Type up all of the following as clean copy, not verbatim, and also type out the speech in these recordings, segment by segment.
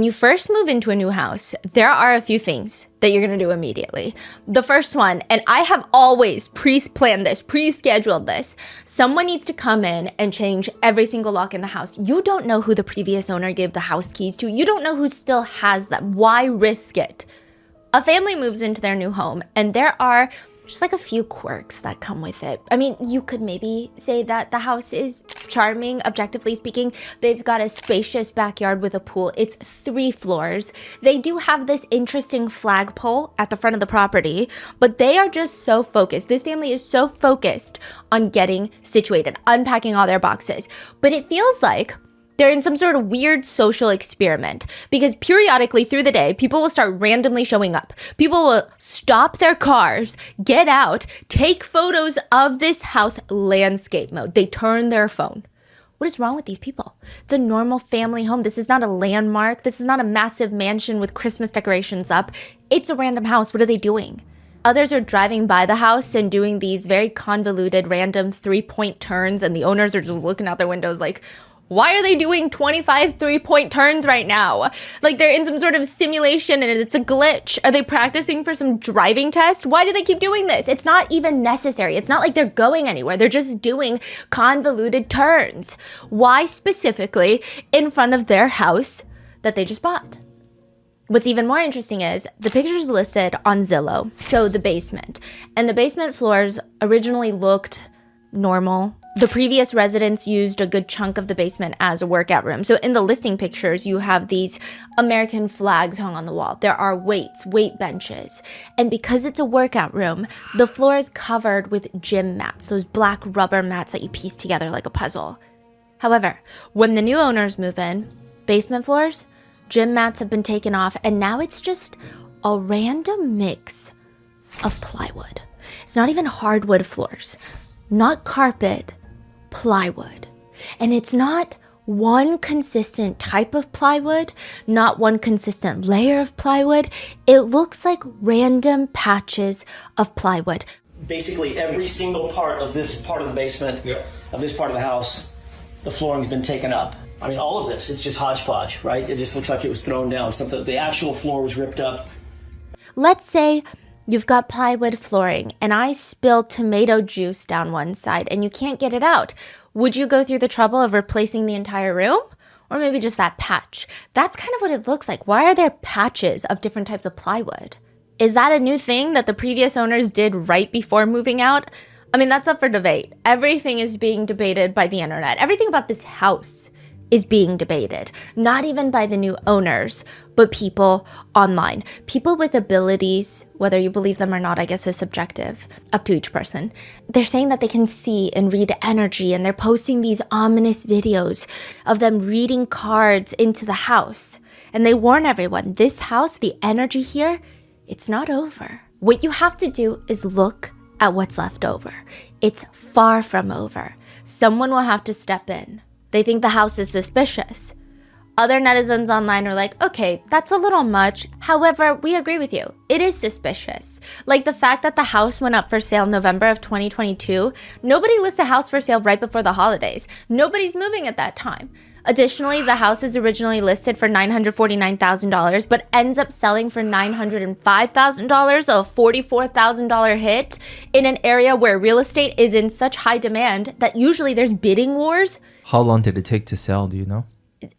When you first move into a new house, there are a few things that you're gonna do immediately. The first one, and I have always pre-planned this, pre-scheduled this, someone needs to come in and change every single lock in the house. You don't know who the previous owner gave the house keys to. You don't know who still has them. Why risk it? A family moves into their new home, and there are just like a few quirks that come with it. I mean, you could maybe say that the house is charming, objectively speaking. They've got a spacious backyard with a pool. It's 3 floors. They do have this interesting flagpole at the front of the property, but they are just so focused. This family is so focused on getting situated, unpacking all their boxes. But it feels like they're in some sort of weird social experiment because periodically through the day, people will start randomly showing up. People will stop their cars, get out, take photos of this house landscape mode. They turn their phone. What is wrong with these people? It's a normal family home. This is not a landmark. This is not a massive mansion with Christmas decorations up. It's a random house. What are they doing? Others are driving by the house and doing these very convoluted random 3-point turns, and the owners are just looking out their windows like, why are they doing 25 3-point turns right now? Like they're in some sort of simulation and it's a glitch. Are they practicing for some driving test? Why do they keep doing this? It's not even necessary. It's not like they're going anywhere. They're just doing convoluted turns. Why specifically in front of their house that they just bought? What's even more interesting is the pictures listed on Zillow show the basement, and the basement floors originally looked normal. The previous residents used a good chunk of the basement as a workout room. So in the listing pictures, you have these American flags hung on the wall. There are weight benches. And because it's a workout room, the floor is covered with gym mats, those black rubber mats that you piece together like a puzzle. However, when the new owners move in, basement floors, gym mats have been taken off, and now it's just a random mix of plywood. It's not even hardwood floors, not carpet, plywood. And it's not one consistent type of plywood, not one consistent layer of plywood. It looks like random patches of plywood. Basically every single part of this part of the basement, of this part of the house, the flooring's been taken up. I mean, all of this, it's just hodgepodge, right? It just looks like it was thrown down. Something, the actual floor was ripped up. Let's say you've got plywood flooring and I spilled tomato juice down one side and you can't get it out. Would you go through the trouble of replacing the entire room? Or maybe just that patch? That's kind of what it looks like. Why are there patches of different types of plywood? Is that a new thing that the previous owners did right before moving out? I mean, that's up for debate. Everything is being debated by the internet. Everything about this house is being debated, not even by the new owners, but people online. People with abilities, whether you believe them or not, I guess is subjective, up to each person. They're saying that they can see and read energy, and they're posting these ominous videos of them reading cards into the house. And they warn everyone, this house, the energy here, it's not over. What you have to do is look at what's left over. It's far from over. Someone will have to step in. They think the house is suspicious. Other netizens online are like, okay, that's a little much. However, we agree with you. It is suspicious. Like the fact that the house went up for sale November of 2022. Nobody lists a house for sale right before the holidays. Nobody's moving at that time. Additionally, the house is originally listed for $949,000, but ends up selling for $905,000, a $44,000 hit in an area where real estate is in such high demand that usually there's bidding wars. How long did it take to sell? Do you know?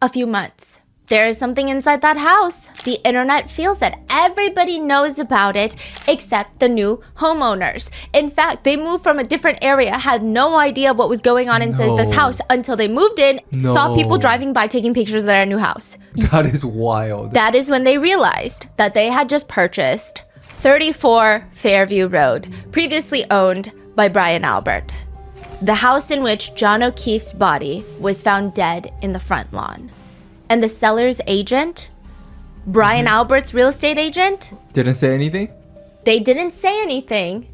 A few months. There is something inside that house. The internet feels it. Everybody knows about it except the new homeowners. In fact, they moved from a different area, had no idea what was going on inside this house until they moved in, saw people driving by taking pictures of their new house. That is wild. That is when they realized that they had just purchased 34 Fairview Road, previously owned by Brian Albert. The house in which John O'Keefe's body was found dead in the front lawn. And the seller's agent, Brian Albert's real estate agent, didn't say anything? They didn't say anything.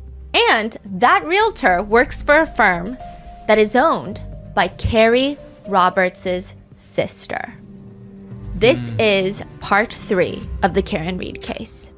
And that realtor works for a firm that is owned by Carrie Roberts' sister. This is part 3 of the Karen Reed case.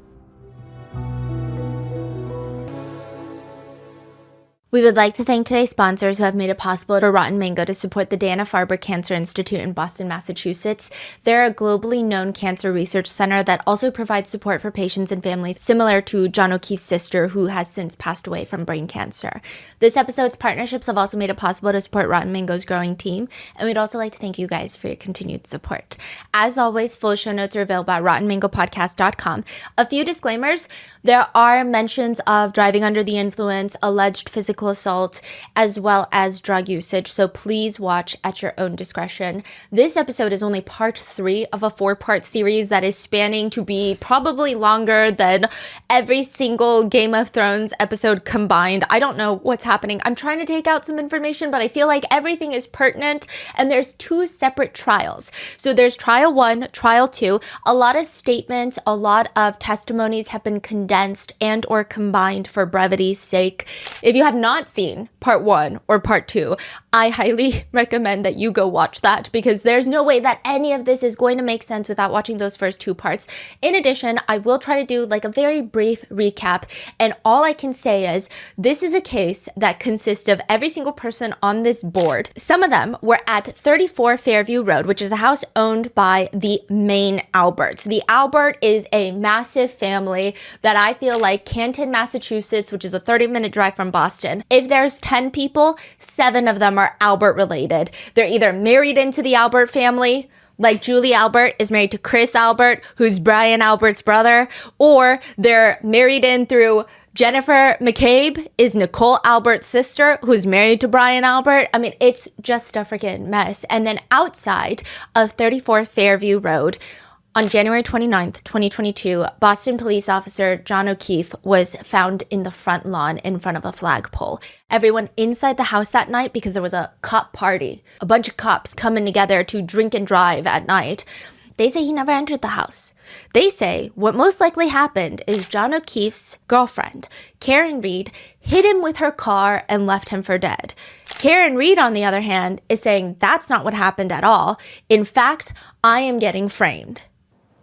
We would like to thank today's sponsors who have made it possible for Rotten Mango to support the Dana-Farber Cancer Institute in Boston, Massachusetts. They're a globally known cancer research center that also provides support for patients and families similar to John O'Keefe's sister, who has since passed away from brain cancer. This episode's partnerships have also made it possible to support Rotten Mango's growing team, and we'd also like to thank you guys for your continued support. As always, full show notes are available at rottenmangopodcast.com. A few disclaimers. There are mentions of driving under the influence, alleged physical assault, as well as drug usage, so please watch at your own discretion. This episode is only part 3 of a 4-part series that is spanning to be probably longer than every single Game of Thrones episode combined. I don't know what's happening. I'm trying to take out some information, but I feel like everything is pertinent, and there's 2 separate trials. So there's trial 1, trial 2. A lot of statements, a lot of testimonies have been condensed and or combined for brevity's sake. If you have not seen part 1 or part 2, I highly recommend that you go watch that, because there's no way that any of this is going to make sense without watching those first 2 parts. In addition, I will try to do like a very brief recap, and all I can say is this is a case that consists of every single person on this board. Some of them were at 34 Fairview Road, which is a house owned by the main Alberts. The Albert is a massive family that I feel like Canton, Massachusetts, which is a 30-minute drive from Boston, if there's 10 people, 7 of them are Albert related. They're either married into the Albert family, like Julie Albert is married to Chris Albert, who's Brian Albert's brother, or they're married in through Jennifer McCabe is Nicole Albert's sister, who's married to Brian Albert. I mean, it's just a freaking mess. And then outside of 34 Fairview Road, on January 29th, 2022, Boston police officer John O'Keefe was found in the front lawn in front of a flagpole. Everyone inside the house that night, because there was a cop party, a bunch of cops coming together to drink and drive at night, they say he never entered the house. They say what most likely happened is John O'Keefe's girlfriend, Karen Reed, hit him with her car and left him for dead. Karen Reed, on the other hand, is saying that's not what happened at all. In fact, I am getting framed.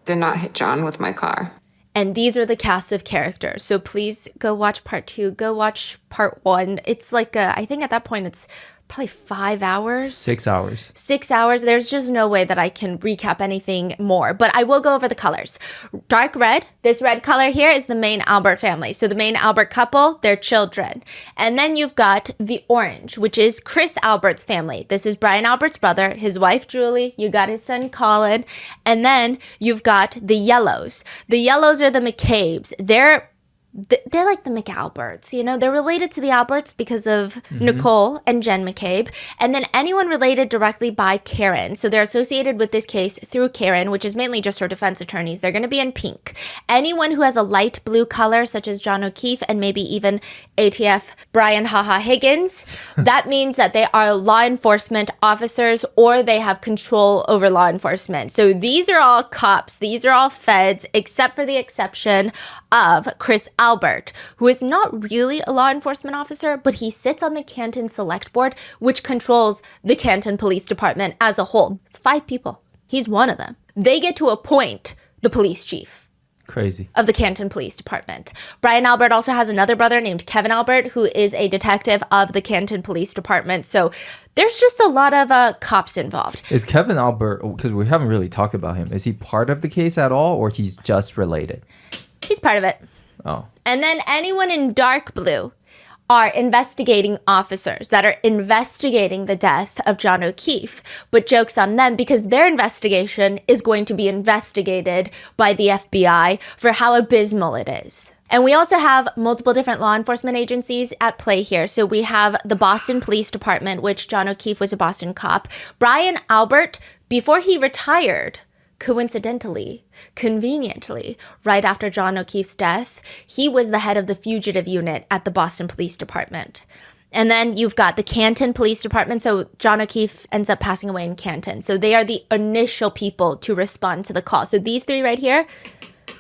Did not hit John with my car. And these are the cast of characters. So please go watch part 2. Go watch part 1. It's like, I think at that point it's probably 5 hours. 6 hours. 6 hours. There's just no way that I can recap anything more. But I will go over the colors. Dark red. This red color here is the main Albert family. So the main Albert couple, their children. And then you've got the orange, which is Chris Albert's family. This is Brian Albert's brother, his wife, Julie. You got his son, Colin. And then you've got the yellows. The yellows are the McCabes. They're like the McAlberts, you know, they're related to the Alberts because of Nicole and Jen McCabe, and then anyone related directly by Karen. So they're associated with this case through Karen, which is mainly just her defense attorneys. They're going to be in pink. Anyone who has a light blue color, such as John O'Keefe and maybe even ATF Brian Haha Higgins, that means that they are law enforcement officers or they have control over law enforcement. So these are all cops. These are all feds, except for the exception of Chris Albert, who is not really a law enforcement officer, but he sits on the Canton Select Board, which controls the Canton Police Department as a whole. It's 5 people. He's one of them. They get to appoint the police chief. Crazy. Of the Canton Police Department. Brian Albert also has another brother named Kevin Albert, who is a detective of the Canton Police Department. So there's just a lot of cops involved. Is Kevin Albert, because we haven't really talked about him, is he part of the case at all, or he's just related? He's part of it. Oh. And then anyone in dark blue are investigating officers that are investigating the death of John O'Keefe. But joke's on them, because their investigation is going to be investigated by the FBI for how abysmal it is. And we also have multiple different law enforcement agencies at play here. So we have the Boston Police Department, which John O'Keefe was a Boston cop. Brian Albert, before he retired, coincidentally, conveniently, right after John O'Keefe's death, he was the head of the fugitive unit at the Boston Police Department. And then you've got the Canton Police Department. So John O'Keefe ends up passing away in Canton. So they are the initial people to respond to the call. So these 3 right here,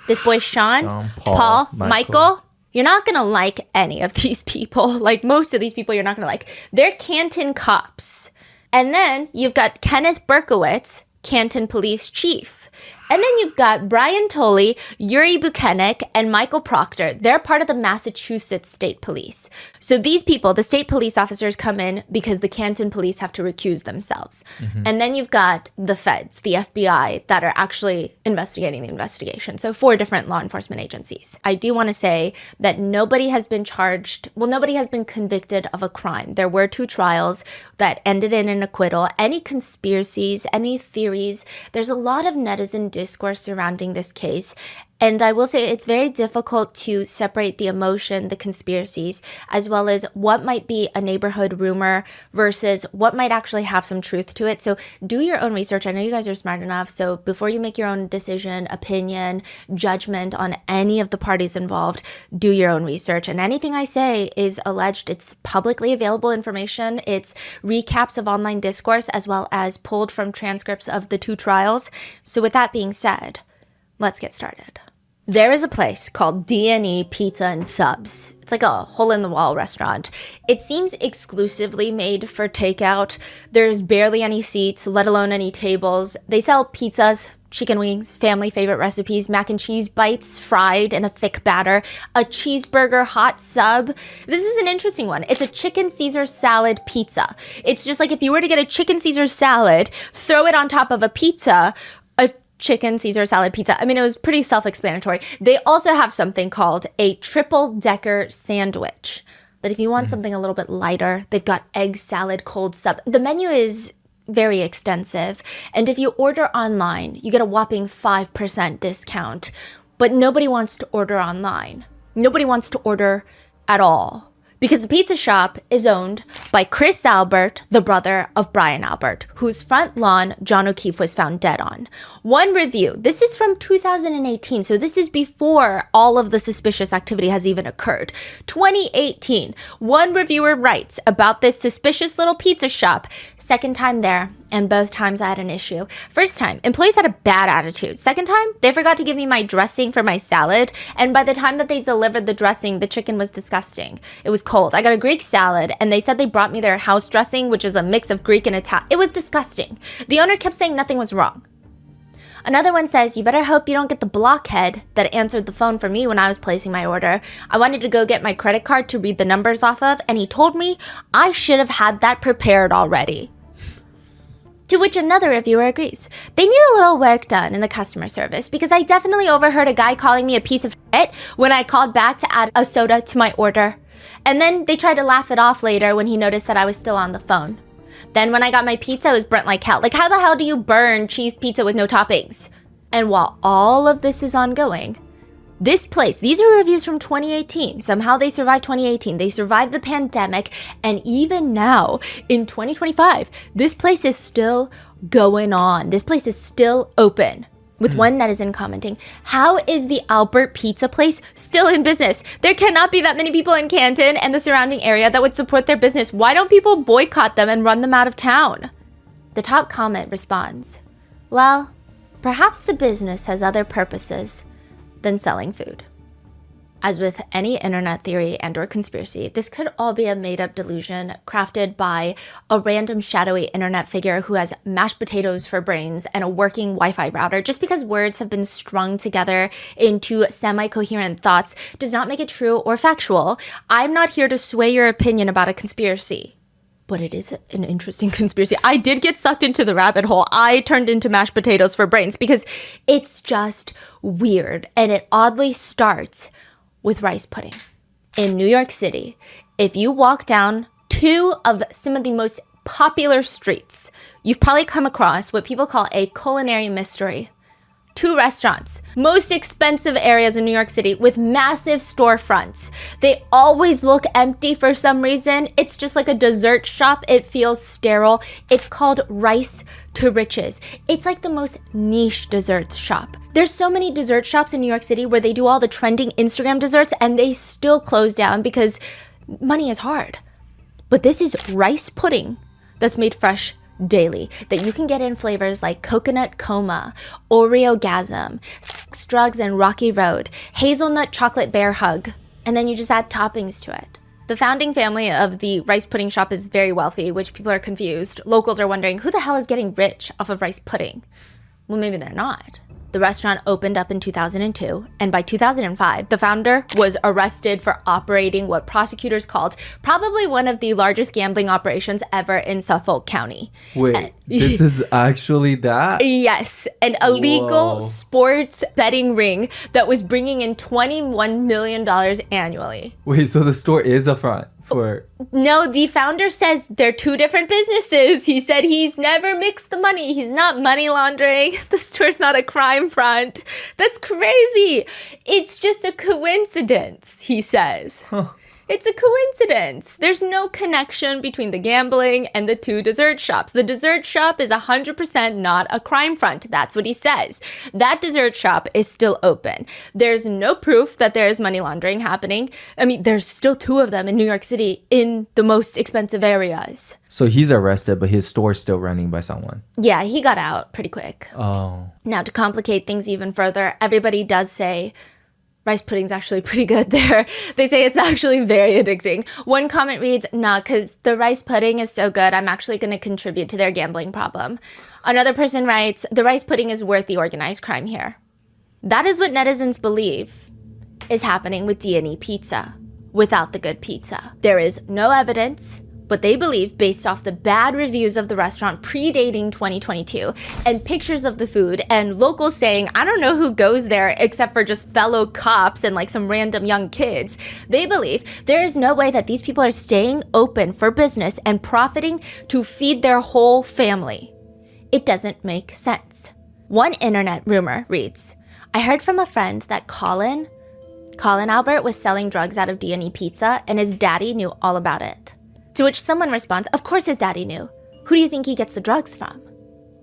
this boy Sean, Paul, Michael, you're not going to like any of these people. Like most of these people you're not going to like. They're Canton cops. And then you've got Kenneth Berkowitz, Canton Police Chief. And then you've got Brian Tolley, Yuri Buchanek, and Michael Proctor. They're part of the Massachusetts State Police. So these people, the state police officers, come in because the Canton police have to recuse themselves. And then you've got the feds, the FBI, that are actually investigating the investigation. So 4 different law enforcement agencies. I do want to say that nobody has been charged, nobody has been convicted of a crime. There were 2 trials that ended in an acquittal. Any conspiracies, any theories, there's a lot of netizen discourse surrounding this case. And I will say it's very difficult to separate the emotion, the conspiracies, as well as what might be a neighborhood rumor versus what might actually have some truth to it. So do your own research. I know you guys are smart enough. So before you make your own decision, opinion, judgment on any of the parties involved, do your own research. And anything I say is alleged. It's publicly available information. It's recaps of online discourse as well as pulled from transcripts of the 2 trials. So with that being said, let's get started. There is a place called D&E Pizza and Subs. It's like a hole-in-the-wall restaurant. It seems exclusively made for takeout. There's barely any seats, let alone any tables. They sell pizzas, chicken wings, family favorite recipes, mac and cheese bites fried in a thick batter, a cheeseburger hot sub. This is an interesting one. It's a chicken Caesar salad pizza. It's just like if you were to get a chicken Caesar salad, throw it on top of a pizza, a chicken Caesar salad pizza. I mean, it was pretty self-explanatory. They also have something called a triple-decker sandwich. That if you want something a little bit lighter, they've got egg salad, cold sub. The menu is very extensive. And if you order online, you get a whopping 5% discount. But nobody wants to order online. Nobody wants to order at all. Because the pizza shop is owned by Chris Albert, the brother of Brian Albert, whose front lawn John O'Keefe was found dead on. One review, this is from 2018, so this is before all of the suspicious activity has even occurred. 2018, one reviewer writes about this suspicious little pizza shop. Second time there, and both times I had an issue. First time, employees had a bad attitude. Second time, they forgot to give me my dressing for my salad, and by the time that they delivered the dressing, the chicken was disgusting. It was cold. I got a Greek salad, and they said they brought me their house dressing, which is a mix of Greek and Italian. It was disgusting. The owner kept saying nothing was wrong. Another one says, you better hope you don't get the blockhead that answered the phone for me when I was placing my order. I wanted to go get my credit card to read the numbers off of, and he told me I should have had that prepared already. To which another reviewer agrees. They need a little work done in the customer service because I definitely overheard a guy calling me a piece of shit when I called back to add a soda to my order. And then they tried to laugh it off later when he noticed that I was still on the phone. Then when I got my pizza, it was burnt like hell. Like, how the hell do you burn cheese pizza with no toppings? And while all of this is ongoing, this place, these are reviews from 2018. Somehow they survived 2018. They survived the pandemic. And even now, in 2025, this place is still going on. This place is still open. With one netizen commenting, how is the Albert Pizza place still in business? There cannot be that many people in Canton and the surrounding area that would support their business. Why don't people boycott them and run them out of town? The top comment responds, well, perhaps the business has other purposes than selling food. As with any internet theory and or conspiracy, this could all be a made-up delusion crafted by a random shadowy internet figure who has mashed potatoes for brains and a working Wi-Fi router. Just because words have been strung together into semi-coherent thoughts does not make it true or factual. I'm not here to sway your opinion about a conspiracy. But it is an interesting conspiracy. I did get sucked into the rabbit hole. I turned into mashed potatoes for brains because it's just weird. And it oddly starts with rice pudding. In New York City, if you walk down 2 of some of the most popular streets, you've probably come across what people call a culinary mystery. 2 restaurants, most expensive areas in New York City with massive storefronts. They always look empty for some reason. It's just like a dessert shop. It feels sterile. It's called Rice to Riches. It's like the most niche desserts shop. There's so many dessert shops in New York City where they do all the trending Instagram desserts and they still close down because money is hard. But this is rice pudding that's made fresh daily that you can get in flavors like coconut coma, Oreo-gasm, sex, drugs, and Rocky Road, hazelnut chocolate bear hug, and then you just add toppings to it. The founding family of the rice pudding shop is very wealthy, which people are confused. Locals are wondering, who the hell is getting rich off of rice pudding? Well, maybe they're not. The restaurant opened up in 2002, and by 2005, the founder was arrested for operating what prosecutors called probably one of the largest gambling operations ever in Suffolk County. Wait, this is actually that? Yes, an illegal Whoa. sports betting ring that was bringing in $21 million annually. Wait, so the store is a front for... No, the founder says they're two different businesses. He said he's never mixed the money. He's not money laundering. The store's not a crime front. That's crazy. It's just a coincidence, he says. Huh. It's a coincidence. There's no connection between the gambling and the two dessert shops. The dessert shop is 100% not a crime front. That's what he says. That dessert shop is still open. There's no proof that there is money laundering happening. I mean, there's still two of them in New York City in the most expensive areas. So he's arrested, but his store's still running by someone. Yeah, he got out pretty quick. Oh. Now, to complicate things even further, everybody does say rice pudding's actually pretty good there. They say it's actually very addicting. One comment reads, nah, because the rice pudding is so good, I'm actually going to contribute to their gambling problem. Another person writes, the rice pudding is worth the organized crime here. That is what netizens believe is happening with D&E Pizza without the good pizza. There is no evidence, but they believe, based off the bad reviews of the restaurant predating 2022 and pictures of the food and locals saying, I don't know who goes there except for just fellow cops and like some random young kids. They believe there is no way that these people are staying open for business and profiting to feed their whole family. It doesn't make sense. One internet rumor reads, I heard from a friend that Colin Albert was selling drugs out of D&E Pizza and his daddy knew all about it. To which someone responds, of course his daddy knew. Who do you think he gets the drugs from?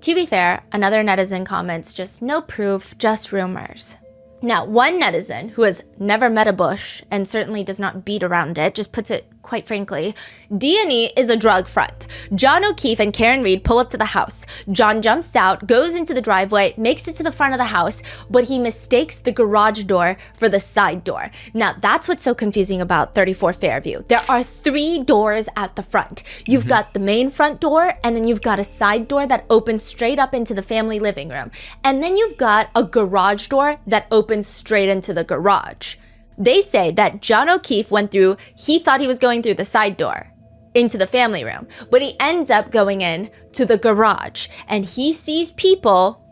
To be fair, another netizen comments, just no proof, just rumors. Now, one netizen who has never met a bush and certainly does not beat around it, just puts it quite frankly, D&E is a drug front. John O'Keefe and Karen Reed pull up to the house. John jumps out, goes into the driveway, makes it to the front of the house, but he mistakes the garage door for the side door. Now, that's what's so confusing about 34 Fairview. There are 3 doors at the front. You've got the main front door, and then you've got a side door that opens straight up into the family living room. And then you've got a garage door that opens straight into the garage. They say that John O'Keefe he thought he was going through the side door into the family room, but he ends up going in to the garage and he sees people,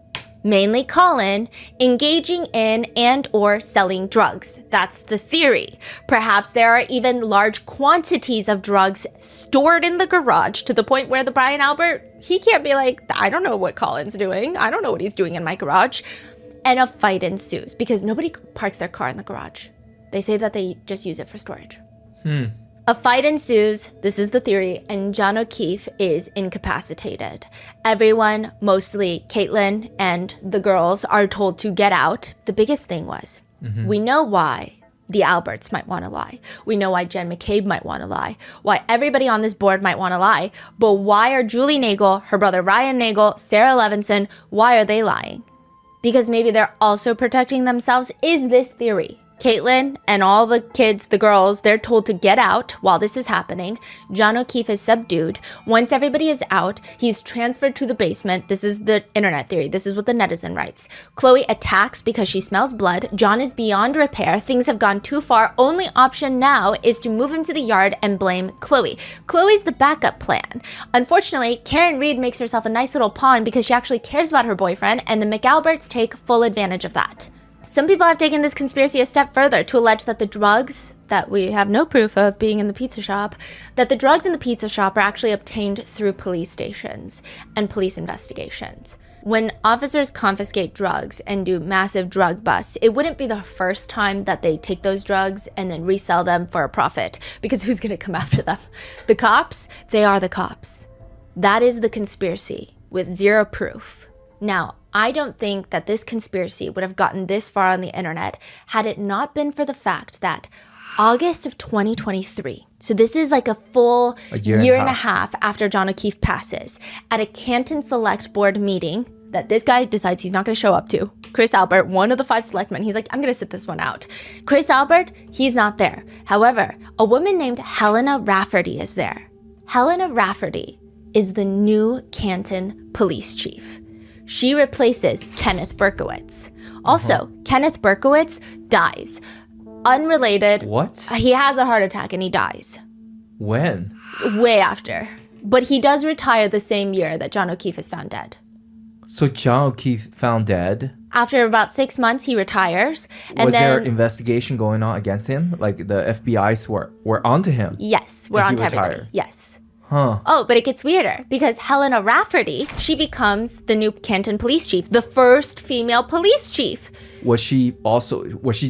mainly Colin, engaging in and or selling drugs. That's the theory. Perhaps there are even large quantities of drugs stored in the garage to the point where the Brian Albert, he can't be like, I don't know what Colin's doing. I don't know what he's doing in my garage. And a fight ensues because nobody parks their car in the garage. They say that they just use it for storage. A fight ensues, this is the theory, and John O'Keefe is incapacitated. Everyone, mostly Caitlin and the girls, are told to get out. The biggest thing was, we know why the Alberts might want to lie. We know why Jen McCabe might want to lie, why everybody on this board might want to lie, but why are Julie Nagel, her brother Ryan Nagel, Sarah Levinson, why are they lying? Because maybe they're also protecting themselves, is this theory. Caitlin and all the kids, the girls, they're told to get out while this is happening. John O'Keefe is subdued. Once everybody is out, he's transferred to the basement. This is the internet theory. This is what the netizen writes. Chloe attacks because she smells blood. John is beyond repair. Things have gone too far. Only option now is to move him to the yard and blame Chloe. Chloe's the backup plan. Unfortunately, Karen Reed makes herself a nice little pawn because she actually cares about her boyfriend, and the McAlberts take full advantage of that. Some people have taken this conspiracy a step further to allege that the drugs that we have no proof of being in the pizza shop, that the drugs in the pizza shop are actually obtained through police stations and police investigations. When officers confiscate drugs and do massive drug busts, it wouldn't be the first time that they take those drugs and then resell them for a profit, because who's going to come after them? The cops? They are the cops. That is the conspiracy with zero proof. Now, I don't think that this conspiracy would have gotten this far on the internet had it not been for the fact that August of 2023, so this is like a full year and a half after John O'Keefe passes, at a Canton Select Board meeting that this guy decides he's not going to show up to. Chris Albert, one of the 5 selectmen, he's like, I'm going to sit this one out. Chris Albert, he's not there. However, a woman named Helena Rafferty is there. Helena Rafferty is the new Canton police chief. She replaces Kenneth Berkowitz. Also, Kenneth Berkowitz dies. Unrelated. What? He has a heart attack and he dies. When? Way after. But he does retire the same year that John O'Keefe is found dead. So John O'Keefe found dead. After about 6 months, he retires. And Was there then, investigation going on against him? Like the FBI's were onto him? yes, we're When on he to everybody. retired. Yes. Huh. Oh, but it gets weirder because Helena Rafferty, she becomes the new Canton police chief, the first female police chief. Was she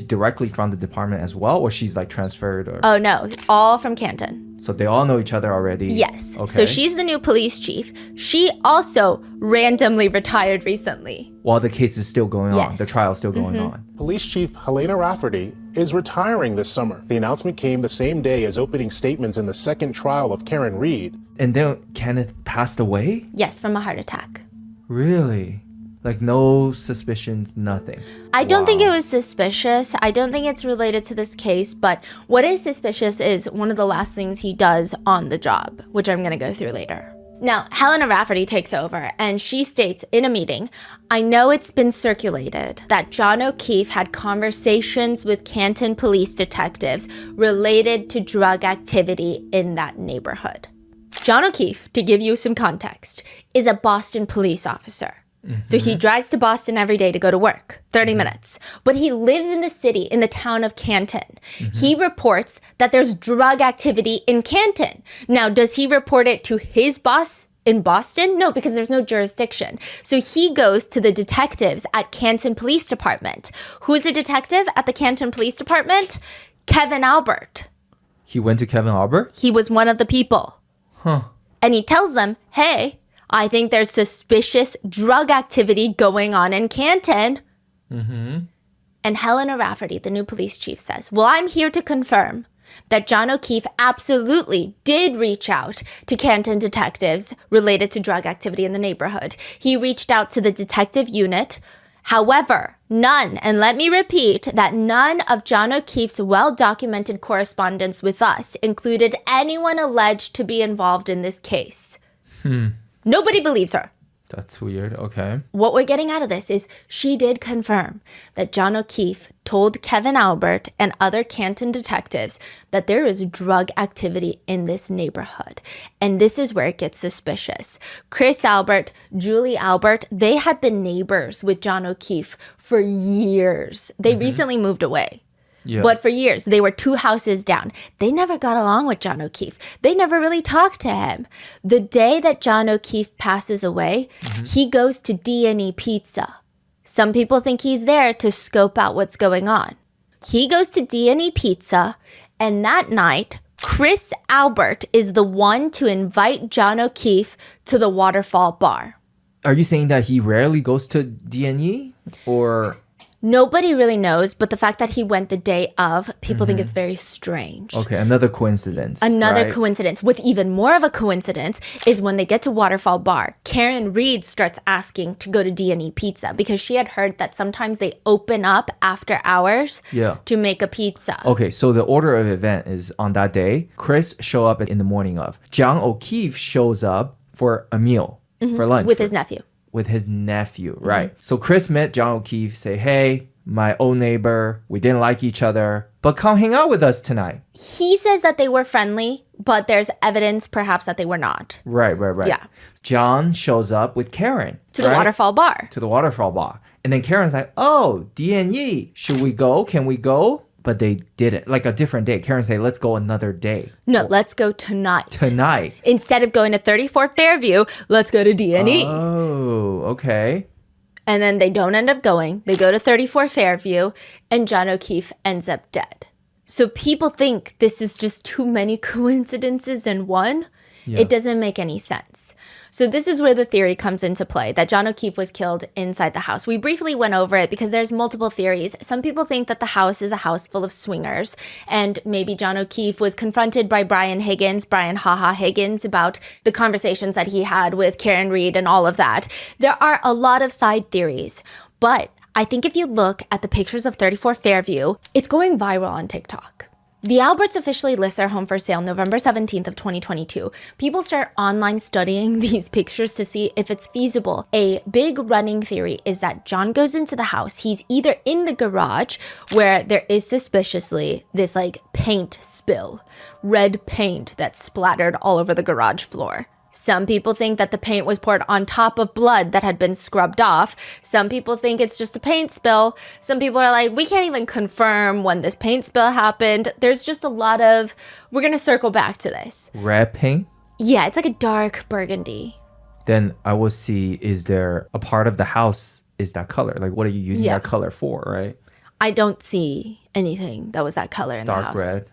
directly from the department as well, or she's like transferred? Or Oh no, all from Canton. so they all know each other already? Yes. Okay. So she's the new police chief. She also randomly retired recently. While the case is still going on, Yes. the trial is still going on. Police Chief Helena Rafferty is retiring this summer. The announcement came the same day as opening statements in the second trial of Karen Reed. And then Kenneth passed away? Yes, from a heart attack. Really? Like no suspicions, nothing. I don't think it was suspicious. I don't think it's related to this case, but what is suspicious is one of the last things he does on the job, which I'm going to go through later. Now, Helena Rafferty takes over and she states in a meeting, I know it's been circulated that John O'Keefe had conversations with Canton police detectives related to drug activity in that neighborhood. John O'Keefe, to give you some context, is a Boston police officer. So he drives to Boston every day to go to work, 30 minutes. But he lives in the city, in the town of Canton. He reports that there's drug activity in Canton. Now, does he report it to his boss in Boston? No, because there's no jurisdiction. So he goes to the detectives at Canton Police Department. Who's the detective at the Canton Police Department? Kevin Albert. He went to Kevin Albert? He was one of the people. And he tells them, hey, I think there's suspicious drug activity going on in Canton. And Helena Rafferty, the new police chief, says, well, I'm here to confirm that John O'Keefe absolutely did reach out to Canton detectives related to drug activity in the neighborhood. He reached out to the detective unit. However, none, and let me repeat that none of John O'Keefe's well-documented correspondence with us included anyone alleged to be involved in this case. Nobody believes her. That's weird. Okay. What we're getting out of this is she did confirm that John O'Keefe told Kevin Albert and other Canton detectives that there is drug activity in this neighborhood. And this is where it gets suspicious. Chris Albert, Julie Albert, they had been neighbors with John O'Keefe for years. They recently moved away. Yeah. But for years, they were 2 houses down. They never got along with John O'Keefe. They never really talked to him. The day that John O'Keefe passes away, he goes to D&E Pizza. Some people think he's there to scope out what's going on. He goes to D&E Pizza, and that night, Chris Albert is the one to invite John O'Keefe to the Waterfall Bar. Are you saying that he rarely goes to D&E or? Nobody really knows, but the fact that he went the day of, people think it's very strange. Okay, another coincidence. Another right? coincidence. What's even more of a coincidence is when they get to Waterfall Bar, Karen Reed starts asking to go to D&E Pizza because she had heard that sometimes they open up after hours to make a pizza. Okay, so the order of event is on that day, Chris show up in the morning of. John O'Keefe shows up for a meal, for lunch. With his nephew. With his nephew, right. So Chris met John O'Keefe, say, hey, my old neighbor, we didn't like each other, but come hang out with us tonight. He says that they were friendly, but there's evidence perhaps that they were not. Right. Yeah. John shows up with Karen. To the Waterfall Bar. To the Waterfall Bar. And then Karen's like, oh, D&E, should we go? Can we go? But they didn't. Like a different day. Karen say, let's go another day. No, let's go tonight. Tonight. Instead of going to 34 Fairview, let's go to D&E. Oh, okay. And then they don't end up going. They go to 34 Fairview, and John O'Keefe ends up dead. So people think this is just too many coincidences in one. It doesn't make any sense. So this is where the theory comes into play, that John O'Keefe was killed inside the house. We briefly went over it because there's multiple theories. Some people think that the house is a house full of swingers, and maybe John O'Keefe was confronted by Brian Haha Higgins, about the conversations that he had with Karen Reed and all of that. There are a lot of side theories, but I think if you look at the pictures of 34 Fairview, it's going viral on TikTok. The Alberts officially list their home for sale November 17th of 2022. People start online studying these pictures to see if it's feasible. A big running theory is that John goes into the house. He's either in the garage where there is suspiciously this like paint spill, red paint that splattered all over the garage floor. Some people think that the paint was poured on top of blood that had been scrubbed off. Some people think it's just a paint spill. Some people are like, we can't even confirm when this paint spill happened. There's just a lot of, we're going to circle back to this. Red paint? Yeah, it's like a dark burgundy. Then I will see, is there a part of the house is that color? Like, what are you using that color for, right? I don't see anything that was that color in the house. Dark red.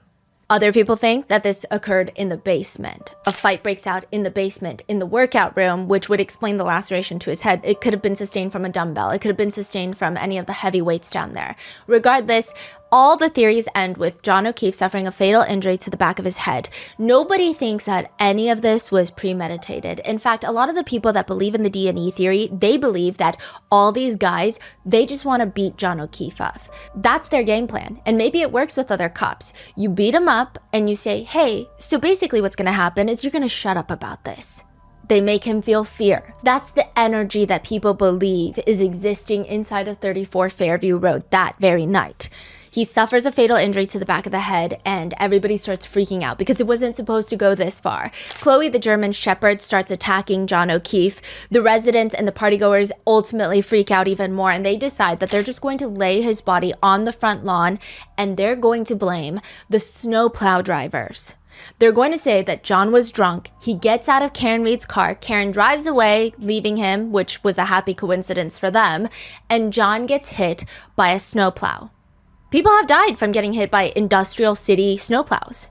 Other people think that this occurred in the basement. A fight breaks out in the basement, in the workout room, which would explain the laceration to his head. It could have been sustained from a dumbbell. It could have been sustained from any of the heavy weights down there. Regardless, all the theories end with John O'Keefe suffering a fatal injury to the back of his head. Nobody thinks that any of this was premeditated. In fact, a lot of the people that believe in the D&E theory, they believe that all these guys, they just want to beat John O'Keefe up. That's their game plan. And maybe it works with other cops. You beat him up and you say, hey, so basically what's going to happen is you're going to shut up about this. They make him feel fear. That's the energy that people believe is existing inside of 34 Fairview Road that very night. He suffers a fatal injury to the back of the head, and everybody starts freaking out because it wasn't supposed to go this far. Chloe, the German Shepherd, starts attacking John O'Keefe. The residents and the partygoers ultimately freak out even more, and they decide that they're just going to lay his body on the front lawn, and they're going to blame the snowplow drivers. They're going to say that John was drunk. He gets out of Karen Reed's car. Karen drives away, leaving him, which was a happy coincidence for them, and John gets hit by a snowplow. People have died from getting hit by industrial city snowplows.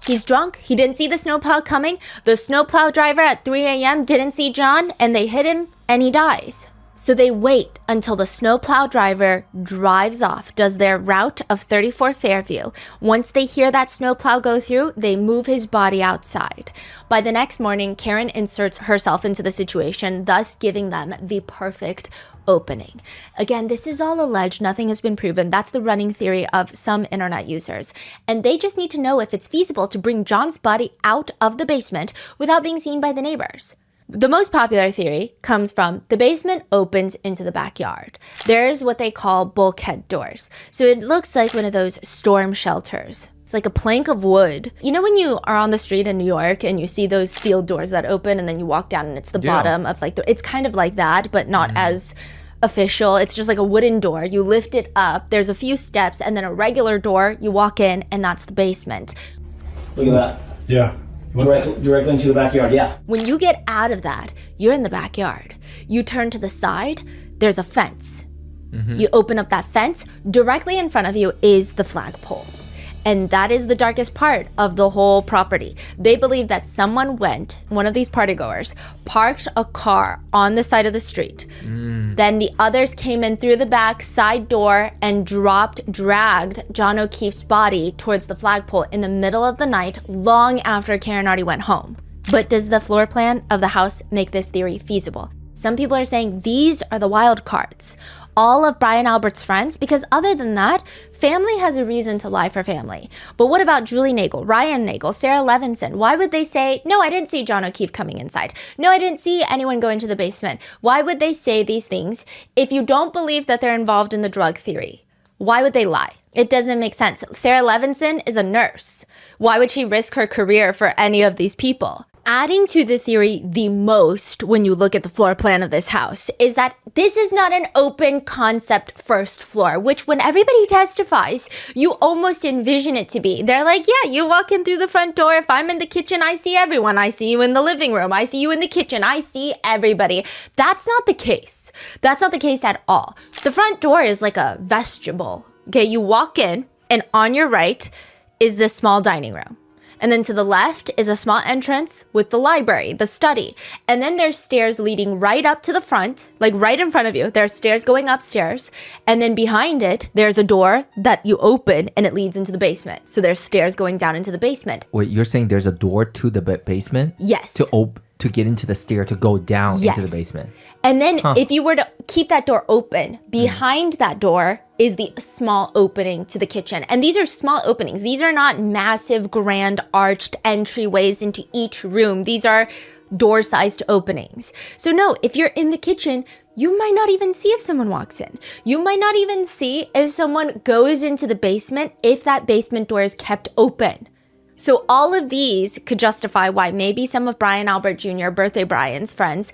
He's drunk. He didn't see the snowplow coming. The snowplow driver at 3 a.m. didn't see John, and they hit him, and he dies. So they wait until the snowplow driver drives off, does their route of 34 Fairview. Once they hear that snowplow go through, they move his body outside. By the next morning, Karen inserts herself into the situation, thus giving them the perfect opening. Again, this is all alleged. Nothing has been proven. That's the running theory of some internet users. And they just need to know if it's feasible to bring John's body out of the basement without being seen by the neighbors. The most popular theory comes from the basement opens into the backyard. There's what they call bulkhead doors. So it looks like one of those storm shelters. It's like a plank of wood. You know when you are on the street in New York and you see those steel doors that open and then you walk down and it's the bottom of like it's kind of like that, but not as official. It's just like a wooden door. You lift it up. There's a few steps and then a regular door. You walk in and that's the basement. Look at that. Yeah. Directly into the backyard, yeah. When you get out of that, you're in the backyard. You turn to the side, there's a fence. You open up that fence, directly in front of you is the flagpole. And that is the darkest part of the whole property. They believe that someone went, one of these partygoers, parked a car on the side of the street. Then the others came in through the back side door and dragged John O'Keefe's body towards the flagpole in the middle of the night, long after Karen already went home. But does the floor plan of the house make this theory feasible? Some people are saying these are the wild cards. All of Brian Albert's friends, because other than that, family has a reason to lie for family. But what about Julie Nagel, Ryan Nagel, Sarah Levinson? Why would they say, no, I didn't see John O'Keefe coming inside. No, I didn't see anyone go into the basement. Why would they say these things if you don't believe that they're involved in the drug theory? Why would they lie? It doesn't make sense. Sarah Levinson is a nurse. Why would she risk her career for any of these people? Adding to the theory the most when you look at the floor plan of this house is that this is not an open concept first floor, which when everybody testifies, you almost envision it to be. They're like, yeah, you walk in through the front door. If I'm in the kitchen, I see everyone. I see you in the living room. I see you in the kitchen. I see everybody. That's not the case. That's not the case at all. The front door is like a vestibule. Okay, you walk in and on your right is this small dining room. And then to the left is a small entrance with the library, the study. And then there's stairs leading right up to the front, like right in front of you. There's stairs going upstairs. And then behind it, there's a door that you open and it leads into the basement. So there's stairs going down into the basement. Wait, you're saying there's a door to the basement? Yes. To open? to get into the stair to go down into Yes. the basement. And then if you were to keep that door open, behind that door is the small opening to the kitchen. And these are small openings. These are not massive, grand, arched entryways into each room. These are door-sized openings. So no, if you're in the kitchen, you might not even see if someone walks in. You might not even see if someone goes into the basement if that basement door is kept open. So all of these could justify why maybe some of Brian Albert Jr., Birthday Brian's friends,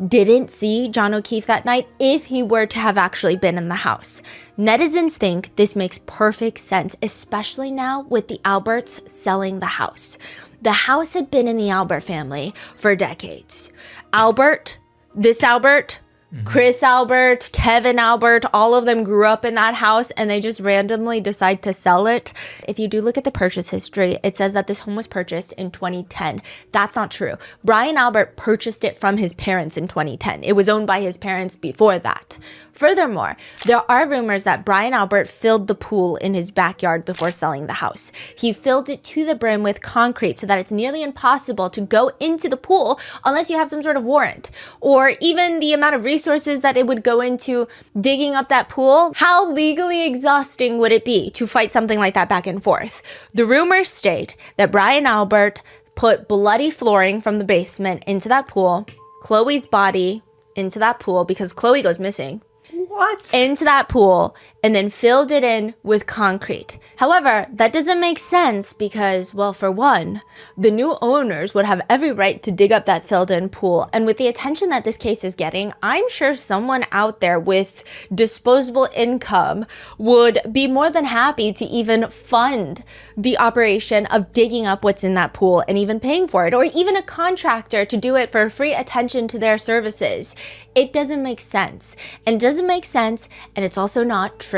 didn't see John O'Keefe that night if he were to have actually been in the house. Netizens think this makes perfect sense, especially now with the Alberts selling the house. The house had been in the Albert family for decades. Albert, this Albert, Chris Albert, Kevin Albert, all of them grew up in that house and they just randomly decide to sell it. If you do look at the purchase history, it says that this home was purchased in 2010. That's not true. Brian Albert purchased it from his parents in 2010. It was owned by his parents before that. Furthermore, there are rumors that Brian Albert filled the pool in his backyard before selling the house. He filled it to the brim with concrete so that it's nearly impossible to go into the pool unless you have some sort of warrant, or even the amount of resources that it would go into digging up that pool. How legally exhausting would it be to fight something like that back and forth? The rumors state that Brian Albert put bloody flooring from the basement into that pool, Chloe's body into that pool because Chloe goes missing. What? Into that pool and then filled it in with concrete. However, that doesn't make sense because, well, for one, the new owners would have every right to dig up that filled in pool. And with the attention that this case is getting, I'm sure someone out there with disposable income would be more than happy to even fund the operation of digging up what's in that pool and even paying for it, or even a contractor to do it for free attention to their services. It doesn't make sense. And it doesn't make sense, and it's also not true.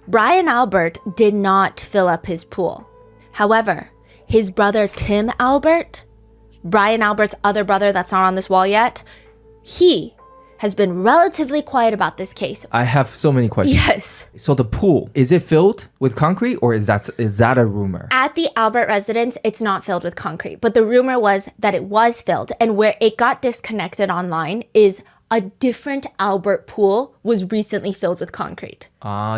Brian Albert did not fill up his pool. However, his brother Tim Albert, Brian Albert's other brother that's not on this wall yet, he has been relatively quiet about this case. I have so many questions. Yes. So the pool, is it filled with concrete or is that a rumor? At the Albert residence, it's not filled with concrete, but the rumor was that it was filled, and where it got disconnected online is a different Albert pool was recently filled with concrete.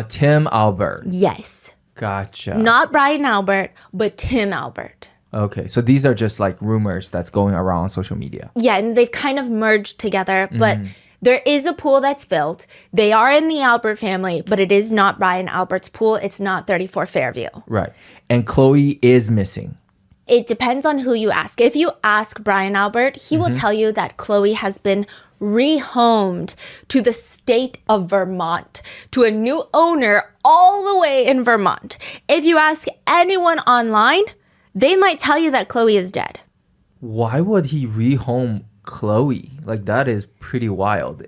Tim Albert. Yes. Gotcha. Not Brian Albert, but Tim Albert. Okay, so these are just like rumors that's going around on social media. Yeah, and they've kind of merged together, but there is a pool that's filled. They are in the Albert family, but it is not Brian Albert's pool. It's not 34 Fairview. Right. And Chloe is missing. It depends on who you ask. If you ask Brian Albert, he will tell you that Chloe has been rehomed to the state of Vermont, to a new owner all the way in Vermont. If you ask anyone online, they might tell you that Chloe is dead. Why would he rehome Chloe? Like, that is pretty wild.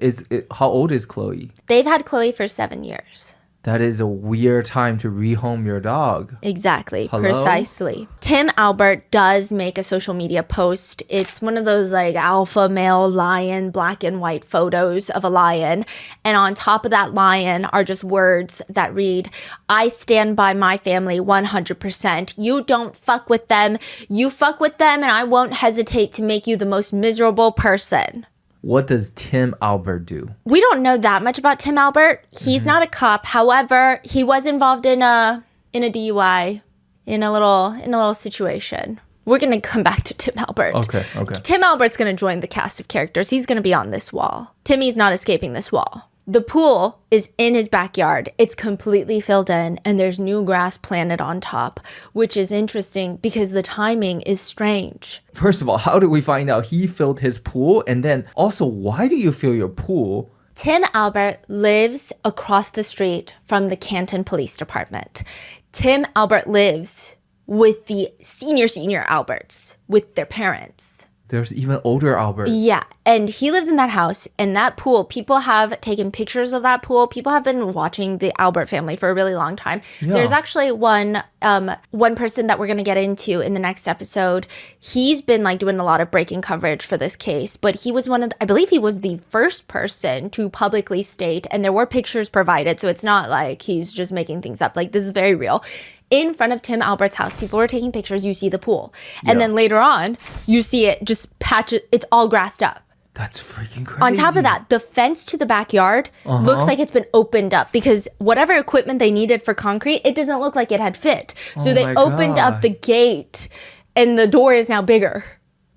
How old is Chloe? They've had Chloe for 7 years. That is a weird time to rehome your dog. Exactly. Hello? Precisely. Tim Albert does make a social media post. It's one of those like alpha male lion, black and white photos of a lion. And on top of that lion are just words that read, "I stand by my family 100%. You don't fuck with them. You fuck with them and I won't hesitate to make you the most miserable person." What does Tim Albert do? We don't know that much about Tim Albert. He's not a cop. However, he was involved in a DUI, in a little situation. We're going to come back to Tim Albert. Okay. Tim Albert's going to join the cast of characters. He's going to be on this wall. Timmy's not escaping this wall. The pool is in his backyard. It's completely filled in, and there's new grass planted on top, which is interesting because the timing is strange. First of all, how did we find out he filled his pool? And then also, why do you fill your pool? Tim Albert lives across the street from the Canton Police Department. Tim Albert lives with the senior Alberts, with their parents. There's even older Albert. Yeah, and he lives in that house, and that pool, people have taken pictures of that pool. People have been watching the Albert family for a really long time. Yeah. There's actually one person that we're going to get into in the next episode. He's been like doing a lot of breaking coverage for this case, but he was I believe he was the first person to publicly state, and there were pictures provided, so it's not like he's just making things up. Like, this is very real. in front of Tim Albert's house. People were taking pictures. You see the pool. And then later on, you see it just patches. It's all grassed up. That's freaking crazy. On top of that, the fence to the backyard looks like it's been opened up because whatever equipment they needed for concrete, it doesn't look like it had fit. So they opened up the gate and the door is now bigger.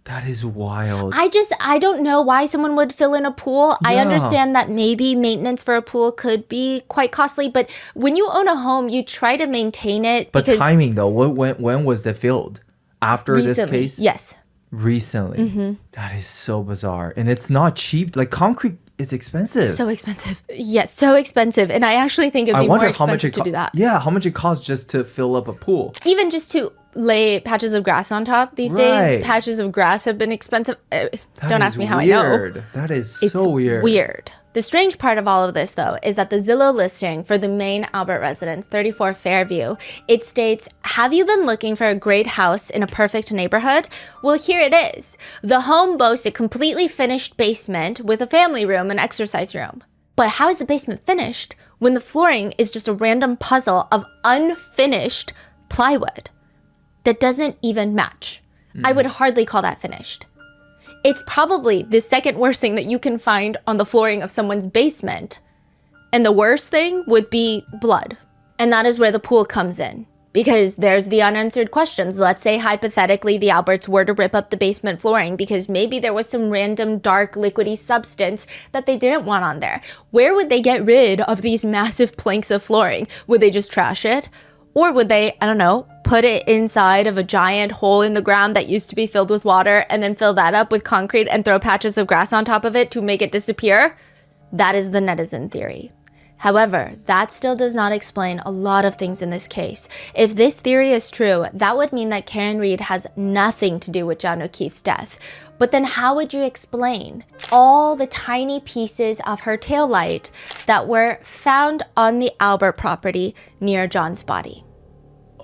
That is wild. I don't know why someone would fill in a pool. I understand that maybe maintenance for a pool could be quite costly, but when you own a home, you try to maintain it. But timing though, when was it filled? After recently, this case? Yes. Recently. That is so bizarre. And it's not cheap. Like concrete is expensive. So expensive. Yes, so expensive. And I actually think it'd be more expensive to do that. Yeah, how much it costs just to fill up a pool. Even just to lay patches of grass on top these days. Patches of grass have been expensive. Don't ask me how I know. That is so weird. Weird. The strange part of all of this, though, is that the Zillow listing for the main Albert residence, 34 Fairview, it states, have you been looking for a great house in a perfect neighborhood? Well, here it is. The home boasts a completely finished basement with a family room and exercise room. But how is the basement finished when the flooring is just a random puzzle of unfinished plywood that doesn't even match? I would hardly call that finished. It's probably the second worst thing that you can find on the flooring of someone's basement. And the worst thing would be blood. And that is where the pool comes in. Because there's the unanswered questions. Let's say hypothetically the Alberts were to rip up the basement flooring because maybe there was some random dark liquidy substance that they didn't want on there. Where would they get rid of these massive planks of flooring? Would they just trash it? Or would they, I don't know, put it inside of a giant hole in the ground that used to be filled with water and then fill that up with concrete and throw patches of grass on top of it to make it disappear? That is the netizen theory. However, that still does not explain a lot of things in this case. If this theory is true, that would mean that Karen Read has nothing to do with John O'Keefe's death. But then how would you explain all the tiny pieces of her taillight that were found on the Albert property near John's body?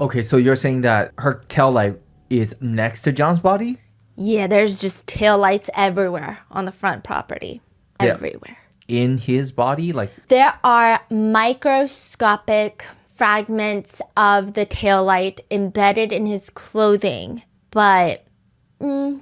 Okay, so you're saying that her taillight is next to John's body? Yeah, there's just taillights everywhere on the front property. Yeah. Everywhere. In his body? Like there are microscopic fragments of the taillight embedded in his clothing, but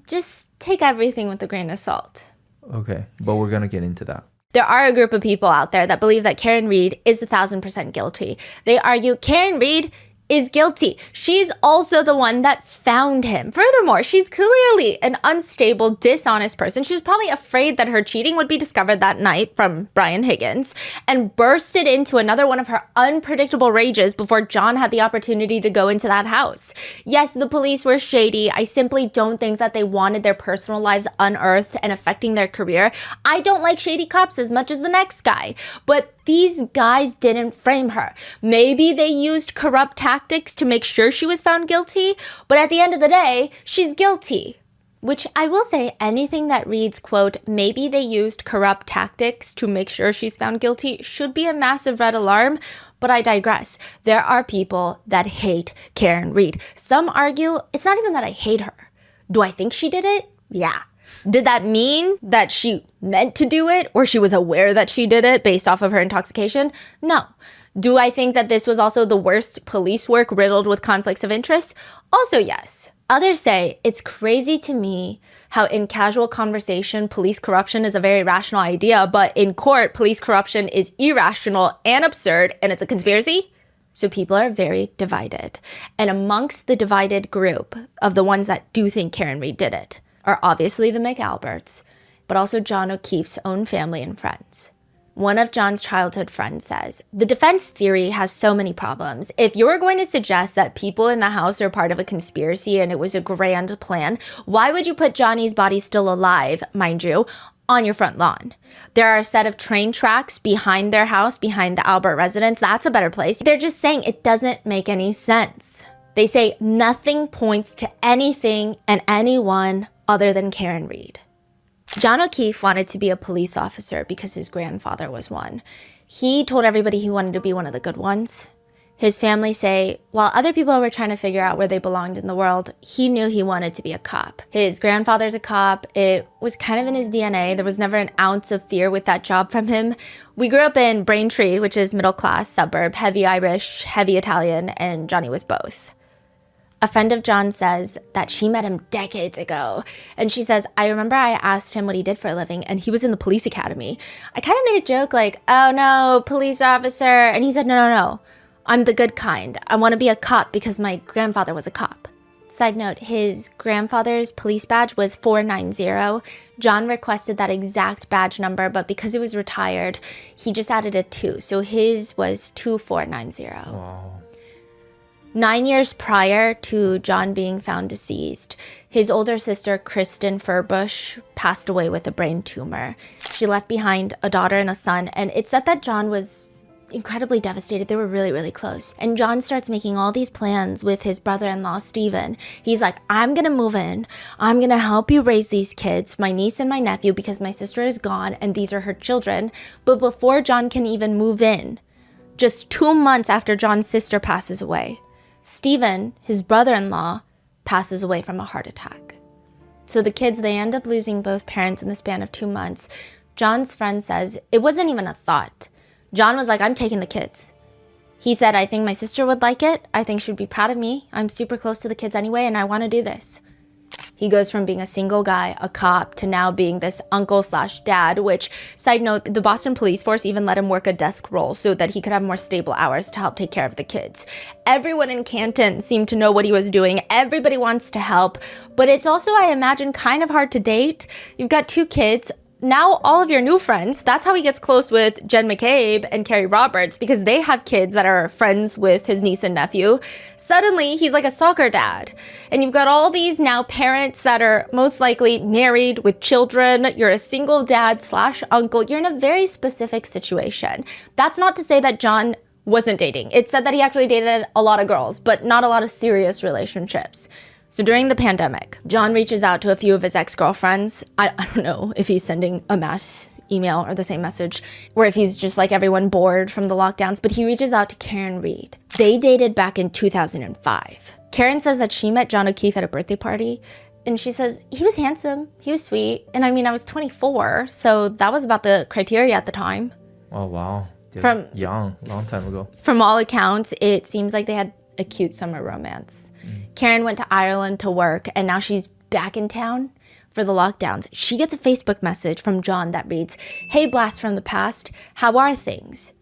just take everything with a grain of salt. Okay, but we're gonna get into that. There are a group of people out there that believe that Karen Read is 1,000% guilty. They argue Karen Read is guilty. She's also the one that found him. Furthermore, she's clearly an unstable, dishonest person. She was probably afraid that her cheating would be discovered that night from Brian Higgins and bursted into another one of her unpredictable rages before John had the opportunity to go into that house. Yes, the police were shady. I simply don't think that they wanted their personal lives unearthed and affecting their career. I don't like shady cops as much as the next guy, but these guys didn't frame her. Maybe they used corrupt tactics to make sure she was found guilty, but at the end of the day, she's guilty. Which I will say, anything that reads, quote, maybe they used corrupt tactics to make sure she's found guilty should be a massive red alarm, but I digress. There are people that hate Karen Read. Some argue it's not even that I hate her. Do I think she did it? Yeah. Did that mean that she meant to do it or she was aware that she did it based off of her intoxication? No. Do I think that this was also the worst police work riddled with conflicts of interest? Also, yes. Others say it's crazy to me how in casual conversation, police corruption is a very rational idea, but in court, police corruption is irrational and absurd, and it's a conspiracy. So people are very divided. And amongst the divided group of the ones that do think Karen Read did it are obviously the McAlberts, but also John O'Keefe's own family and friends. One of John's childhood friends says, the defense theory has so many problems. If you're going to suggest that people in the house are part of a conspiracy and it was a grand plan, why would you put Johnny's body still alive, mind you, on your front lawn? There are a set of train tracks behind their house, behind the Albert residence. That's a better place. They're just saying it doesn't make any sense. They say nothing points to anything and anyone other than Karen Read. John O'Keefe wanted to be a police officer because his grandfather was one. He told everybody he wanted to be one of the good ones. His family say, while other people were trying to figure out where they belonged in the world, he knew he wanted to be a cop. His grandfather's a cop. It was kind of in his DNA. There was never an ounce of fear with that job from him. We grew up in Braintree, which is middle-class suburb, heavy Irish, heavy Italian, and Johnny was both. A friend of John says that she met him decades ago. And she says, I remember I asked him what he did for a living, and he was in the police academy. I kind of made a joke like, oh no, police officer. And he said, no. I'm the good kind. I want to be a cop because my grandfather was a cop. Side note, his grandfather's police badge was 490. John requested that exact badge number, but because he was retired, he just added a 2. So his was 2490. Wow. 9 years prior to John being found deceased, his older sister, Kristen Furbush, passed away with a brain tumor. She left behind a daughter and a son, and it's said that John was incredibly devastated. They were really, really close. And John starts making all these plans with his brother-in-law, Stephen. He's like, I'm gonna move in. I'm gonna help you raise these kids, my niece and my nephew, because my sister is gone and these are her children. But before John can even move in, just 2 months after John's sister passes away, Stephen, his brother-in-law, passes away from a heart attack. So the kids, they end up losing both parents in the span of 2 months. John's friend says it wasn't even a thought. John was like, I'm taking the kids. He said, I think my sister would like it. I think she would be proud of me. I'm super close to the kids anyway, and I want to do this. He goes from being a single guy, a cop, to now being this uncle/dad, which, side note, the Boston police force even let him work a desk role so that he could have more stable hours to help take care of the kids. Everyone in Canton seemed to know what he was doing. Everybody wants to help, but it's also, I imagine, kind of hard to date. You've got 2 kids. Now all of your new friends, that's how he gets close with Jen McCabe and Carrie Roberts, because they have kids that are friends with his niece and nephew. Suddenly, he's like a soccer dad. And you've got all these now parents that are most likely married with children. You're a single dad/uncle. You're in a very specific situation. That's not to say that John wasn't dating. It said that he actually dated a lot of girls, but not a lot of serious relationships. So during the pandemic, John reaches out to a few of his ex-girlfriends. I don't know if he's sending a mass email or the same message, or if he's just like everyone bored from the lockdowns, but he reaches out to Karen Reed. They dated back in 2005. Karen says that she met John O'Keefe at a birthday party, and she says, he was handsome, he was sweet, and I mean, I was 24, so that was about the criteria at the time. Oh, wow. They're young, long time ago. From all accounts, it seems like they had a cute summer romance. Karen went to Ireland to work, and now she's back in town for the lockdowns. She gets a Facebook message from John that reads, hey, blast from the past, how are things?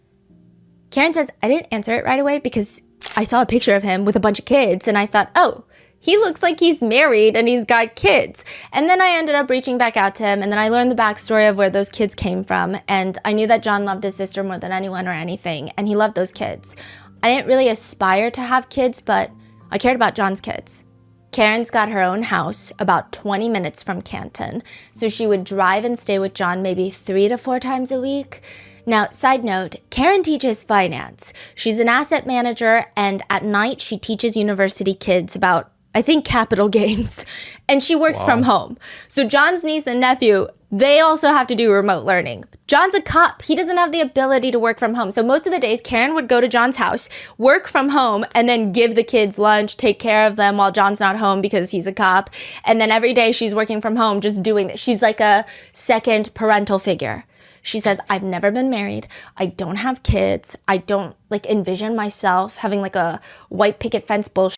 Karen says, I didn't answer it right away because I saw a picture of him with a bunch of kids, and I thought, oh, he looks like he's married and he's got kids. And then I ended up reaching back out to him, and then I learned the backstory of where those kids came from, and I knew that John loved his sister more than anyone or anything, and he loved those kids. I didn't really aspire to have kids, but I cared about John's kids. Karen's got her own house about 20 minutes from Canton, so she would drive and stay with John maybe 3 to 4 times a week. Now, side note, Karen teaches finance. She's an asset manager, and at night she teaches university kids about, I think, capital gains, and she works from home. So John's niece and nephew, they also have to do remote learning. John's a cop. He doesn't have the ability to work from home. So most of the days, Karen would go to John's house, work from home, and then give the kids lunch, take care of them while John's not home because he's a cop. And then every day she's working from home, just doing this. She's like a second parental figure. She says, I've never been married. I don't have kids. I don't envision myself having like a white picket fence bullshit.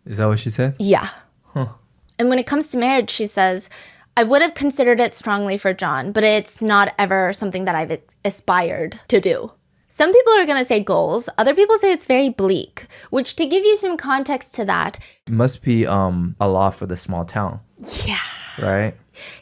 Is that what she said? Yeah. Huh. And when it comes to marriage, she says, I would have considered it strongly for John, but it's not ever something that I've aspired to do. Some people are going to say goals. Other people say it's very bleak, which, to give you some context to that, it must be a lot for the small town. Yeah. Right?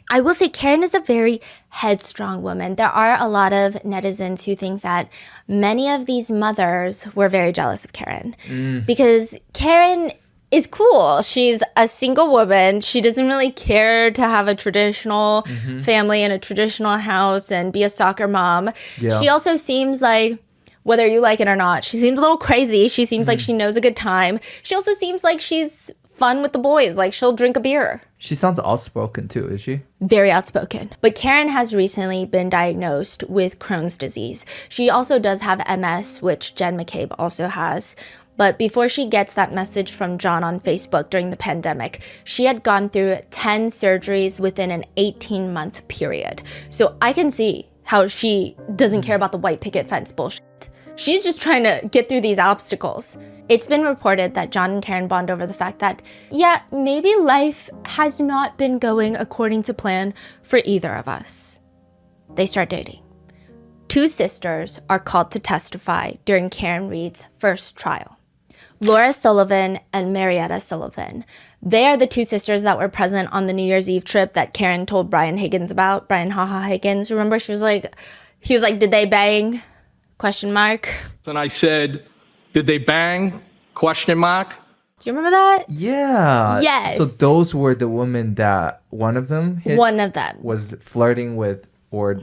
I will say Karen is a very headstrong woman. There are a lot of netizens who think that many of these mothers were very jealous of Karen because Karen is cool. She's a single woman. She doesn't really care to have a traditional family and a traditional house and be a soccer mom. Yeah. She also seems like, whether you like it or not, she seems a little crazy. She seems like she knows a good time. She also seems like she's fun with the boys. Like, she'll drink a beer. She sounds outspoken too, is she? Very outspoken. But Karen has recently been diagnosed with Crohn's disease. She also does have MS, which Jen McCabe also has. But before she gets that message from John on Facebook during the pandemic, she had gone through 10 surgeries within an 18-month period. So I can see how she doesn't care about the white picket fence bullshit. She's just trying to get through these obstacles. It's been reported that John and Karen bond over the fact that, yeah, maybe life has not been going according to plan for either of us. They start dating. 2 sisters are called to testify during Karen Reed's first trial. Laura Sullivan and Marietta Sullivan. They are the 2 sisters that were present on the New Year's Eve trip that Karen told Brian Higgins about. Brian Haha Higgins. Remember, he was like, did they bang? Question mark. And I said, did they bang? Question mark. Do you remember that? Yeah. Yes. So those were the women that one of them was flirting with or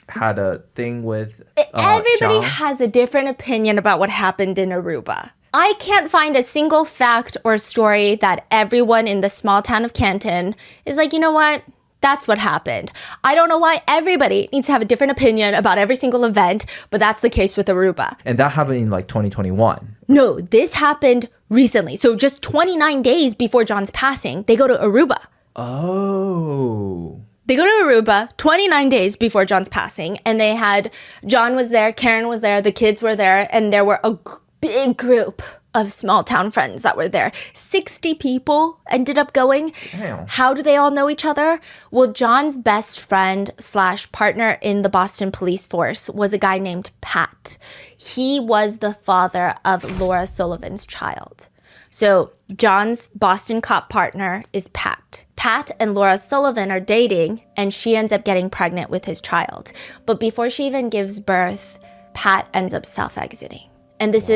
had a thing with. Everybody John. has a different opinion about what happened in Aruba. I can't find a single fact or story that everyone in the small town of Canton is like, you know what? That's what happened. I don't know why everybody needs to have a different opinion about every single event, but that's the case with Aruba. And that happened in like 2021. No, this happened recently. So just 29 days before John's passing, they go to Aruba. Oh. They go to Aruba 29 days before John's passing, and John was there, Karen was there, the kids were there, and there were a big group of small town friends that were there. 60 people ended up going. Damn. How do they all know each other? Well, John's best friend / partner in the Boston police force was a guy named Pat. He was the father of Laura Sullivan's child. So John's Boston cop partner is Pat. Pat and Laura Sullivan are dating, and she ends up getting pregnant with his child. But before she even gives birth, Pat ends up self-exiting. And this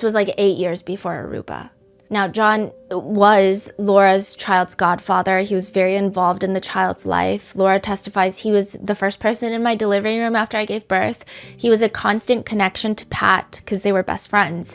was like 8 years before Aruba. Now, John was Laura's child's godfather. He was very involved in the child's life. Laura testifies he was the first person in my delivery room after I gave birth. He was a constant connection to Pat because they were best friends.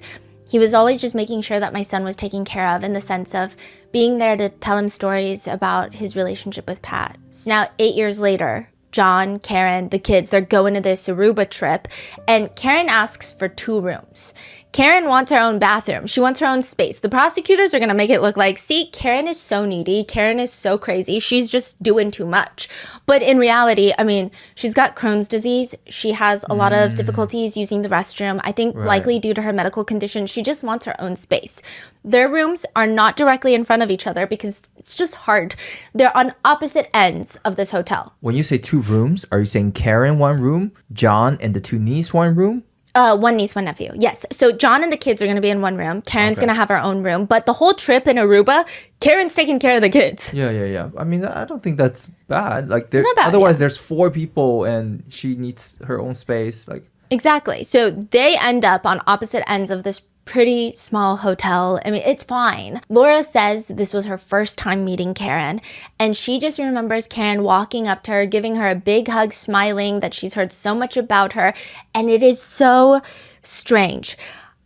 He was always just making sure that my son was taken care of in the sense of being there to tell him stories about his relationship with Pat. So now 8 years later, John, Karen, the kids, they're going to this Aruba trip, and Karen asks for 2 rooms. Karen wants her own bathroom. She wants her own space. The prosecutors are going to make it look like, see, Karen is so needy. Karen is so crazy. She's just doing too much. But in reality, I mean, she's got Crohn's disease. She has a lot of difficulties using the restroom. I think likely due to her medical condition, she just wants her own space. Their rooms are not directly in front of each other because it's just hard. They're on opposite ends of this hotel. When you say 2 rooms, are you saying Karen 1 room, John and the 2 nieces 1 room? 1 niece, 1 nephew. Yes. So John and the kids are going to be in 1 room. Karen's going to have her own room. But the whole trip in Aruba, Karen's taking care of the kids. Yeah. I mean, I don't think that's bad. Like, it's not bad, otherwise, there's 4 people and she needs her own space. Like, exactly. So they end up on opposite ends of this pretty small hotel. I mean, it's fine. Laura says this was her first time meeting Karen, and she just remembers Karen walking up to her, giving her a big hug, smiling that she's heard so much about her, and it is so strange.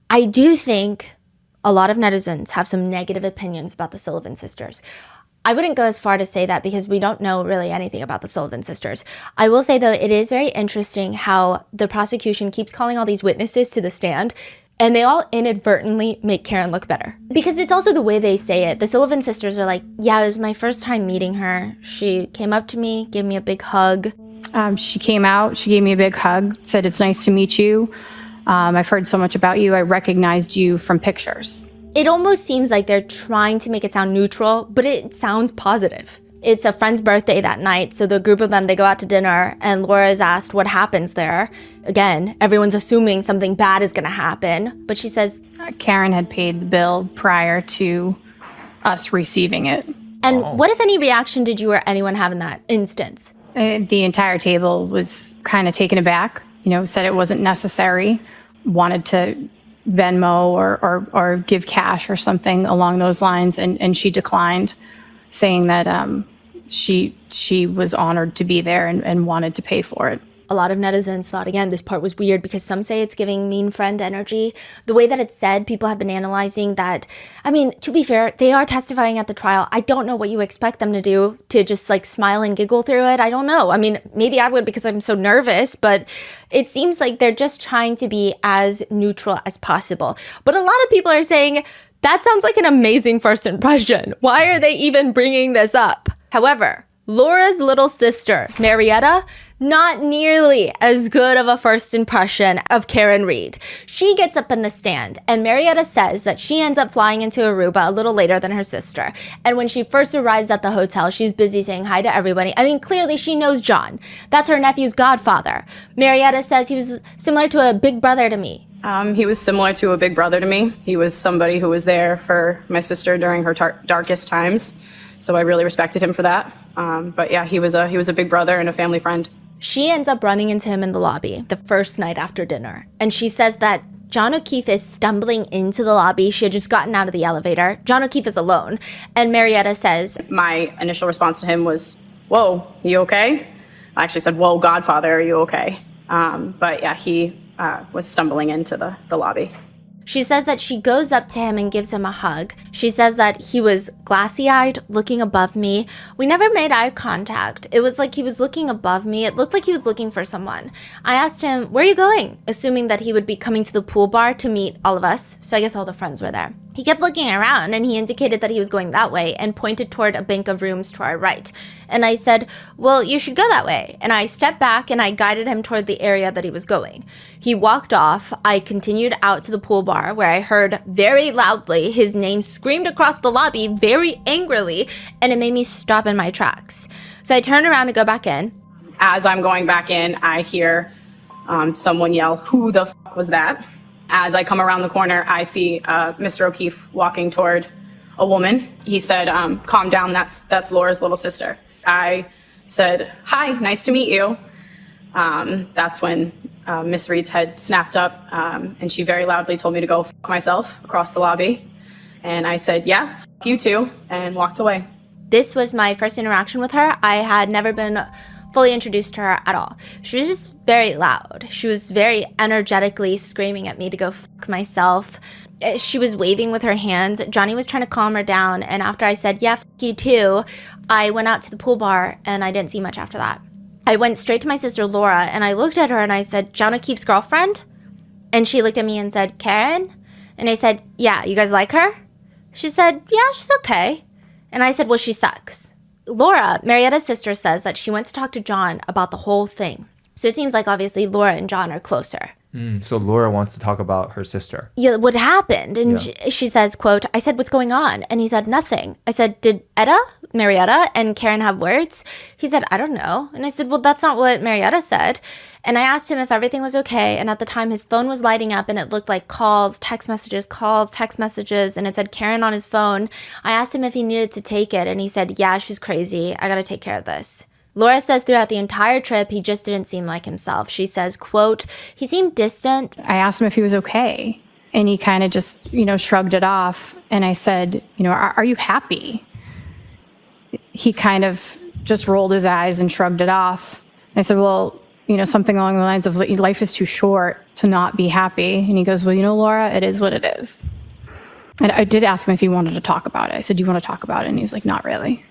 I do think a lot of netizens have some negative opinions about the Sullivan sisters. I wouldn't go as far to say that because we don't know really anything about the Sullivan sisters. I will say, though, it is very interesting how the prosecution keeps calling all these witnesses to the stand, and they all inadvertently make Karen look better. Because it's also the way they say it. The Sullivan sisters are like, yeah, it was my first time meeting her. She came up to me, gave me a big hug. She came out, she gave me a big hug, said, it's nice to meet you. I've heard so much about you. I recognized you from pictures. It almost seems like they're trying to make it sound neutral, but it sounds positive. It's a friend's birthday that night, so the group of them, they go out to dinner, and Laura is asked what happens there. Again, everyone's assuming something bad is going to happen, but she says, Karen had paid the bill prior to us receiving it. And what, if any, reaction did you or anyone have in that instance? The entire table was kind of taken aback, said it wasn't necessary, wanted to Venmo or give cash or something along those lines, and she declined, saying that she was honored to be there and wanted to pay for it. A lot of netizens thought, again, this part was weird because some say it's giving mean friend energy. The way that it's said, people have been analyzing that. I mean, to be fair, they are testifying at the trial. I don't know what you expect them to do, to just like smile and giggle through it. I don't know. I mean, maybe I would because I'm so nervous, but it seems like they're just trying to be as neutral as possible. But a lot of people are saying, that sounds like an amazing first impression. Why are they even bringing this up? However, Laura's little sister, Marietta, not nearly as good of a first impression of Karen Reed. She gets up in the stand, and Marietta says that she ends up flying into Aruba a little later than her sister. And when she first arrives at the hotel, she's busy saying hi to everybody. I mean, clearly she knows John. That's her nephew's godfather. Marietta says he was similar to a big brother to me. He was similar to a big brother to me. He was somebody who was there for my sister during her darkest times. So I really respected him for that. But yeah, he was a big brother and a family friend. She ends up running into him in the lobby the first night after dinner. And she says that John O'Keefe is stumbling into the lobby. She had just gotten out of the elevator. John O'Keefe is alone. And Marietta says, my initial response to him was, "Whoa, you okay?" I actually said, "Whoa, Godfather, are you okay?" But yeah, he was stumbling into the lobby. She says that she goes up to him and gives him a hug. She says that he was glassy-eyed, looking above me. We never made eye contact. It was like he was looking above me. It looked like he was looking for someone. I asked him, "Where are you going?" assuming that he would be coming to the pool bar to meet all of us. So I guess all the friends were there. He kept looking around and he indicated that he was going that way and pointed toward a bank of rooms to our right. And I said, "Well, you should go that way." And I stepped back and I guided him toward the area that he was going. He walked off. I continued out to the pool bar where I heard very loudly his name screamed across the lobby very angrily, and it made me stop in my tracks. So I turned around to go back in. As I'm going back in, I hear someone yell, "Who the fuck was that?" As I come around the corner, I see Mr. O'Keefe walking toward a woman. He said, "Calm down, that's Laura's little sister." I said, "Hi, nice to meet you." That's when Miss Reed's head snapped up, and she very loudly told me to go f*** myself across the lobby. And I said, "Yeah, f*** you too," and walked away. This was my first interaction with her. I had never been fully introduced to her at all. She was just very loud. She was very energetically screaming at me to go fuck myself. She was waving with her hands. Johnny was trying to calm her down, and after I said, "Yeah, fuck you too," I went out to the pool bar, and I didn't see much after that. I went straight to my sister Laura, and I looked at her and I said, "John O'Keefe's girlfriend?" And she looked at me and said, "Karen?" And I said, "Yeah, you guys like her?" She said, "Yeah, she's okay." And I said, "Well, she sucks." Laura, Marietta's sister, says that she went to talk to John about the whole thing. So it seems like obviously Laura and John are closer. So Laura wants to talk about her sister. Yeah, what happened? And she says, quote, "I said, 'What's going on?' And he said, 'Nothing.' I said, 'Did Marietta and Karen have words?' He said, 'I don't know.' And I said, 'Well, that's not what Marietta said.' And I asked him if everything was okay. And at the time, his phone was lighting up and it looked like calls, text messages. And it said Karen on his phone. I asked him if he needed to take it. And he said, 'Yeah, she's crazy. I got to take care of this.' Laura says throughout the entire trip, he just didn't seem like himself. She says, quote, "He seemed distant." I asked him if he was okay, and he kind of just, shrugged it off. And I said, are you happy? He kind of just rolled his eyes and shrugged it off. And I said, "Well, something along the lines of life is too short to not be happy." And he goes, "Well, Laura, it is what it is." And I did ask him if he wanted to talk about it. I said, "Do you want to talk about it?" And he's like, "Not really."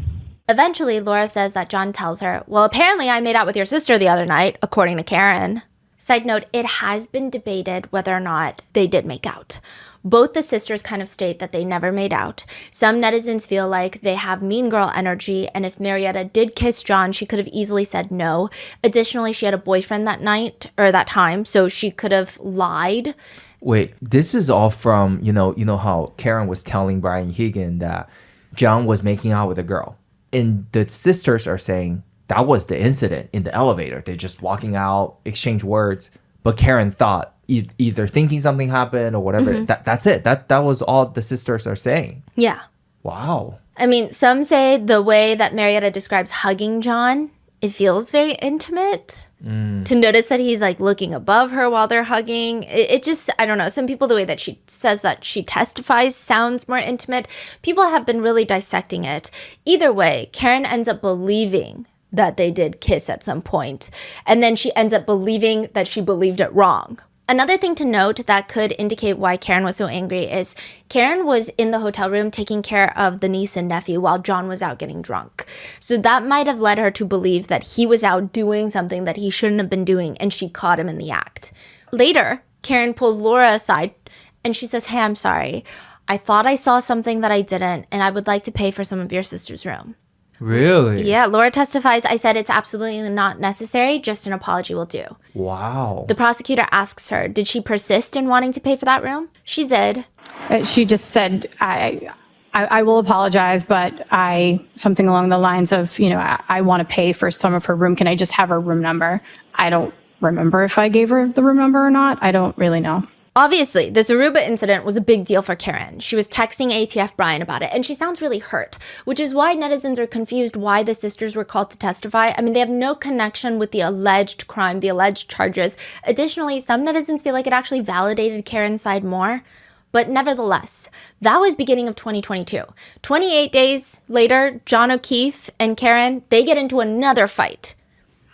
Eventually, Laura says that John tells her, "Well, apparently I made out with your sister the other night, according to Karen." Side note, it has been debated whether or not they did make out. Both the sisters kind of state that they never made out. Some netizens feel like they have mean girl energy, and if Marietta did kiss John, she could have easily said no. Additionally, she had a boyfriend that night, or that time, so she could have lied. Wait, this is all from, you know how Karen was telling Brian Higgin that John was making out with a girl. And the sisters are saying that was the incident in the elevator. They're just walking out, exchange words. But Karen thought either thinking something happened or whatever. That's it. That was all the sisters are saying. Yeah. Wow. I mean, some say the way that Marietta describes hugging John, it feels very intimate. To notice that he's like looking above her while they're hugging. It just, I don't know. Some people, the way that she says that she testifies sounds more intimate. People have been really dissecting it. Either way, Karen ends up believing that they did kiss at some point. And then she ends up believing that she believed it wrong. Another thing to note that could indicate why Karen was so angry is Karen was in the hotel room taking care of the niece and nephew while John was out getting drunk. So that might have led her to believe that he was out doing something that he shouldn't have been doing, and she caught him in the act. Later, Karen pulls Laura aside and she says, "Hey, I'm sorry. I thought I saw something that I didn't, and I would like to pay for some of your sister's room." Really? Yeah, Laura testifies, "I said it's absolutely not necessary, just an apology will do." Wow. The prosecutor asks her, did she persist in wanting to pay for that room? She did. She just said, I will apologize, but something along the lines of, I want to pay for some of her room. Can I just have her room number? I don't remember if I gave her the room number or not. I don't really know. Obviously, this Aruba incident was a big deal for Karen. She was texting ATF Brian about it, and she sounds really hurt, which is why netizens are confused why the sisters were called to testify. I mean, they have no connection with the alleged crime, the alleged charges. Additionally, some netizens feel like it actually validated Karen's side more. But nevertheless, that was beginning of 2022. 28 days later, John O'Keefe and Karen, they get into another fight.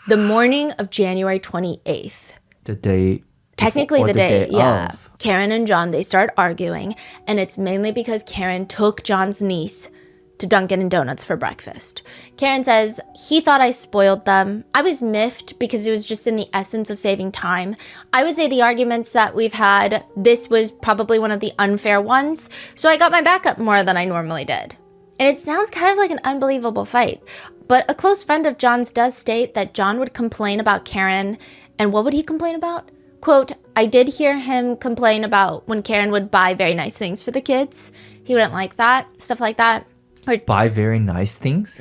The morning of January 28th. The day. Technically the day, yeah. Of. Karen and John, they start arguing, and it's mainly because Karen took John's niece to Dunkin' & Donuts for breakfast. Karen says, "He thought I spoiled them. I was miffed because it was just in the essence of saving time. I would say the arguments that we've had, this was probably one of the unfair ones, so I got my back up more than I normally did." And it sounds kind of like an unbelievable fight. But a close friend of John's does state that John would complain about Karen, and what would he complain about? Quote, "I did hear him complain about when Karen would buy very nice things for the kids. He wouldn't like that, stuff like that. Or buy very nice things?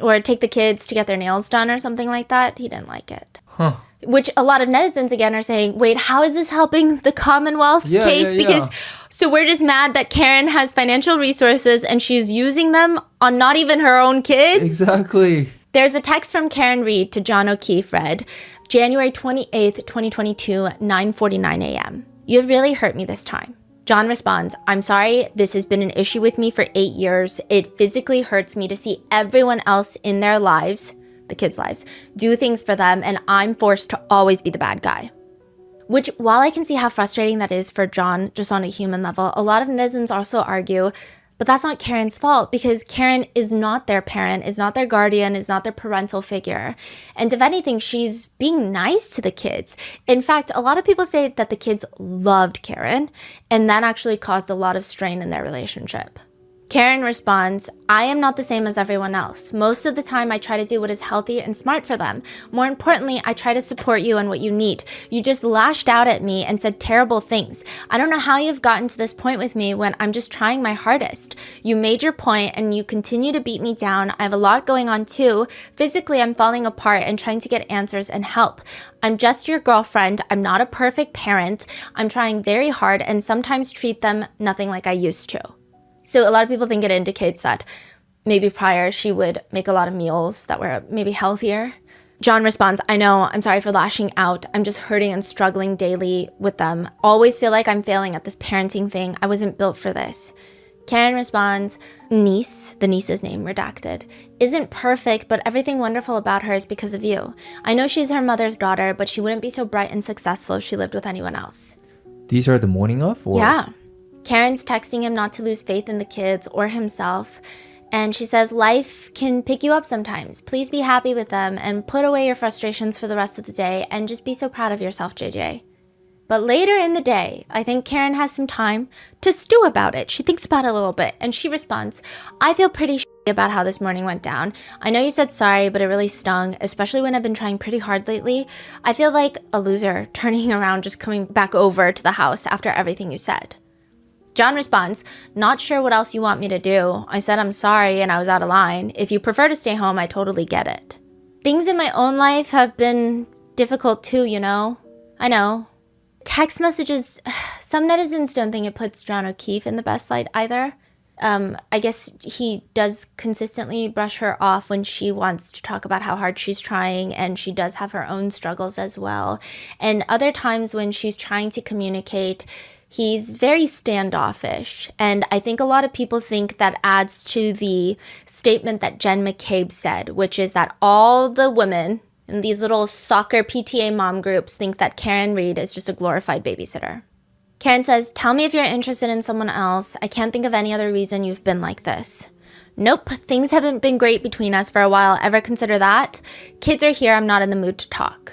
Or take the kids to get their nails done or something like that. He didn't like it." Huh. Which a lot of netizens, again, are saying, wait, how is this helping the Commonwealth's case? Yeah. Because, so we're just mad that Karen has financial resources and she's using them on not even her own kids? Exactly. There's a text from Karen Reed to John O'Keefe read, January 28th, 2022, 9:49 a.m. "You have really hurt me this time." John responds, "I'm sorry, this has been an issue with me for 8 years. It physically hurts me to see everyone else in their lives, the kids' lives, do things for them, and I'm forced to always be the bad guy." Which, while I can see how frustrating that is for John, just on a human level, a lot of netizens also argue, but that's not Karen's fault because Karen is not their parent, is not their guardian, is not their parental figure. And if anything, she's being nice to the kids. In fact, a lot of people say that the kids loved Karen, and that actually caused a lot of strain in their relationship. Karen responds, "I am not the same as everyone else. Most of the time, I try to do what is healthy and smart for them. More importantly, I try to support you on what you need. You just lashed out at me and said terrible things. I don't know how you've gotten to this point with me when I'm just trying my hardest. You made your point and you continue to beat me down. I have a lot going on too. Physically, I'm falling apart and trying to get answers and help. I'm just your girlfriend. I'm not a perfect parent. I'm trying very hard and sometimes treat them nothing like I used to." So a lot of people think it indicates that maybe prior she would make a lot of meals that were maybe healthier. John responds, "I know, I'm sorry for lashing out. I'm just hurting and struggling daily with them. Always feel like I'm failing at this parenting thing. I wasn't built for this." Karen responds, "Niece, the niece's name redacted, isn't perfect, but everything wonderful about her is because of you. I know she's her mother's daughter, but she wouldn't be so bright and successful if she lived with anyone else." These are the morning of? Or? Yeah. Karen's texting him not to lose faith in the kids or himself. And she says, "Life can pick you up sometimes. Please be happy with them and put away your frustrations for the rest of the day and just be so proud of yourself, JJ." But later in the day, I think Karen has some time to stew about it. She thinks about it a little bit and she responds, "I feel pretty shitty about how this morning went down. I know you said sorry, but it really stung, especially when I've been trying pretty hard lately. I feel like a loser turning around just coming back over to the house after everything you said." John responds, "Not sure what else you want me to do. I said I'm sorry and I was out of line. If you prefer to stay home, I totally get it. Things in my own life have been difficult too, you know. I know." Text messages, some netizens don't think it puts John O'Keefe in the best light either. I guess he does consistently brush her off when she wants to talk about how hard she's trying, and she does have her own struggles as well. And other times when she's trying to communicate, He's very standoffish, and I think a lot of people think that adds to the statement that Jen McCabe said, which is that all the women in these little soccer PTA mom groups think that Karen Reed is just a glorified babysitter. Karen says, "Tell me if you're interested in someone else. I can't think of any other reason you've been like this." Nope, things haven't been great between us for a while. Ever consider that? Kids are here, I'm not in the mood to talk.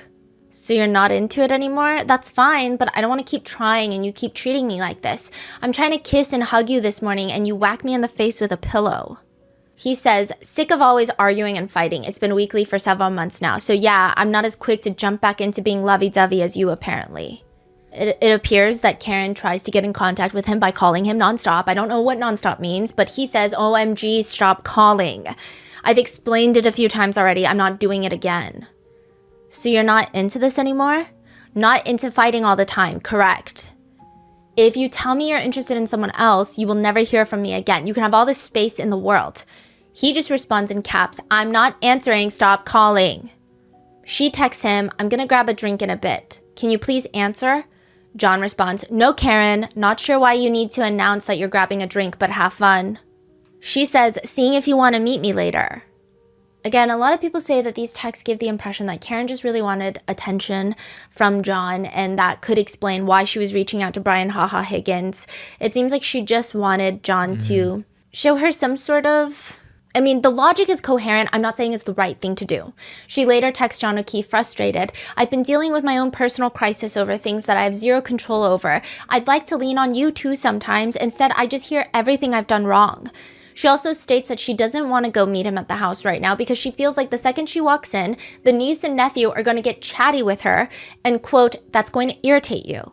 So you're not into it anymore? That's fine, but I don't want to keep trying and you keep treating me like this. I'm trying to kiss and hug you this morning and you whack me in the face with a pillow. He says, sick of always arguing and fighting. It's been weekly for several months now. So yeah, I'm not as quick to jump back into being lovey-dovey as you apparently. It appears that Karen tries to get in contact with him by calling him nonstop. I don't know what nonstop means, but he says, OMG, stop calling. I've explained it a few times already. I'm not doing it again. So you're not into this anymore? Not into fighting all the time, correct? If you tell me you're interested in someone else, you will never hear from me again. You can have all the space in the world. He just responds in caps, I'm not answering, stop calling. She texts him, I'm gonna grab a drink in a bit. Can you please answer? John responds, no Karen, not sure why you need to announce that you're grabbing a drink, but have fun. She says, seeing if you want to meet me later. Again, a lot of people say that these texts give the impression that Karen just really wanted attention from John, and that could explain why she was reaching out to Brian Haha Higgins. It seems like she just wanted John to show her some sort of... I mean, the logic is coherent. I'm not saying it's the right thing to do. She later texts John O'Keefe frustrated. I've been dealing with my own personal crisis over things that I have zero control over. I'd like to lean on you too sometimes. Instead, I just hear everything I've done wrong. She also states that she doesn't want to go meet him at the house right now because she feels like the second she walks in, the niece and nephew are going to get chatty with her and, quote, that's going to irritate you.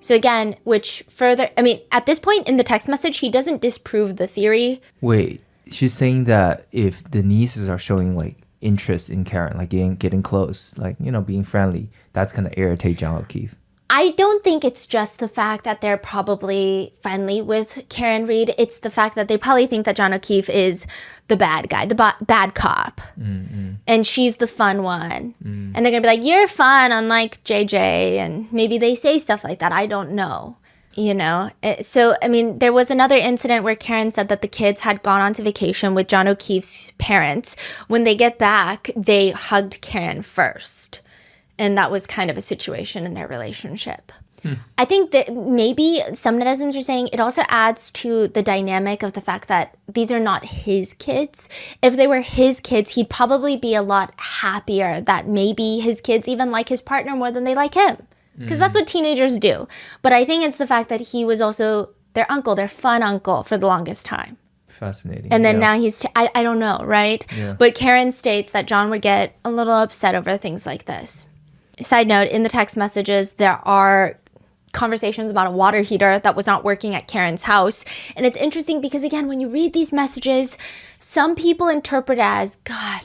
So again, which further, I mean, at this point in the text message, he doesn't disprove the theory. Wait, she's saying that if the nieces are showing like interest in Karen, like getting close, like, you know, being friendly, that's going to irritate John O'Keefe. I don't think it's just the fact that they're probably friendly with Karen Reed. It's the fact that they probably think that John O'Keefe is the bad guy, the bad cop. And she's the fun one. And they're going to be like, you're fun, unlike JJ. And maybe they say stuff like that. I don't know. You know, so, I mean, there was another incident where Karen said that the kids had gone on to vacation with John O'Keefe's parents. When they get back, they hugged Karen first. And that was kind of a situation in their relationship. I think that maybe some netizens are saying it also adds to the dynamic of the fact that these are not his kids. If they were his kids, he'd probably be a lot happier that maybe his kids even like his partner more than they like him. Because that's what teenagers do. But I think it's the fact that he was also their uncle, their fun uncle for the longest time. Fascinating. And then now he's, I don't know, right? Yeah. But Karen states that John would get a little upset over things like this. Side note, in the text messages, there are conversations about a water heater that was not working at Karen's house. And it's interesting because, again, when you read these messages, some people interpret it as, God,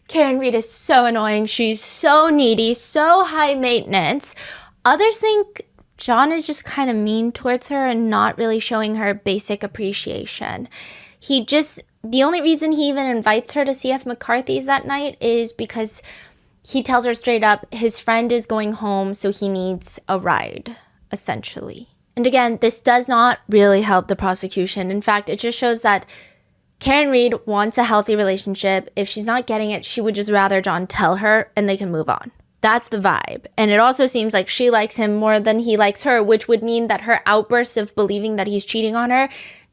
Karen Reed is so annoying. She's so needy, so high maintenance. Others think John is just kind of mean towards her and not really showing her basic appreciation. The only reason he even invites her to CF McCarthy's that night is because he tells her straight up his friend is going home, so he needs a ride, essentially. And again, this does not really help the prosecution. In fact, it just shows that Karen Reed wants a healthy relationship. If she's not getting it, she would just rather John tell her and they can move on. That's the vibe. And it also seems like she likes him more than he likes her, which would mean that her outbursts of believing that he's cheating on her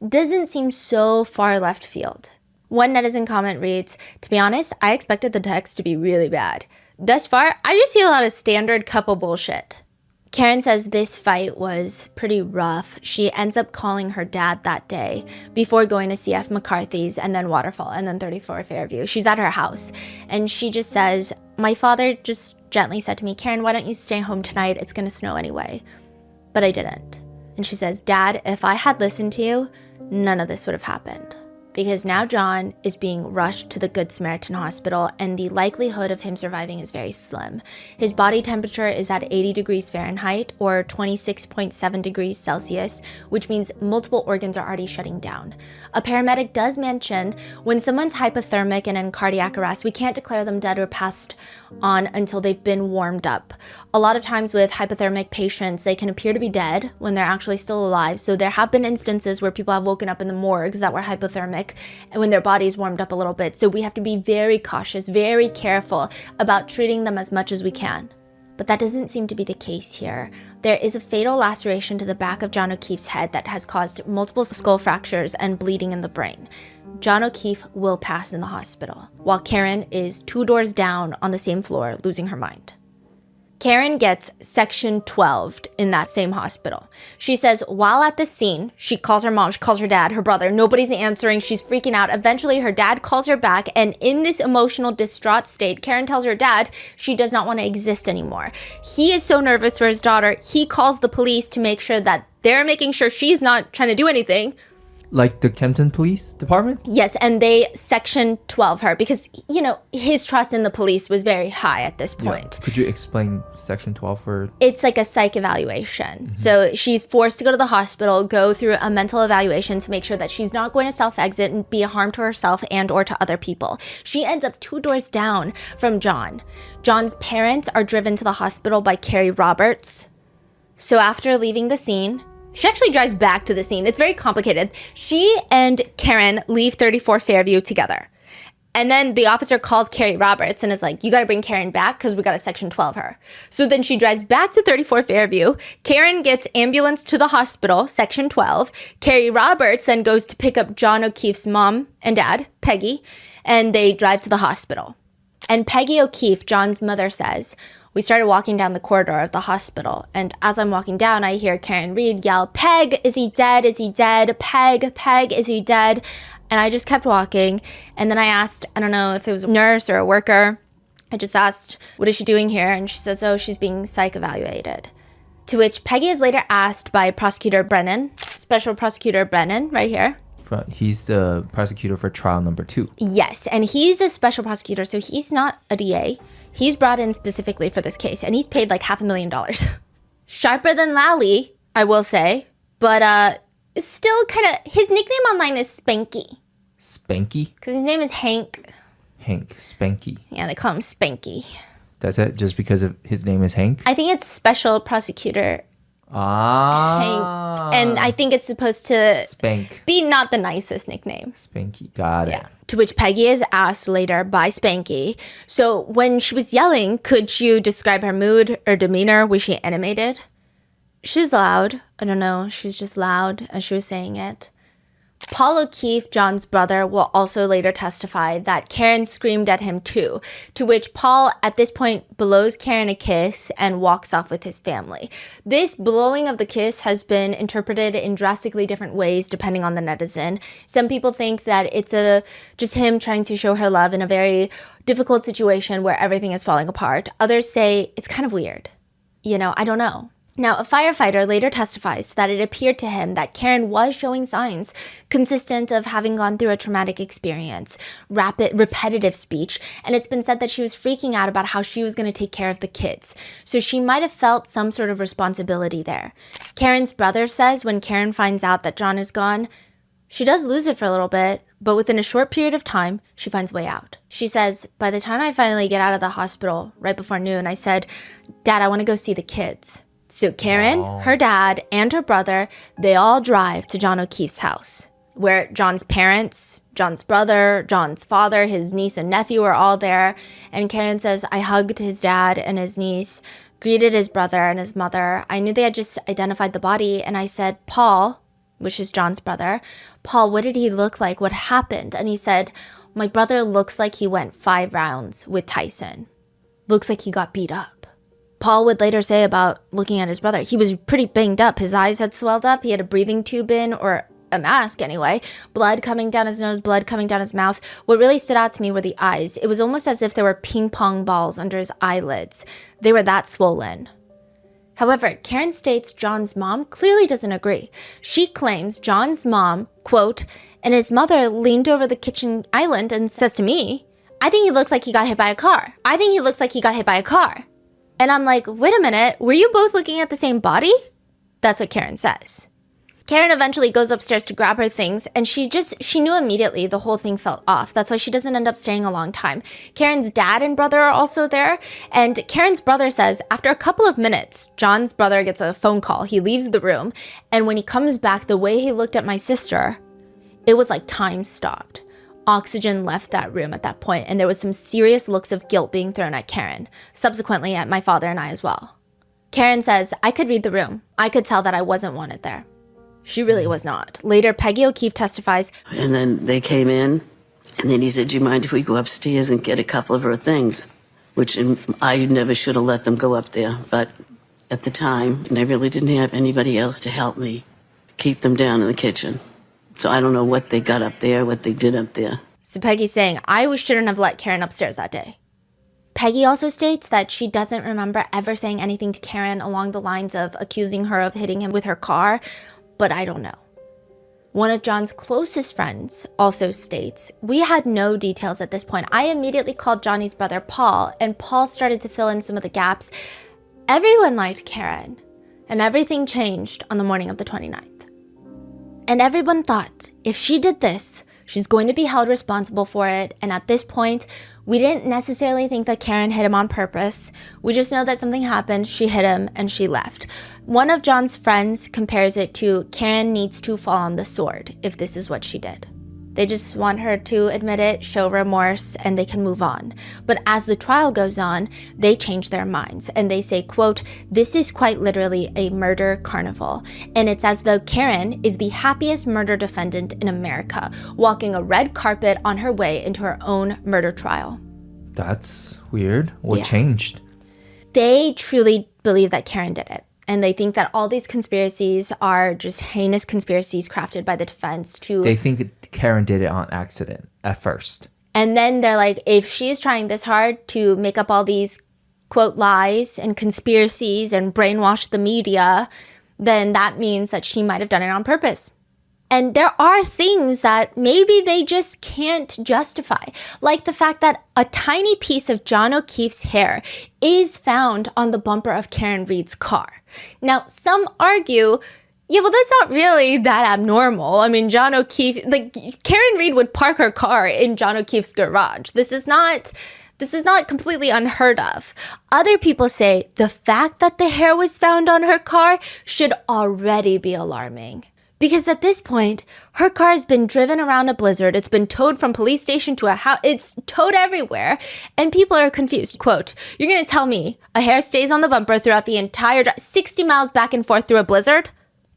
doesn't seem so far left field. One netizen comment reads, to be honest, I expected the text to be really bad. Thus far, I just see a lot of standard couple bullshit. Karen says this fight was pretty rough. She ends up calling her dad that day before going to CF McCarthy's and then Waterfall and then 34 Fairview. She's at her house and she just says, my father just gently said to me, Karen, why don't you stay home tonight? It's going to snow anyway. But I didn't. And she says, Dad, if I had listened to you, none of this would have happened. because now John is being rushed to the Good Samaritan Hospital and the likelihood of him surviving is very slim. His body temperature is at 80 degrees Fahrenheit or 26.7 degrees Celsius, which means multiple organs are already shutting down. A paramedic does mention when someone's hypothermic and in cardiac arrest, we can't declare them dead or passed on until they've been warmed up. A lot of times with hypothermic patients, they can appear to be dead when they're actually still alive. So there have been instances where people have woken up in the morgues that were hypothermic and when their bodies warmed up a little bit. So we have to be very cautious, very careful about treating them as much as we can. But that doesn't seem to be the case here. There is a fatal laceration to the back of John O'Keefe's head that has caused multiple skull fractures and bleeding in the brain. John O'Keefe will pass in the hospital, while Karen is 2 doors down on the same floor, losing her mind. Karen gets section 12'd in that same hospital. She says while at the scene, she calls her mom, she calls her dad, her brother, nobody's answering, she's freaking out. Eventually her dad calls her back, and in this emotional, distraught state, Karen tells her dad she does not want to exist anymore. He is so nervous for his daughter, he calls the police to make sure that they're making sure she's not trying to do anything. Like the Kempton Police Department? Yes, and they section 12 her because, you know, his trust in the police was very high at this point. Yeah. Could you explain section 12 for? It's like a psych evaluation. So she's forced to go to the hospital, go through a mental evaluation to make sure that she's not going to self-exit and be a harm to herself and or to other people. She ends up 2 doors down from John. John's parents are driven to the hospital by Carrie Roberts. So after leaving the scene, she actually drives back to the scene. It's very complicated. She and Karen leave 34 Fairview together. And then the officer calls Carrie Roberts and is like, you got to bring Karen back because we got to section 12 her. So then she drives back to 34 Fairview. Karen gets ambulance to the hospital, section 12. Carrie Roberts then goes to pick up John O'Keefe's mom and dad, Peggy, and they drive to the hospital. And Peggy O'Keefe, John's mother, says, we started walking down the corridor of the hospital, and as I'm walking down, I hear Karen Reed yell, Peg, is he dead? Is he dead? Peg, Peg, is he dead? And I just kept walking, and then I asked, I don't know if it was a nurse or a worker, I just asked, what is she doing here? And she says, oh, she's being psych evaluated. To which Peggy is later asked by Prosecutor Brennan, Special Prosecutor Brennan, right here. He's the prosecutor for trial number 2. Yes, and he's a special prosecutor, so he's not a DA. He's brought in specifically for this case, and he's paid like $500,000. Sharper than Lally, I will say, but still kind of, his nickname online is Spanky. Spanky? Because his name is Hank. Hank, Spanky. Yeah, they call him Spanky. That's it? Just because of his name is Hank? I think it's Special Prosecutor Ah. Hank. And I think it's supposed to Spank. be not the nicest nickname. Spanky. Got it. Yeah. To which Peggy is asked later by Spanky, so when she was yelling, could you describe her mood or demeanor? Was she animated? She was loud. I don't know. She was just loud as she was saying it. Paul O'Keefe, John's brother, will also later testify that Karen screamed at him too, to which Paul at this point blows Karen a kiss and walks off with his family. This blowing of the kiss has been interpreted in drastically different ways depending on the netizen. Some people think that it's just him trying to show her love in a very difficult situation where everything is falling apart. Others say it's kind of weird. You know, I don't know. Now, a firefighter later testifies that it appeared to him that Karen was showing signs consistent of having gone through a traumatic experience, rapid, repetitive speech, and it's been said that she was freaking out about how she was going to take care of the kids. So she might have felt some sort of responsibility there. Karen's brother says when Karen finds out that John is gone, she does lose it for a little bit, but within a short period of time, she finds a way out. She says, by the time I finally get out of the hospital, right before noon, I said, Dad, I want to go see the kids. So Karen, her dad, and her brother, they all drive to John O'Keefe's house, where John's parents, John's brother, John's father, his niece and nephew are all there. And Karen says, I hugged his dad and his niece, greeted his brother and his mother. I knew they had just identified the body. And I said, Paul, which is John's brother, Paul, what did he look like? What happened? And he said, my brother looks like he went 5 rounds with Tyson. Looks like he got beat up. Paul would later say about looking at his brother, he was pretty banged up. His eyes had swelled up. He had a breathing tube in, or a mask anyway. Blood coming down his nose, blood coming down his mouth. What really stood out to me were the eyes. It was almost as if there were ping pong balls under his eyelids. They were that swollen. However, Karen states John's mom clearly doesn't agree. She claims John's mom, quote, and his mother leaned over the kitchen island and says to me, I think he looks like he got hit by a car. I think he looks like he got hit by a car. And I'm like, wait a minute, were you both looking at the same body? That's what Karen says. Karen eventually goes upstairs to grab her things, and she knew immediately the whole thing felt off. That's why she doesn't end up staying a long time. Karen's dad and brother are also there, and Karen's brother says after a couple of minutes, John's brother gets a phone call. He leaves the room, and when he comes back, the way he looked at my sister, it was like time stopped. Oxygen left that room at that point, and there was some serious looks of guilt being thrown at Karen, subsequently at my father and I as well. Karen says, I could read the room. I could tell that I wasn't wanted there. She really was not. Later, Peggy O'Keefe testifies. And then they came in, and then he said, do you mind if we go upstairs and get a couple of her things? Which I never should have let them go up there. But at the time, and I really didn't have anybody else to help me keep them down in the kitchen. So I don't know what they got up there, what they did up there. So Peggy's saying, I shouldn't have let Karen upstairs that day. Peggy also states that she doesn't remember ever saying anything to Karen along the lines of accusing her of hitting him with her car, but I don't know. One of John's closest friends also states, we had no details at this point. I immediately called Johnny's brother Paul, and Paul started to fill in some of the gaps. Everyone liked Karen, and everything changed on the morning of the 29th. And everyone thought, if she did this, she's going to be held responsible for it. And at this point, we didn't necessarily think that Karen hit him on purpose. We just know that something happened, she hit him, and she left. One of John's friends compares it to Karen needs to fall on the sword if this is what she did. They just want her to admit it, show remorse, and they can move on. But as the trial goes on, they change their minds and they say, quote, this is quite literally a murder carnival. And it's as though Karen is the happiest murder defendant in America, walking a red carpet on her way into her own murder trial. That's weird. What changed? They truly believe that Karen did it. And they think that all these conspiracies are just heinous conspiracies crafted by the defense to... They think Karen did it on accident at first. And then they're like, if she's trying this hard to make up all these, quote, lies and conspiracies and brainwash the media, then that means that she might have done it on purpose. And there are things that maybe they just can't justify, like the fact that a tiny piece of John O'Keefe's hair is found on the bumper of Karen Reed's car. Now, some argue, yeah, well, that's not really that abnormal. I mean, John O'Keefe, like, Karen Reed would park her car in John O'Keefe's garage. This is not completely unheard of. Other people say the fact that the hair was found on her car should already be alarming. Because at this point, her car has been driven around a blizzard. It's been towed from police station to a house. It's towed everywhere. And people are confused. Quote, you're going to tell me a hair stays on the bumper throughout the entire drive, 60 miles back and forth through a blizzard,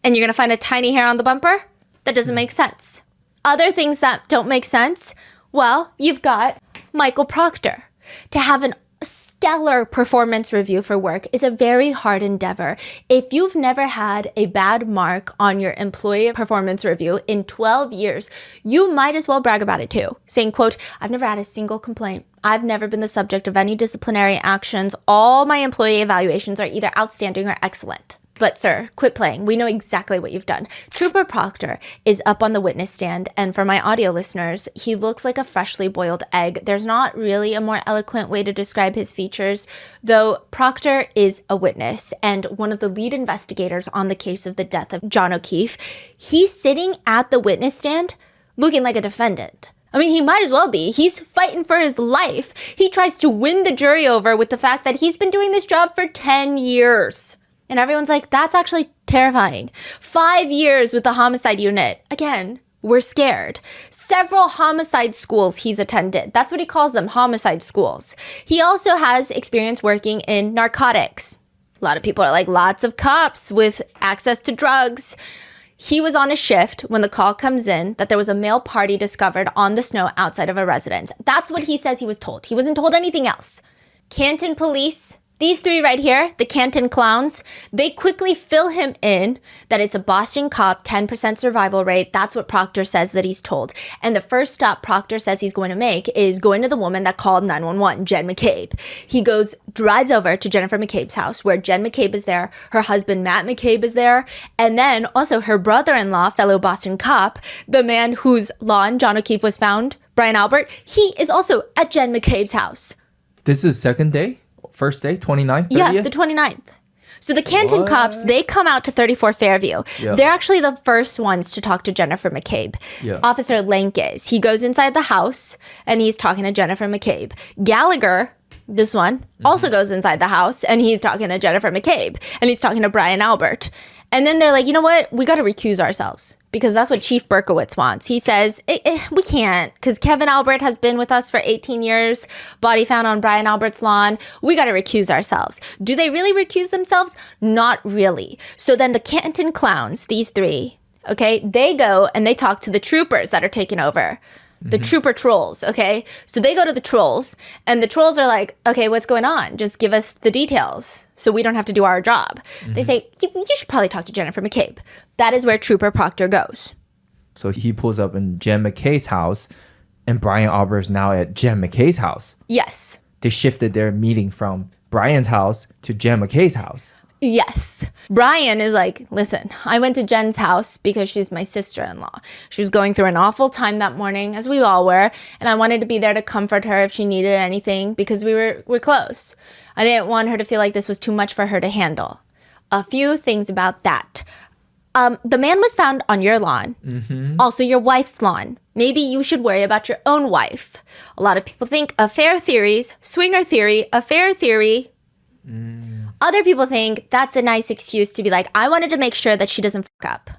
and you're going to find a tiny hair on the bumper? That doesn't make sense. Other things that don't make sense, well, you've got Michael Proctor. To have an stellar performance review for work is a very hard endeavor. If you've never had a bad mark on your employee performance review in 12 years, you might as well brag about it too, saying, quote, I've never had a single complaint. I've never been the subject of any disciplinary actions. All my employee evaluations are either outstanding or excellent. But sir, quit playing. We know exactly what you've done. Trooper Proctor is up on the witness stand, and for my audio listeners, he looks like a freshly boiled egg. There's not really a more eloquent way to describe his features, though Proctor is a witness and one of the lead investigators on the case of the death of John O'Keefe. He's sitting at the witness stand looking like a defendant. I mean, he might as well be. He's fighting for his life. He tries to win the jury over with the fact that he's been doing this job for 10 years. And everyone's like, that's actually terrifying. 5 years with the homicide unit. Again, we're scared. Several homicide schools he's attended. That's what he calls them, homicide schools. He also has experience working in narcotics. A lot of people are like, lots of cops with access to drugs. He was on a shift when the call comes in that there was a male party discovered on the snow outside of a residence. That's what he says he was told. He wasn't told anything else. Canton police These three right here, the Canton clowns, they quickly fill him in that it's a Boston cop, 10% survival rate. That's what Proctor says that he's told. And the first stop Proctor says he's going to make is going to the woman that called 911, Jen McCabe. He drives over to Jennifer McCabe's house where Jen McCabe is there. Her husband, Matt McCabe, is there. And then also her brother-in-law, fellow Boston cop, the man whose lawn John O'Keefe was found, Brian Albert, he is also at Jen McCabe's house. This is second day? First day? 29th? 30th? Yeah, the 29th. So the Canton cops, they come out to 34 Fairview. Yeah. They're actually the first ones to talk to Jennifer McCabe. Yeah. Officer Lank is. He goes inside the house and he's talking to Jennifer McCabe. Gallagher, this one, also goes inside the house and he's talking to Jennifer McCabe. And he's talking to Brian Albert. And then they're like, you know what? We got to recuse ourselves because that's what Chief Berkowitz wants. He says, we can't because Kevin Albert has been with us for 18 years. Body found on Brian Albert's lawn. We got to recuse ourselves. Do they really recuse themselves? Not really. So then the Canton clowns, these three, okay, they go and they talk to the troopers that are taking over. The trooper trolls, okay? So they go to the trolls, and the trolls are like, okay, what's going on? Just give us the details so we don't have to do our job. They say, you should probably talk to Jennifer McCabe. That is where Trooper Proctor goes. So he pulls up in Jen McKay's house, and Brian Albert's now at Jen McKay's house. Yes. They shifted their meeting from Brian's house to Jen McKay's house. Yes. Brian is like, listen, I went to Jen's house because she's my sister-in-law. She was going through an awful time that morning, as we all were, and I wanted to be there to comfort her if she needed anything because we're close. I didn't want her to feel like this was too much for her to handle. A few things about that. The man was found on your lawn, also your wife's lawn. Maybe you should worry about your own wife. A lot of people think affair theories, swinger theory, affair theory. Other people think that's a nice excuse to be like, I wanted to make sure that she doesn't fuck up.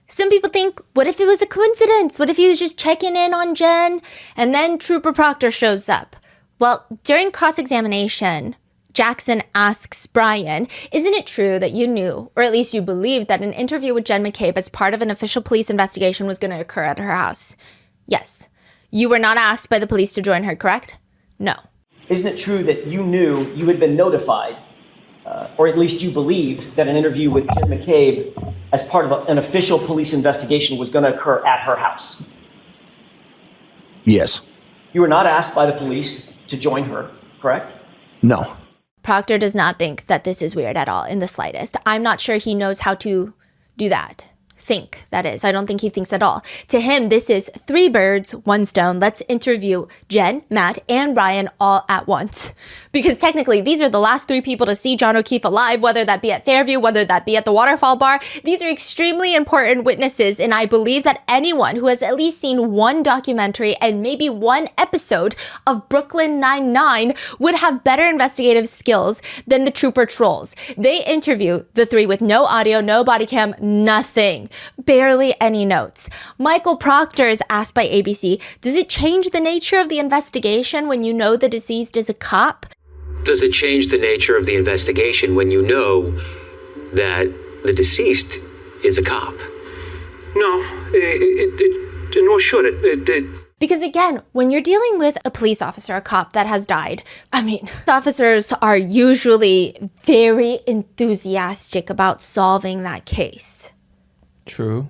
Some people think, what if it was a coincidence? What if he was just checking in on Jen and then Trooper Proctor shows up? Well, during cross-examination, Jackson asks Brian, isn't it true that you knew, or at least you believed, that an interview with Jen McCabe as part of an official police investigation was going to occur at her house? Yes. You were not asked by the police to join her, correct? No. Isn't it true that you knew you had been notified, or at least you believed, that an interview with Jen McCabe as part of an official police investigation was going to occur at her house? Yes. You were not asked by the police to join her, correct? No. Proctor does not think that this is weird at all in the slightest. I'm not sure he knows how to do that. Think, that is. I don't think he thinks at all. To him, this is 3 birds, 1 stone. Let's interview Jen, Matt, and Brian all at once. Because technically, these are the last 3 people to see John O'Keefe alive, whether that be at Fairview, whether that be at the Waterfall Bar. These are extremely important witnesses, and I believe that anyone who has at least seen 1 documentary and maybe 1 episode of Brooklyn Nine-Nine would have better investigative skills than the Trooper Trolls. They interview the 3 with no audio, no body cam, nothing. Barely any notes. Michael Proctor is asked by ABC, does it change the nature of the investigation when you know the deceased is a cop? Does it change the nature of the investigation when you know that the deceased is a cop? No, nor should it. Because again, when you're dealing with a police officer, a cop that has died, officers are usually very enthusiastic about solving that case. True,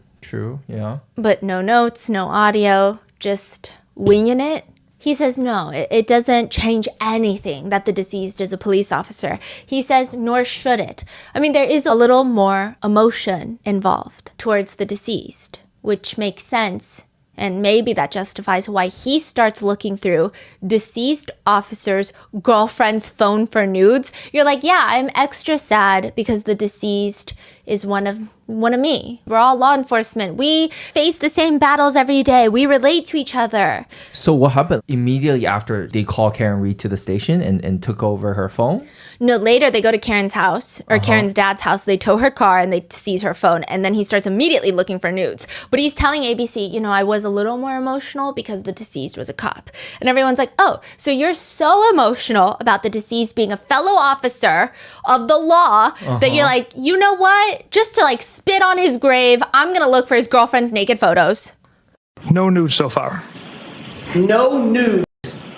yeah. But no notes, no audio, just winging it. He says no, it doesn't change anything that the deceased is a police officer. He says, nor should it. There is a little more emotion involved towards the deceased, which makes sense. And maybe that justifies why he starts looking through deceased officer's girlfriend's phone for nudes. You're like, yeah, I'm extra sad because the deceased is one of me. We're all law enforcement. We face the same battles every day. We relate to each other. So what happened immediately after they called Karen Reed to the station and took over her phone? No, later they go to Karen's house or Karen's dad's house. They tow her car and they seize her phone. And then he starts immediately looking for nudes. But he's telling ABC, I was a little more emotional because the deceased was a cop. And everyone's like, oh, so you're so emotional about the deceased being a fellow officer of the law that you're like, you know what? Just to spit on his grave, I'm going to look for his girlfriend's naked photos. No nudes so far. No nudes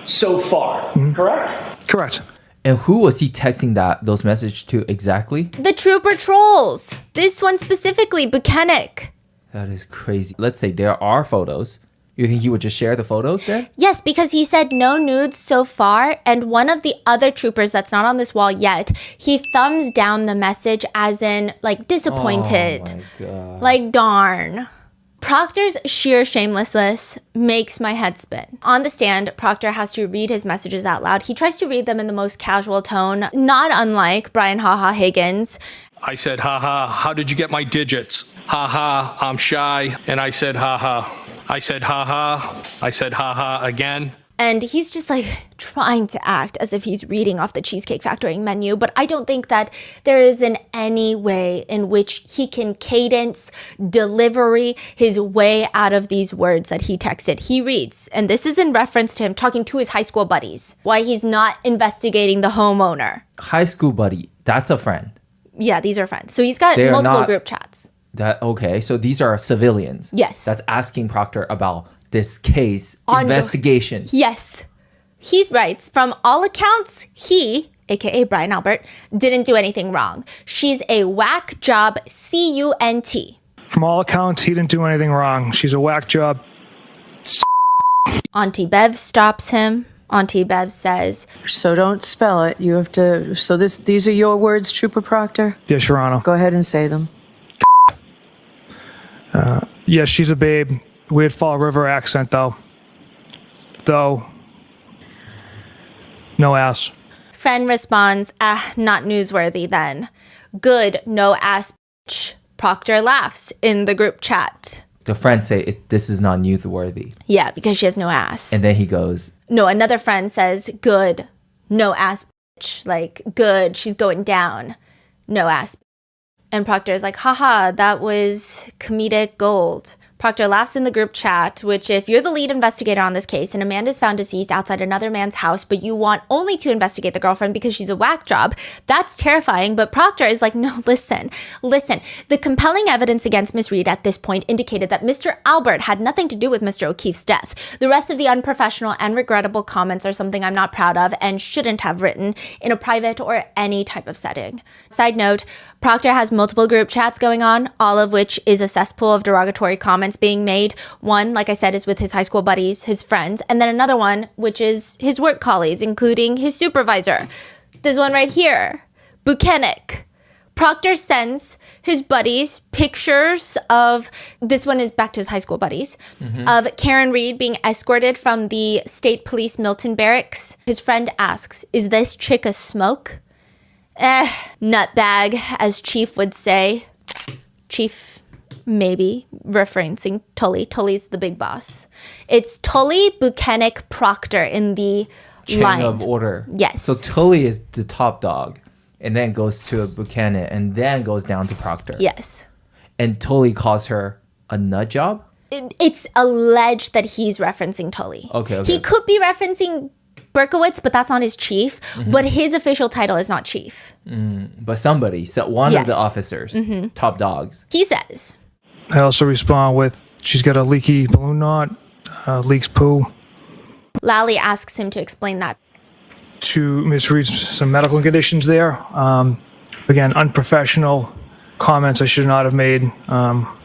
so far, correct? Correct. And who was he texting those messages to exactly? The trooper trolls. This one specifically, Buchanan. That is crazy. Let's say there are photos. You think he would just share the photos then? Yes, because he said no nudes so far, and one of the other troopers that's not on this wall yet, he thumbs down the message as in, like, disappointed. Oh my God. Like, darn. Proctor's sheer shamelessness makes my head spin. On the stand, Proctor has to read his messages out loud. He tries to read them in the most casual tone, not unlike Brian Haha Higgins. I said, haha, how did you get my digits? Haha, I'm shy. And I said, haha. I said, haha. I said, haha again. And he's just like trying to act as if he's reading off the Cheesecake Factory menu. But I don't think that there is in any way in which he can cadence, delivery his way out of these words that he texted. He reads, and this is in reference to him talking to his high school buddies, why he's not investigating the homeowner. High school buddy, that's a friend. Yeah, these are friends. So he's got They are multiple not- group chats. Okay, so these are civilians. Yes. That's asking Proctor about this case investigation. Yes. He writes, from all accounts, he, aka Brian Albert, didn't do anything wrong. She's a whack job, cunt. From all accounts, he didn't do anything wrong. She's a whack job. Auntie Bev stops him. Auntie Bev says, So don't spell it. You have to. So these are your words, Trooper Proctor? Yes, Your Honor. Go ahead and say them. Yes, she's a babe. Weird Fall River accent, though. No ass. friend responds, not newsworthy then. Good, no ass bitch. Proctor laughs in the group chat. The friends say, this is not newsworthy. Yeah, because she has no ass. And then he goes, No, another friend says, good, no ass bitch. Like, good, she's going down. No ass bitch. And Proctor is like, haha, that was comedic gold. Proctor laughs in the group chat, which if you're the lead investigator on this case and Amanda is found deceased outside another man's house, but you want only to investigate the girlfriend because she's a whack job, that's terrifying. But Proctor is like, no, listen. The compelling evidence against Miss Reed at this point indicated that Mr. Albert had nothing to do with Mr. O'Keefe's death. The rest of the unprofessional and regrettable comments are something I'm not proud of and shouldn't have written in a private or any type of setting. Side note, Proctor has multiple group chats going on, all of which is a cesspool of derogatory comments being made. One, like I said, is with his high school buddies, his friends, and then another one, which is his work colleagues, including his supervisor. This one right here, Buchanan. Proctor sends his buddies pictures of, this one is back to his high school buddies, of Karen Reed being escorted from the State Police Milton Barracks. His friend asks, is this chick a smoke? Nutbag, as Chief would say. Chief, maybe, referencing Tully. Tully's the big boss. It's Tully, Buchanan, Proctor in the chain line of order. Yes. So Tully is the top dog, and then goes to Buchanan, and then goes down to Proctor. Yes. And Tully calls her a nut job? It's alleged that he's referencing Tully. Okay. He could be referencing Berkowitz, but that's not his chief. But his official title is not chief. But somebody, so one of the officers, top dogs. He says, I also respond with, she's got a leaky balloon knot, leaks poo. Lally asks him to explain that. To Miss Reed's some medical conditions there. Again, unprofessional comments I should not have made.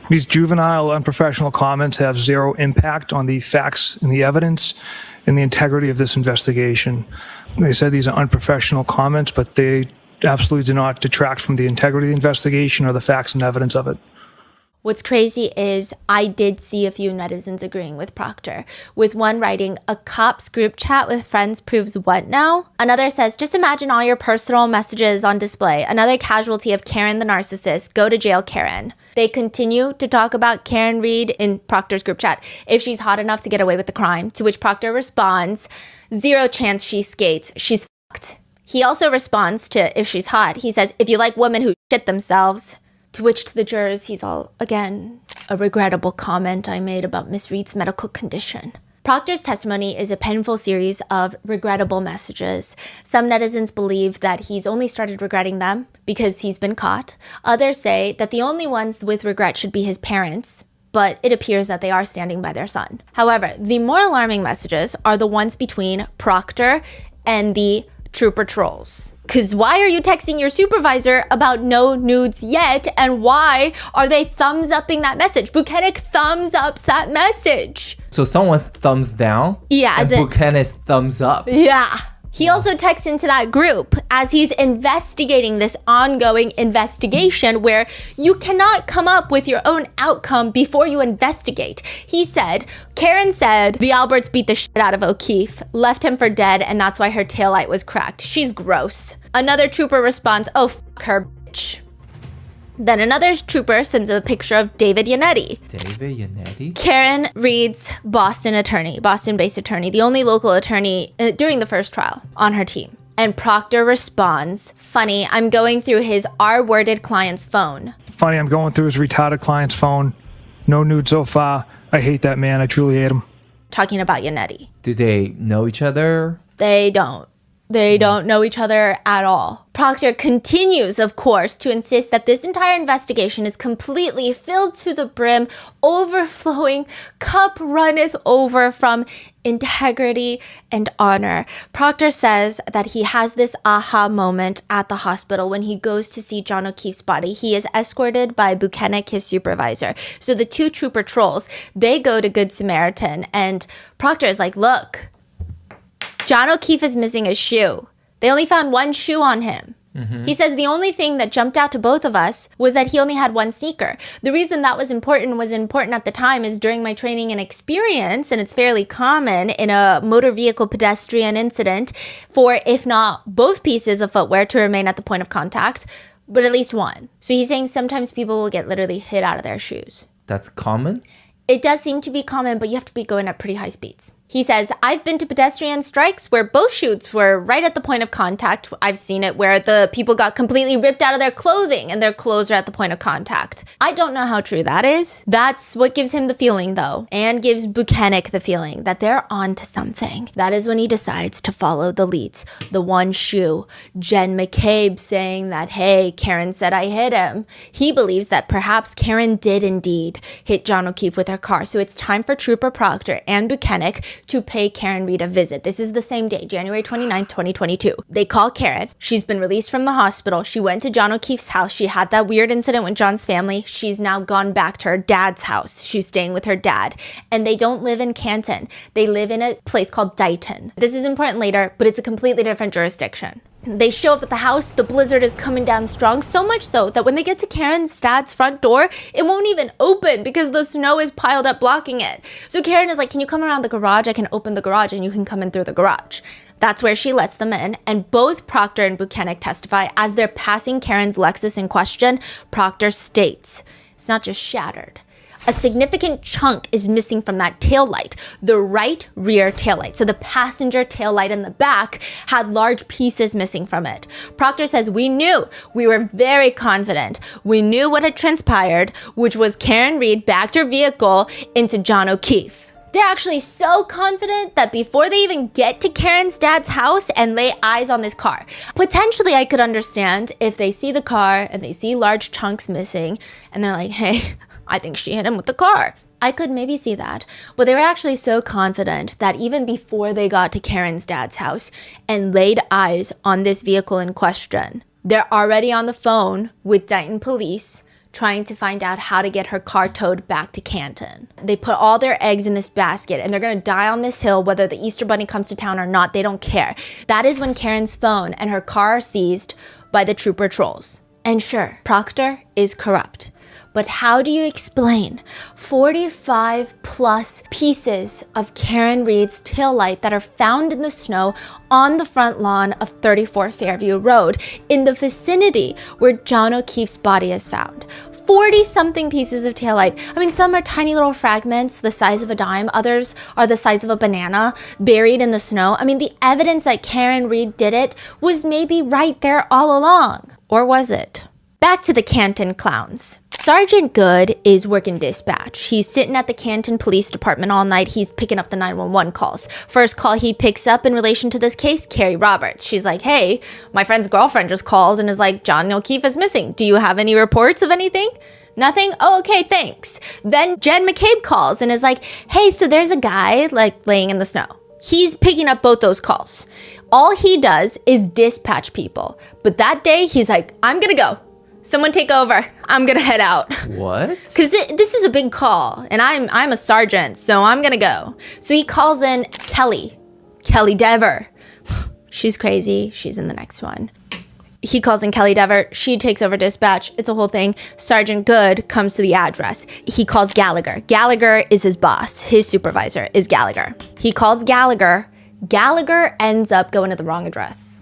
These juvenile, unprofessional comments have zero impact on the facts and the evidence and the integrity of this investigation. They said these are unprofessional comments, but they absolutely do not detract from the integrity of the investigation or the facts and evidence of it. What's crazy is I did see a few netizens agreeing with Proctor, with one writing, a cops group chat with friends proves what now? Another says, just imagine all your personal messages on display. Another casualty of Karen the narcissist. Go to jail, Karen. They continue to talk about Karen Reed in Proctor's group chat, if she's hot enough to get away with the crime, to which Proctor responds, zero chance she skates. She's fucked. He also responds to if she's hot. He says, if you like women who shit themselves. To which to the jurors, he's all, again, a regrettable comment I made about Miss Reed's medical condition. Proctor's testimony is a painful series of regrettable messages. Some netizens believe that he's only started regretting them because he's been caught. Others say that the only ones with regret should be his parents, but it appears that they are standing by their son. However, the more alarming messages are the ones between Proctor and the trooper trolls. Because why are you texting your supervisor about no nudes yet? And why are they thumbs upping that message? Buchanan thumbs ups that message. So someone's thumbs down? Yeah. And Buchanan's thumbs up. Yeah. He also texts into that group as he's investigating this ongoing investigation where you cannot come up with your own outcome before you investigate. He said, Karen said the Alberts beat the shit out of O'Keefe, left him for dead, and that's why her taillight was cracked. She's gross. Another trooper responds, oh, f*** her, bitch. Then another trooper sends a picture of David Yannetti. David Yannetti? Karen Reed's Boston-based attorney, the only local attorney during the first trial on her team. And Proctor responds, funny, I'm going through his R-worded client's phone. Funny, I'm going through his retarded client's phone. No nude so far. I hate that man. I truly hate him. Talking about Yannetti. Do they know each other? They don't. They don't know each other at all. Proctor continues, of course, to insist that this entire investigation is completely filled to the brim, overflowing, cup runneth over from integrity and honor. Proctor says that he has this aha moment at the hospital when he goes to see John O'Keefe's body. He is escorted by Buchanan, his supervisor. So the two trooper trolls, they go to Good Samaritan, and Proctor is like, look, John O'Keefe is missing a shoe. They only found one shoe on him. He says the only thing that jumped out to both of us was that he only had one sneaker. The reason that was important at the time is during my training and experience, and it's fairly common in a motor vehicle pedestrian incident for, if not both pieces of footwear to remain at the point of contact, but at least one. So he's saying sometimes people will get literally hit out of their shoes. That's common? It does seem to be common, but you have to be going at pretty high speeds. He says, I've been to pedestrian strikes where both shoes were right at the point of contact. I've seen it where the people got completely ripped out of their clothing and their clothes are at the point of contact. I don't know how true that is. That's what gives him the feeling, though, and gives Buchanan the feeling that they're on to something. That is when he decides to follow the leads. The one shoe, Jen McCabe saying that, hey, Karen said I hit him. He believes that perhaps Karen did indeed hit John O'Keefe with her car. So it's time for Trooper Proctor and Buchanan to pay Karen Reed a visit. This is the same day, January 29th, 2022. They call Karen. She's been released from the hospital. She went to John O'Keefe's house. She had that weird incident with John's family. She's now gone back to her dad's house. She's staying with her dad. And they don't live in Canton. They live in a place called Dighton. This is important later, but it's a completely different jurisdiction. They show up at the house, the blizzard is coming down strong, so much so that when they get to Karen's dad's front door, it won't even open because the snow is piled up blocking it. So Karen is like, can you come around the garage? I can open the garage and you can come in through the garage. That's where she lets them in, and both Proctor and Buchanan testify. As they're passing Karen's Lexus in question, Proctor states, it's not just shattered. A significant chunk is missing from that taillight, the right rear taillight. So the passenger taillight in the back had large pieces missing from it. Proctor says, we were very confident. We knew what had transpired, which was Karen Reed backed her vehicle into John O'Keefe. They're actually so confident that before they even get to Karen's dad's house and lay eyes on this car, potentially I could understand if they see the car and they see large chunks missing and they're like, hey, I think she hit him with the car. I could maybe see that. But they were actually so confident that even before they got to Karen's dad's house and laid eyes on this vehicle in question, they're already on the phone with Dighton police trying to find out how to get her car towed back to Canton. They put all their eggs in this basket and they're gonna die on this hill whether the Easter Bunny comes to town or not, they don't care. That is when Karen's phone and her car are seized by the trooper trolls. And sure, Proctor is corrupt. But how do you explain 45 plus pieces of Karen Reed's taillight that are found in the snow on the front lawn of 34 Fairview Road in the vicinity where John O'Keefe's body is found? 40-something pieces of taillight. I mean, some are tiny little fragments the size of a dime. Others are the size of a banana buried in the snow. I mean, the evidence that Karen Reed did it was maybe right there all along. Or was it? Back to the Canton clowns. Sergeant Good is working dispatch. He's sitting at the Canton Police Department all night. He's picking up the 911 calls. First call he picks up in relation to this case, Carrie Roberts. She's like, hey, my friend's girlfriend just called and is like, John O'Keefe is missing. Do you have any reports of anything? Nothing? Oh, okay, thanks. Then Jen McCabe calls and is like, hey, so there's a guy like laying in the snow. He's picking up both those calls. All he does is dispatch people. But that day, he's like, I'm gonna go. Someone take over. I'm gonna head out. What? Because this is a big call, and I'm a sergeant, so I'm gonna go. So he calls in Kelly Dever. She's crazy. She's in the next one. He calls in Kelly Dever. She takes over dispatch. It's a whole thing. Sergeant Good comes to the address. He calls Gallagher. Gallagher is his boss. His supervisor is Gallagher. He calls Gallagher. Gallagher ends up going to the wrong address.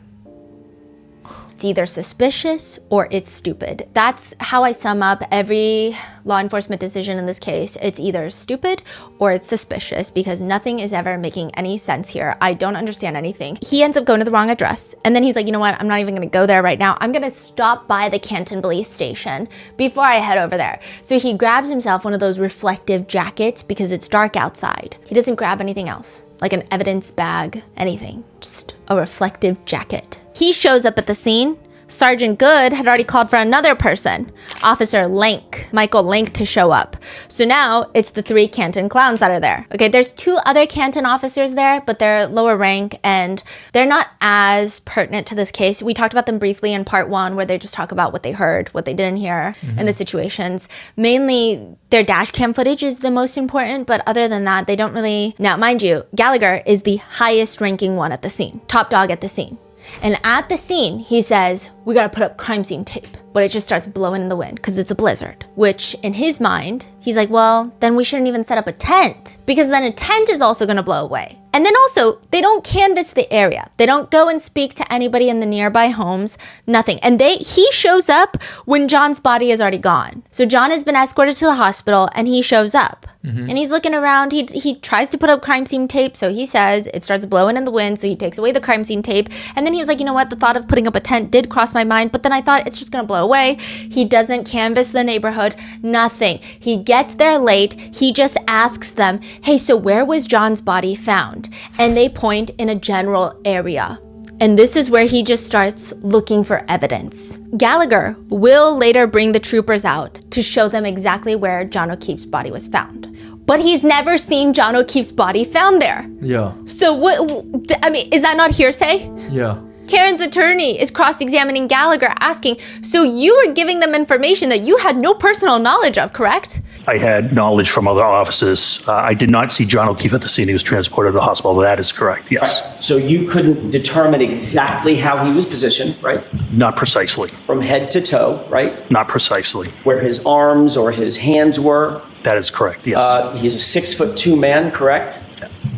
It's either suspicious or it's stupid. That's how I sum up every law enforcement decision in this case. It's either stupid or it's suspicious because nothing is ever making any sense here. I don't understand anything. He ends up going to the wrong address. And then he's like, you know what? I'm not even gonna go there right now. I'm gonna stop by the Canton Police Station before I head over there. So he grabs himself one of those reflective jackets because it's dark outside. He doesn't grab anything else, like an evidence bag, anything, just a reflective jacket. He shows up at the scene. Sergeant Good had already called for another person, Officer Link, Michael Link, to show up. So now it's the 3 Canton clowns that are there. Okay, there's 2 other Canton officers there, but they're lower rank and they're not as pertinent to this case. We talked about them briefly in part 1 where they just talk about what they heard, what they didn't hear, and the situations. Mainly their dash cam footage is the most important, but other than that, they don't really... Now, mind you, Gallagher is the highest ranking one at the scene, top dog at the scene. And at the scene, he says, we gotta put up crime scene tape. But it just starts blowing in the wind because it's a blizzard. Which, in his mind, he's like, well, then we shouldn't even set up a tent because then a tent is also gonna blow away. And then also, they don't canvass the area. They don't go and speak to anybody in the nearby homes, nothing. And he shows up when John's body is already gone. So John has been escorted to the hospital and he shows up. And he's looking around. He tries to put up crime scene tape. So he says it starts blowing in the wind. So he takes away the crime scene tape. And then he was like, you know what? The thought of putting up a tent did cross my mind. But then I thought it's just going to blow away. He doesn't canvass the neighborhood. Nothing. He gets there late. He just asks them, hey, so where was John's body found? And they point in a general area. And this is where he just starts looking for evidence. Gallagher will later bring the troopers out to show them exactly where John O'Keefe's body was found. But he's never seen John O'Keefe's body found there. Yeah. So is that not hearsay? Yeah. Karen's attorney is cross-examining Gallagher, asking, so you were giving them information that you had no personal knowledge of, correct? I had knowledge from other officers. I did not see John O'Keefe at the scene. He was transported to the hospital. That is correct, yes. Right. So you couldn't determine exactly how he was positioned, right? Not precisely. From head to toe, right? Not precisely. Where his arms or his hands were? That is correct, yes. He's a 6'2" man, correct?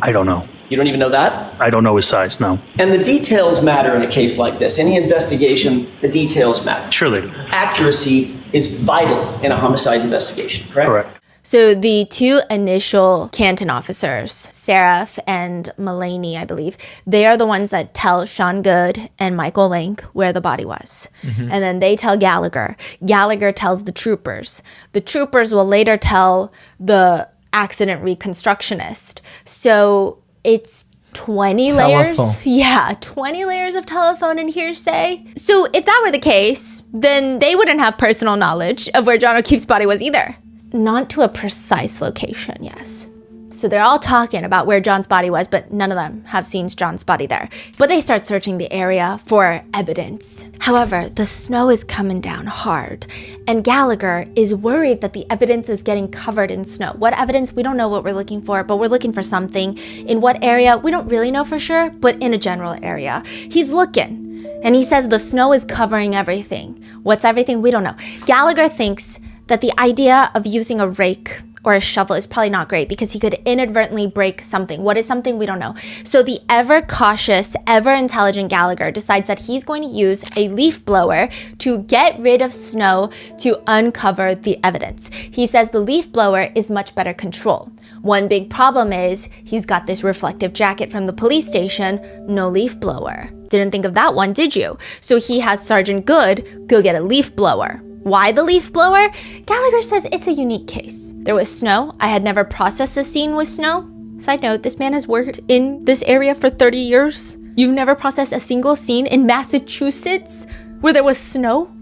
I don't know. You don't even know that? I don't know his size, no. And the details matter in a case like this. Any investigation, the details matter. Sure they do. Accuracy is vital in a homicide investigation, correct? Correct. So the 2 initial Canton officers, Seraph and Mulaney, I believe, they are the ones that tell Sean Good and Michael Link where the body was. And then they tell Gallagher. Gallagher tells the troopers. The troopers will later tell the accident reconstructionist. So it's 20 layers. Yeah, 20 layers of telephone and hearsay. So if that were the case, then they wouldn't have personal knowledge of where John O'Keefe's body was either. Not to a precise location, yes. So they're all talking about where John's body was, but none of them have seen John's body there. But they start searching the area for evidence. However, the snow is coming down hard, and Gallagher is worried that the evidence is getting covered in snow. What evidence? We don't know what we're looking for, but we're looking for something. In what area? We don't really know for sure, but in a general area. He's looking, and he says the snow is covering everything. What's everything? We don't know. Gallagher thinks that the idea of using a rake or a shovel is probably not great because he could inadvertently break something. What is something? We don't know. So the ever cautious, ever intelligent Gallagher decides that he's going to use a leaf blower to get rid of snow to uncover the evidence. He says the leaf blower is much better control. One big problem is he's got this reflective jacket from the police station, no leaf blower. Didn't think of that one, did you? So he has Sergeant Good go get a leaf blower. Why the leaf blower? Gallagher says it's a unique case. There was snow. I had never processed a scene with snow. Side note, this man has worked in this area for 30 years. You've never processed a single scene in Massachusetts where there was snow?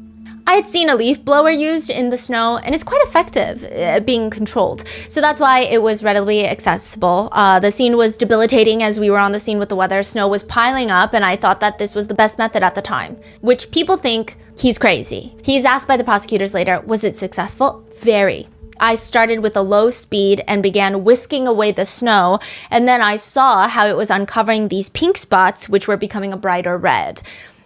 I had seen a leaf blower used in the snow, and it's quite effective at being controlled. So that's why it was readily accessible. The scene was debilitating as we were on the scene with the weather. Snow was piling up, and I thought that this was the best method at the time, which people think he's crazy. He's asked by the prosecutors later, was it successful? Very. I started with a low speed and began whisking away the snow, and then I saw how it was uncovering these pink spots, which were becoming a brighter red.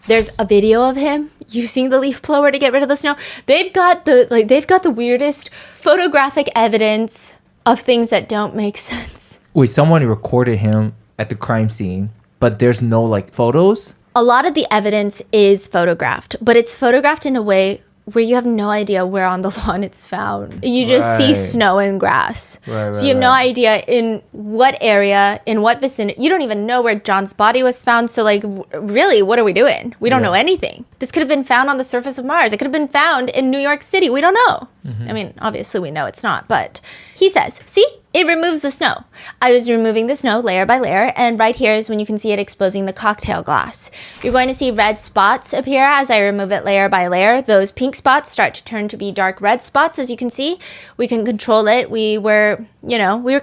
There's a video of him using the leaf blower to get rid of the snow. They've got the weirdest photographic evidence of things that don't make sense. Wait, someone recorded him at the crime scene, but there's no like photos? A lot of the evidence is photographed, but it's photographed in a way where you have no idea where on the lawn it's found. You just see snow and grass. So you have no idea in what area, in what vicinity. You don't even know where John's body was found. So like, really, what are we doing? We don't know anything. This could have been found on the surface of Mars. It could have been found in New York City. We don't know. I mean, obviously we know it's not, but he says, see, it removes the snow. I was removing the snow layer by layer, and right here is when you can see it exposing the cocktail glass. You're going to see red spots appear as I remove it layer by layer. Those pink spots start to turn to be dark red spots, as you can see. We can control it. We were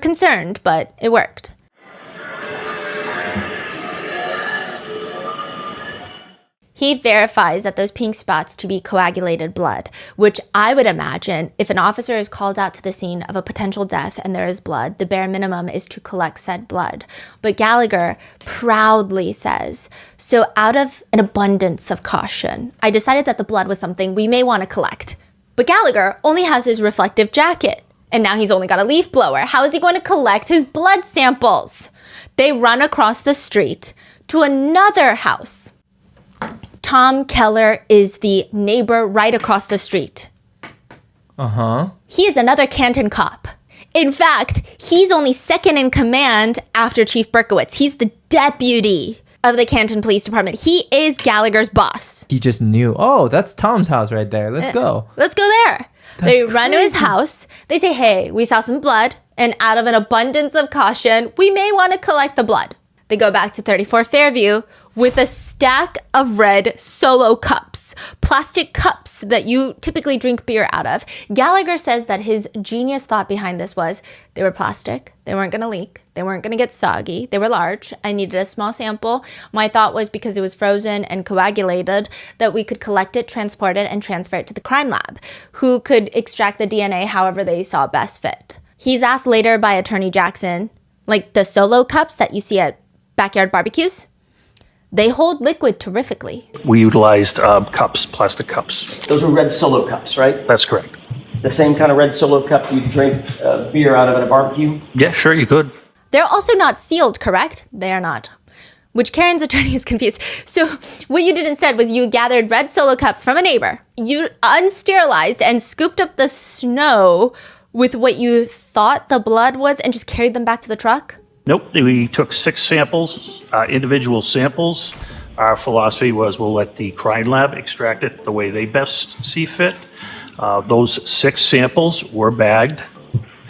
concerned, but it worked. He verifies that those pink spots to be coagulated blood, which I would imagine if an officer is called out to the scene of a potential death and there is blood, the bare minimum is to collect said blood. But Gallagher proudly says, so out of an abundance of caution, I decided that the blood was something we may want to collect. But Gallagher only has his reflective jacket, and now he's only got a leaf blower. How is he going to collect his blood samples? They run across the street to another house. Tom Keller is the neighbor right across the street. He is another Canton cop. In fact, he's only second in command after Chief Berkowitz. He's the deputy of the Canton Police Department. He is Gallagher's boss. He just knew, oh, that's Tom's house right there. Let's go. Let's go there. They run to his house. They say, hey, we saw some blood, and out of an abundance of caution, we may want to collect the blood. They go back to 34 Fairview with a stack of red Solo cups, plastic cups that you typically drink beer out of. Gallagher says that his genius thought behind this was they were plastic, they weren't going to leak, they weren't going to get soggy, they were large, I needed a small sample. My thought was because it was frozen and coagulated that we could collect it, transport it, and transfer it to the crime lab, who could extract the DNA however they saw best fit. He's asked later by Attorney Jackson, like the Solo cups that you see at backyard barbecues, they hold liquid terrifically. We utilized cups, plastic cups. Those were red Solo cups, right? That's correct. The same kind of red Solo cup you drink beer out of at a barbecue? Yeah, sure, you could. They're also not sealed, correct? They are not. Which Karen's attorney is confused. So what you did instead was you gathered red Solo cups from a neighbor. You unsterilized and scooped up the snow with what you thought the blood was and just carried them back to the truck? Nope, we took 6 samples, individual samples. Our philosophy was we'll let the crime lab extract it the way they best see fit. Those 6 samples were bagged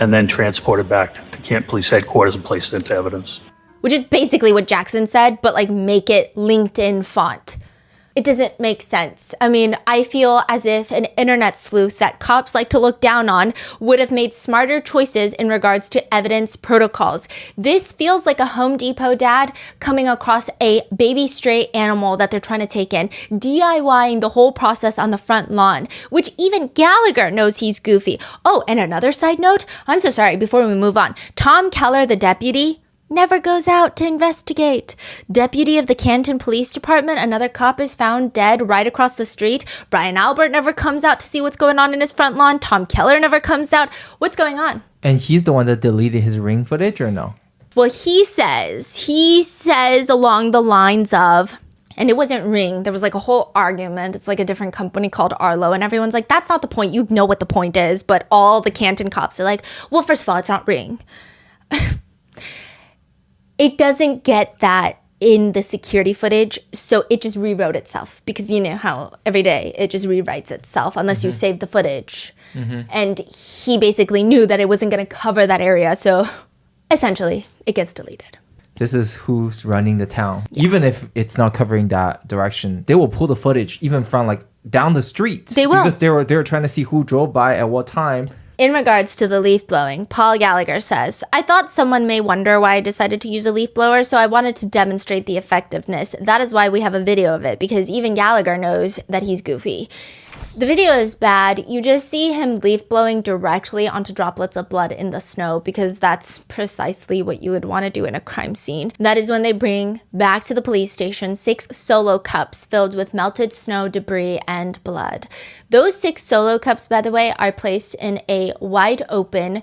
and then transported back to Camp Police Headquarters and placed into evidence. Which is basically what Jackson said, but like make it LinkedIn font. It doesn't make sense. I mean, I feel as if an internet sleuth that cops like to look down on would have made smarter choices in regards to evidence protocols. This feels like a Home Depot dad coming across a baby stray animal that they're trying to take in, DIYing the whole process on the front lawn, which even Gallagher knows he's goofy. Oh, and another side note, I'm so sorry, before we move on, Tom Keller, the deputy, never goes out to investigate. Deputy of the Canton Police Department, another cop is found dead right across the street. Brian Albert never comes out to see what's going on in his front lawn. Tom Keller never comes out. What's going on? And he's the one that deleted his Ring footage, or no? Well, he says along the lines of, and it wasn't Ring, there was like a whole argument. It's like a different company called Arlo, and everyone's like, that's not the point. You know what the point is. But all the Canton cops are like, well, first of all, it's not Ring. It doesn't get that in the security footage, so it just rewrote itself, because you know how every day it just rewrites itself unless you save the footage. And he basically knew that it wasn't going to cover that area, so essentially it gets deleted. This is who's running the town. Even if it's not covering that direction, they will pull the footage even from like down the street. They will. Because they were trying to see who drove by at what time. In regards to the leaf blowing, Paul Gallagher says, I thought someone may wonder why I decided to use a leaf blower, so I wanted to demonstrate the effectiveness. That is why we have a video of it, because even Gallagher knows that he's goofy. The video is bad. You just see him leaf blowing directly onto droplets of blood in the snow because that's precisely what you would want to do in a crime scene. That is when they bring back to the police station 6 solo cups filled with melted snow, debris, and blood. Those 6 solo cups, by the way, are placed in a wide open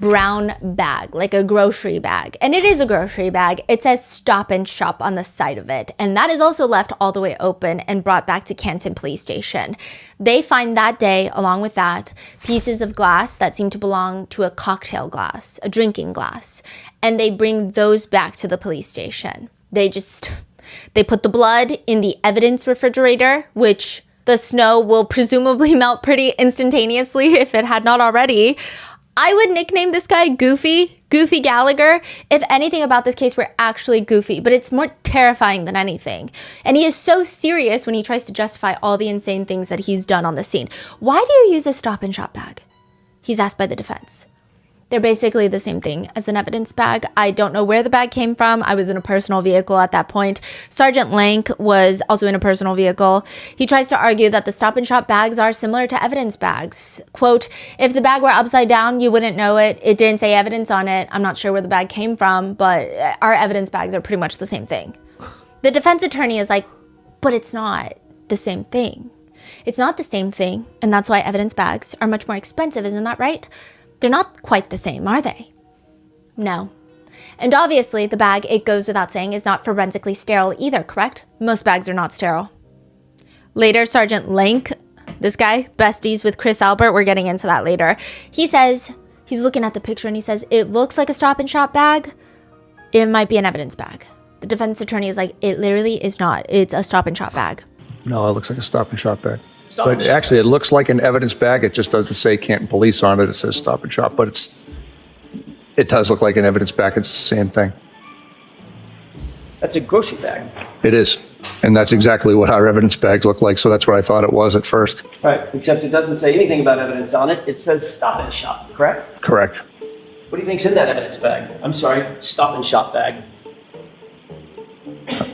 brown bag, like a grocery bag. And it is a grocery bag. It says Stop and Shop on the side of it. And that is also left all the way open and brought back to Canton Police Station. They find that day, along with that, pieces of glass that seem to belong to a cocktail glass, a drinking glass. And they bring those back to the police station. They put the blood in the evidence refrigerator, which the snow will presumably melt pretty instantaneously if it had not already. I would nickname this guy Goofy Gallagher. If anything about this case were actually goofy, but it's more terrifying than anything. And he is so serious when he tries to justify all the insane things that he's done on the scene. Why do you use a Stop and Shop bag? He's asked by the defense. They're basically the same thing as an evidence bag. I don't know where the bag came from. I was in a personal vehicle at that point. Sergeant Lank was also in a personal vehicle. He tries to argue that the Stop and Shop bags are similar to evidence bags. Quote, if the bag were upside down, you wouldn't know it. It didn't say evidence on it. I'm not sure where the bag came from, but our evidence bags are pretty much the same thing. The defense attorney is like, but it's not the same thing. It's not the same thing, and that's why evidence bags are much more expensive, isn't that right? They're not quite the same, are they? No. And obviously, the bag, it goes without saying, is not forensically sterile either, correct? Most bags are not sterile. Later, Sergeant Lank, this guy, besties with Chris Albert, we're getting into that later. He says, he's looking at the picture and he says, it looks like a Stop and Shop bag. It might be an evidence bag. The defense attorney is like, it literally is not. It's a Stop and Shop bag. No, it looks like a Stop and Shop bag. But actually, it looks like an evidence bag. It just doesn't say Canton Police on it. It says Stop and Shop. But it does look like an evidence bag. It's the same thing. That's a grocery bag. It is. And that's exactly what our evidence bags look like. So that's what I thought it was at first. Right, except it doesn't say anything about evidence on it. It says Stop and Shop, correct? Correct. What do you think's in that evidence bag? I'm sorry, Stop and Shop bag.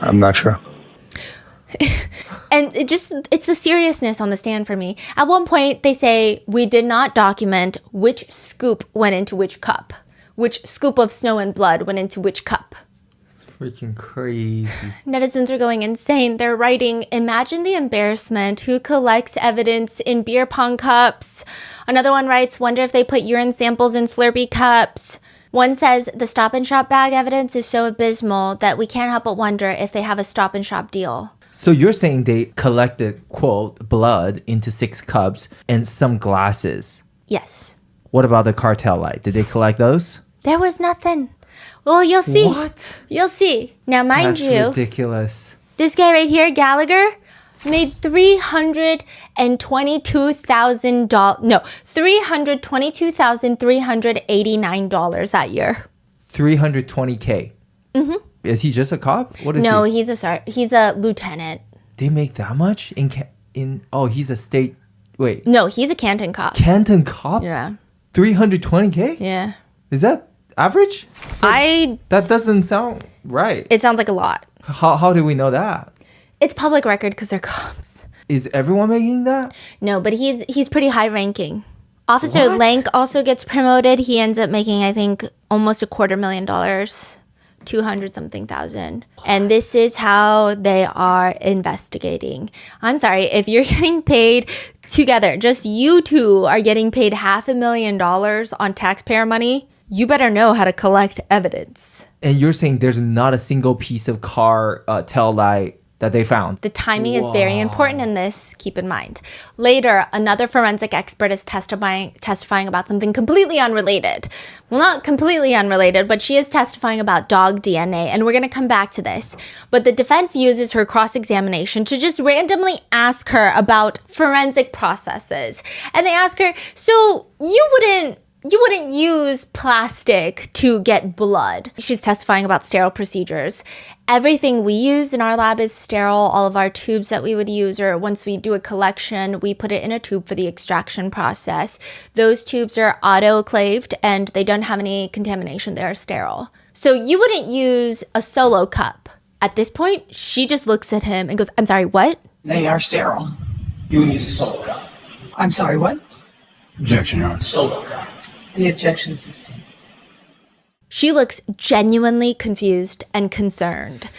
I'm not sure. And it's the seriousness on the stand for me. At one point, they say, we did not document which scoop went into which cup. Which scoop of snow and blood went into which cup. It's freaking crazy. Netizens are going insane. They're writing, imagine the embarrassment. Who collects evidence in beer pong cups? Another one writes, wonder if they put urine samples in Slurpee cups. One says, the Stop and Shop bag evidence is so abysmal that we can't help but wonder if they have a Stop and Shop deal. So you're saying they collected, quote, blood into 6 cups and some glasses? Yes. What about the cartel light? Did they collect those? There was nothing. Well, you'll see. What? You'll see. Now, mind you. That's ridiculous. This guy right here, Gallagher, made $322,389 that year. $320K. Mm-hmm. Is he just a cop? What is no, he? He's a lieutenant. They make that much he's a state. Wait. No, he's a Canton cop. Canton cop? Yeah. 320K? Yeah. Is that average? That doesn't sound right. It sounds like a lot. How do we know that? It's public record because they're cops. Is everyone making that? No, but he's pretty high ranking. Officer What? Lank also gets promoted. He ends up making, I think, almost $250,000. 200-something thousand. And this is how they are investigating. I'm sorry, if you're getting paid together, just you two are getting paid $500,000 on taxpayer money, you better know how to collect evidence. And you're saying there's not a single piece of car tail light that they found? The timing is very important in this, keep in mind. Later, another forensic expert is testifying about something completely unrelated. Well, not completely unrelated, but she is testifying about dog DNA, and we're going to come back to this. But the defense uses her cross-examination to just randomly ask her about forensic processes. And they ask her, so you wouldn't you wouldn't use plastic to get blood. She's testifying about sterile procedures. Everything we use in our lab is sterile. All of our tubes that we would use, or once we do a collection, we put it in a tube for the extraction process. Those tubes are autoclaved and they don't have any contamination. They're sterile. So you wouldn't use a solo cup. At this point, she just looks at him and goes, I'm sorry, what? They are sterile. You would use a solo cup. I'm sorry, what? Objection, Your Honor. Solo cup. The objection sustained. She looks genuinely confused and concerned.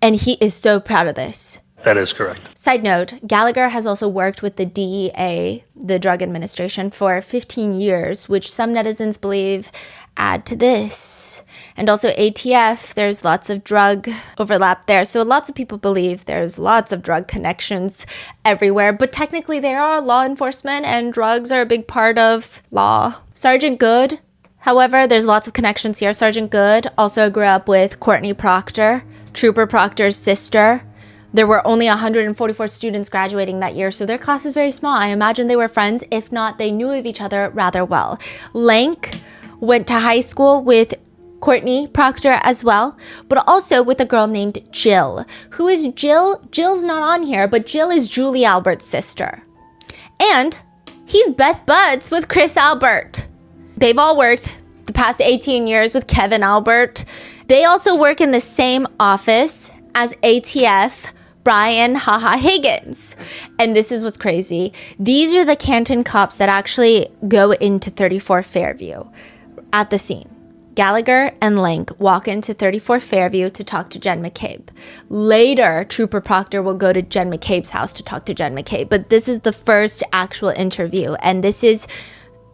And he is so proud of this. That is correct. Side note, Gallagher has also worked with the DEA, the Drug Administration, for 15 years, which some netizens believe add to this. And also ATF, there's lots of drug overlap there. So lots of people believe there's lots of drug connections everywhere. But technically they are law enforcement and drugs are a big part of law. Sergeant Good, however, there's lots of connections here. Sergeant Good also grew up with Courtney Proctor, Trooper Proctor's sister. There were only 144 students graduating that year, so their class is very small. I imagine they were friends. If not, they knew of each other rather well. Lank went to high school with Courtney Proctor as well, but also with a girl named Jill. Who is Jill? Jill's not on here, but Jill is Julie Albert's sister. And he's best buds with Chris Albert. They've all worked the past 18 years with Kevin Albert. They also work in the same office as ATF Brian Higgins. And this is what's crazy. These are the Canton cops that actually go into 34 Fairview at the scene. Gallagher and Lank walk into 34 Fairview to talk to Jen McCabe. Later, Trooper Proctor will go to Jen McCabe's house to talk to Jen McCabe. But this is the first actual interview. And this is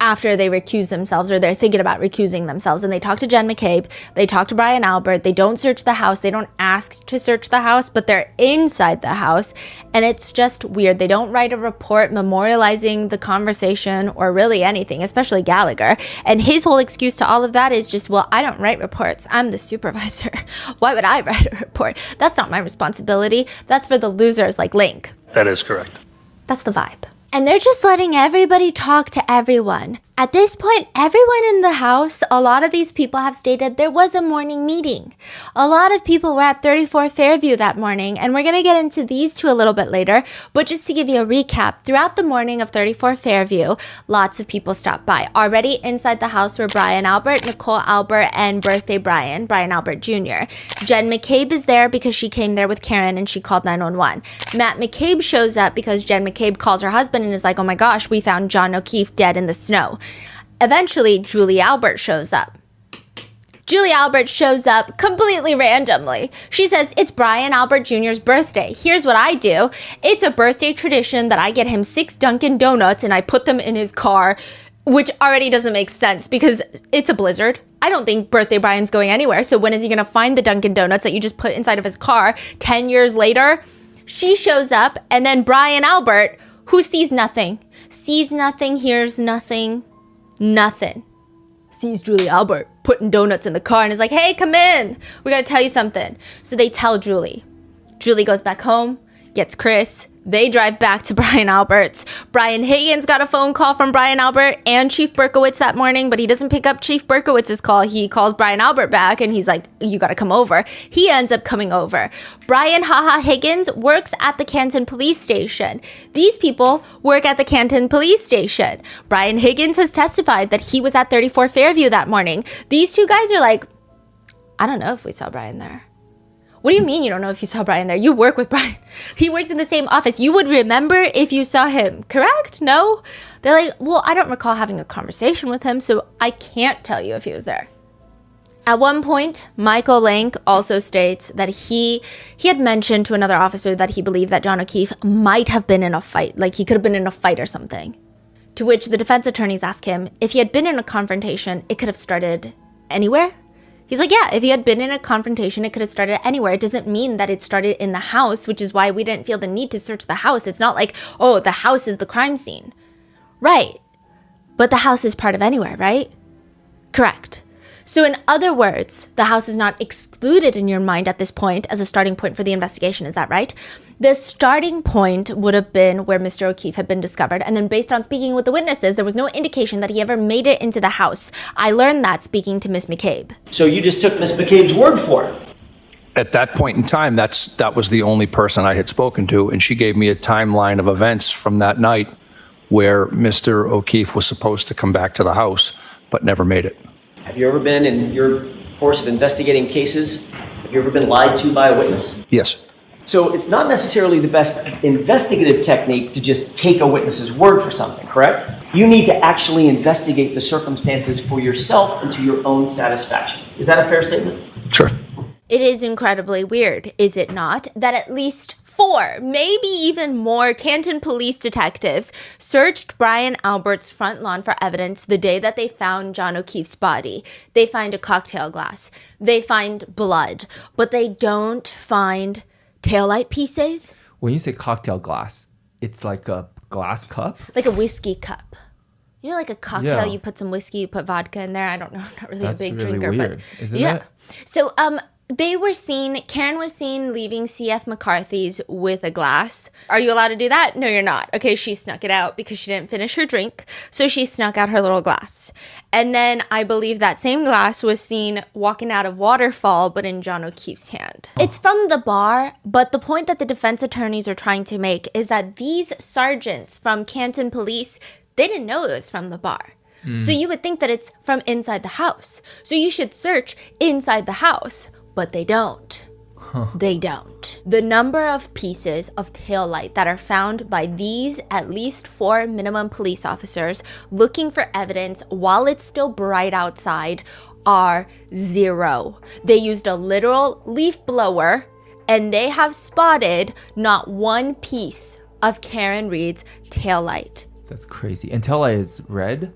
after they recuse themselves, or they're thinking about recusing themselves. And they talk to Jen McCabe, they talk to Brian Albert, they don't search the house, they don't ask to search the house, but they're inside the house, and it's just weird. They don't write a report memorializing the conversation or really anything, especially Gallagher. And his whole excuse to all of that is just, well, I don't write reports. I'm the supervisor. Why would I write a report? That's not my responsibility. That's for the losers like Link. That is correct. That's the vibe. And they're just letting everybody talk to everyone. At this point, everyone in the house, a lot of these people have stated there was a morning meeting. A lot of people were at 34 Fairview that morning, and we're going to get into these two a little bit later. But just to give you a recap, throughout the morning of 34 Fairview, lots of people stopped by. Already inside the house were Brian Albert, Nicole Albert, and birthday Brian Albert Jr. Jen McCabe is there because she came there with Karen and she called 911. Matt McCabe shows up because Jen McCabe calls her husband and is like, oh my gosh, we found John O'Keefe dead in the snow. Eventually, Julie Albert shows up. Julie Albert shows up completely randomly. She says, it's Brian Albert Jr.'s birthday. Here's what I do. It's a birthday tradition that I get him 6 Dunkin' Donuts and I put them in his car, which already doesn't make sense because it's a blizzard. I don't think birthday Brian's going anywhere. So when is he going to find the Dunkin' Donuts that you just put inside of his car 10 years later? She shows up, and then Brian Albert, who sees nothing, hears nothing, sees Julie Albert putting donuts in the car and is like, hey, come in. We got to tell you something. So they tell Julie. Julie goes back home, gets Chris. They drive back to Brian Albert's. Brian Higgins got a phone call from Brian Albert and Chief Berkowitz that morning, but he doesn't pick up Chief Berkowitz's call. He calls Brian Albert back and he's like, you got to come over. He ends up coming over. Brian Higgins works at the Canton Police Station. These people work at the Canton Police Station. Brian Higgins has testified that he was at 34 Fairview that morning. These two guys are like, I don't know if we saw Brian there. What do you mean you don't know if you saw Brian there? You work with Brian. He works in the same office. You would remember if you saw him, correct? No? They're like, well, I don't recall having a conversation with him, so I can't tell you if he was there. At one point, Michael Lank also states that he had mentioned to another officer that he believed that John O'Keefe might have been in a fight, like he could have been in a fight or something. To which the defense attorneys ask him, if he had been in a confrontation, it could have started anywhere? He's like, yeah, if he had been in a confrontation, it could have started anywhere. It doesn't mean that it started in the house, which is why we didn't feel the need to search the house. It's not like, oh, the house is the crime scene. Right. But the house is part of anywhere, right? Correct. So in other words, the house is not excluded in your mind at this point as a starting point for the investigation. Is that right? The starting point would have been where Mr. O'Keefe had been discovered. And then based on speaking with the witnesses, there was no indication that he ever made it into the house. I learned that speaking to Miss McCabe. So you just took Miss McCabe's word for it? At that point in time, that was the only person I had spoken to, and she gave me a timeline of events from that night where Mr. O'Keefe was supposed to come back to the house, but never made it. Have you ever been, in your course of investigating cases, have you ever been lied to by a witness? Yes. So it's not necessarily the best investigative technique to just take a witness's word for something, correct? You need to actually investigate the circumstances for yourself and to your own satisfaction. Is that a fair statement? Sure. It is incredibly weird, is it not, that at least 4, maybe even more Canton police detectives searched Brian Albert's front lawn for evidence the day that they found John O'Keefe's body. They find a cocktail glass. They find blood. But they don't find taillight pieces. When you say cocktail glass, it's like a glass cup? Like a whiskey cup. You know, like a cocktail, Yeah. you put some whiskey, you put vodka in there. I don't know, I'm not really That's a big really drinker. weird, But isn't yeah. it? So, they were seen, Karen was seen leaving C.F. McCarthy's with a glass. Are you allowed to do that? No, you're not. Okay, she snuck it out because she didn't finish her drink. So she snuck out her little glass. And then I believe that same glass was seen walking out of Waterfall, but in John O'Keefe's hand. It's from the bar, but the point that the defense attorneys are trying to make is that these sergeants from Canton Police, they didn't know it was from the bar. So you would think that it's from inside the house. So you should search inside the house. But they don't. They don't. The number of pieces of taillight that are found by these at least 4 minimum police officers looking for evidence while it's still bright outside are 0. They used a literal leaf blower and they have spotted not one piece of Karen Reed's taillight. That's crazy. And taillight is red?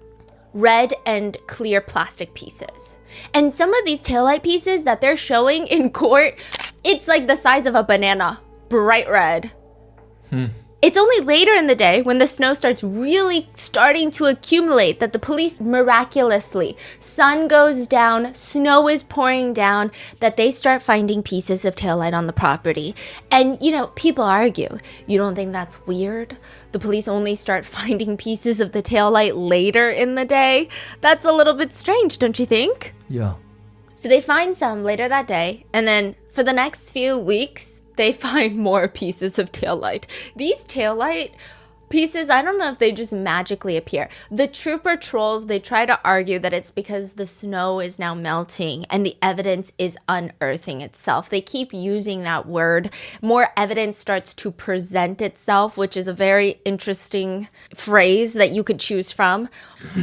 Red and clear plastic pieces. And some of these taillight pieces that they're showing in court, it's like the size of a banana, bright red. It's only later in the day when the snow starts really starting to accumulate that the police miraculously, sun goes down, snow is pouring down, that they start finding pieces of taillight on the property. And, you know, people argue. You don't think that's weird? The police only start finding pieces of the taillight later in the day? That's a little bit strange, don't you think? Yeah. So they find some later that day, and then for the next few weeks, they find more pieces of taillight. These taillight pieces, I don't know if they just magically appear. The trooper trolls, they try to argue that it's because the snow is now melting and the evidence is unearthing itself. They keep using that word. More evidence starts to present itself, which is a very interesting phrase that you could choose from.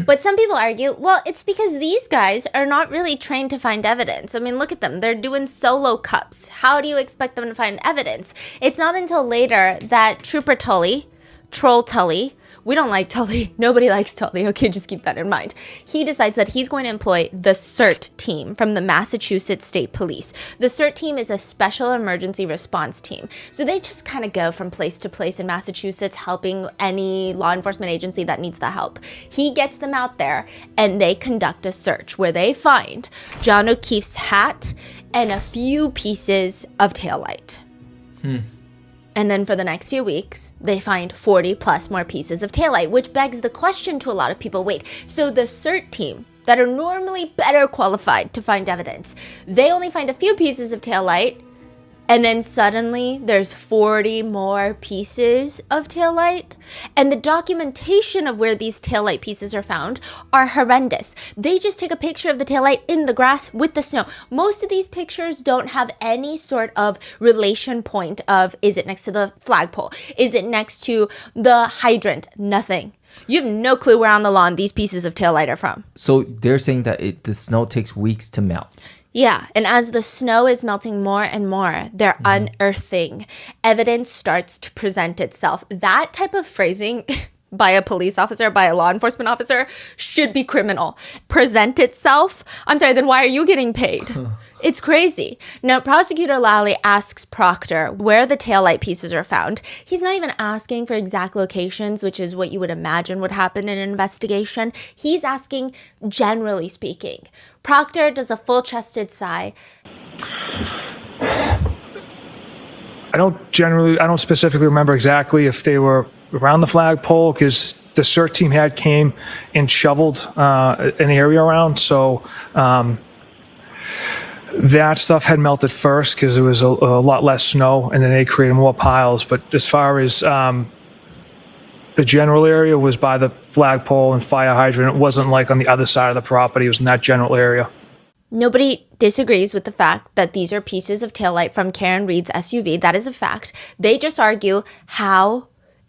But some people argue, well, it's because these guys are not really trained to find evidence. I mean, look at them. They're doing solo cups. How do you expect them to find evidence? It's not until later that Trooper Tully, Troll Tully, we don't like Tully. Nobody likes Tully. Okay, just keep that in mind. He decides that he's going to employ the CERT team from the Massachusetts State Police. The CERT team is a special emergency response team. So they just kind of go from place to place in Massachusetts helping any law enforcement agency that needs the help. He gets them out there and they conduct a search where they find John O'Keefe's hat and a few pieces of taillight. And then for the next few weeks, they find 40 plus more pieces of taillight, which begs the question to a lot of people, wait, so the CERT team that are normally better qualified to find evidence, they only find a few pieces of taillight, and then suddenly there's 40 more pieces of taillight? And the documentation of where these taillight pieces are found are horrendous. They just take a picture of the taillight in the grass with the snow. Most of these pictures don't have any sort of relation point of, is it next to the flagpole? Is it next to the hydrant? Nothing. You have no clue where on the lawn these pieces of taillight are from. So they're saying that the snow takes weeks to melt. Yeah, and as the snow is melting more and more, they're unearthing. Evidence starts to present itself. That type of phrasing, by a police officer, by a law enforcement officer, should be criminal. Present itself, I'm sorry, then why are you getting paid? It's crazy. Now, Prosecutor Lally asks Proctor where the taillight pieces are found. He's not even asking for exact locations, which is what you would imagine would happen in an investigation. He's asking, generally speaking. Proctor does a full-chested sigh. I don't specifically remember exactly if they were around the flagpole, because the CERT team came and shoveled an area around. So that stuff had melted first because there was a lot less snow, and then they created more piles. But as far as the general area was by the flagpole and fire hydrant, it wasn't like on the other side of the property. It was in that general area. Nobody disagrees with the fact that these are pieces of taillight from Karen Reed's SUV. That is a fact. They just argue how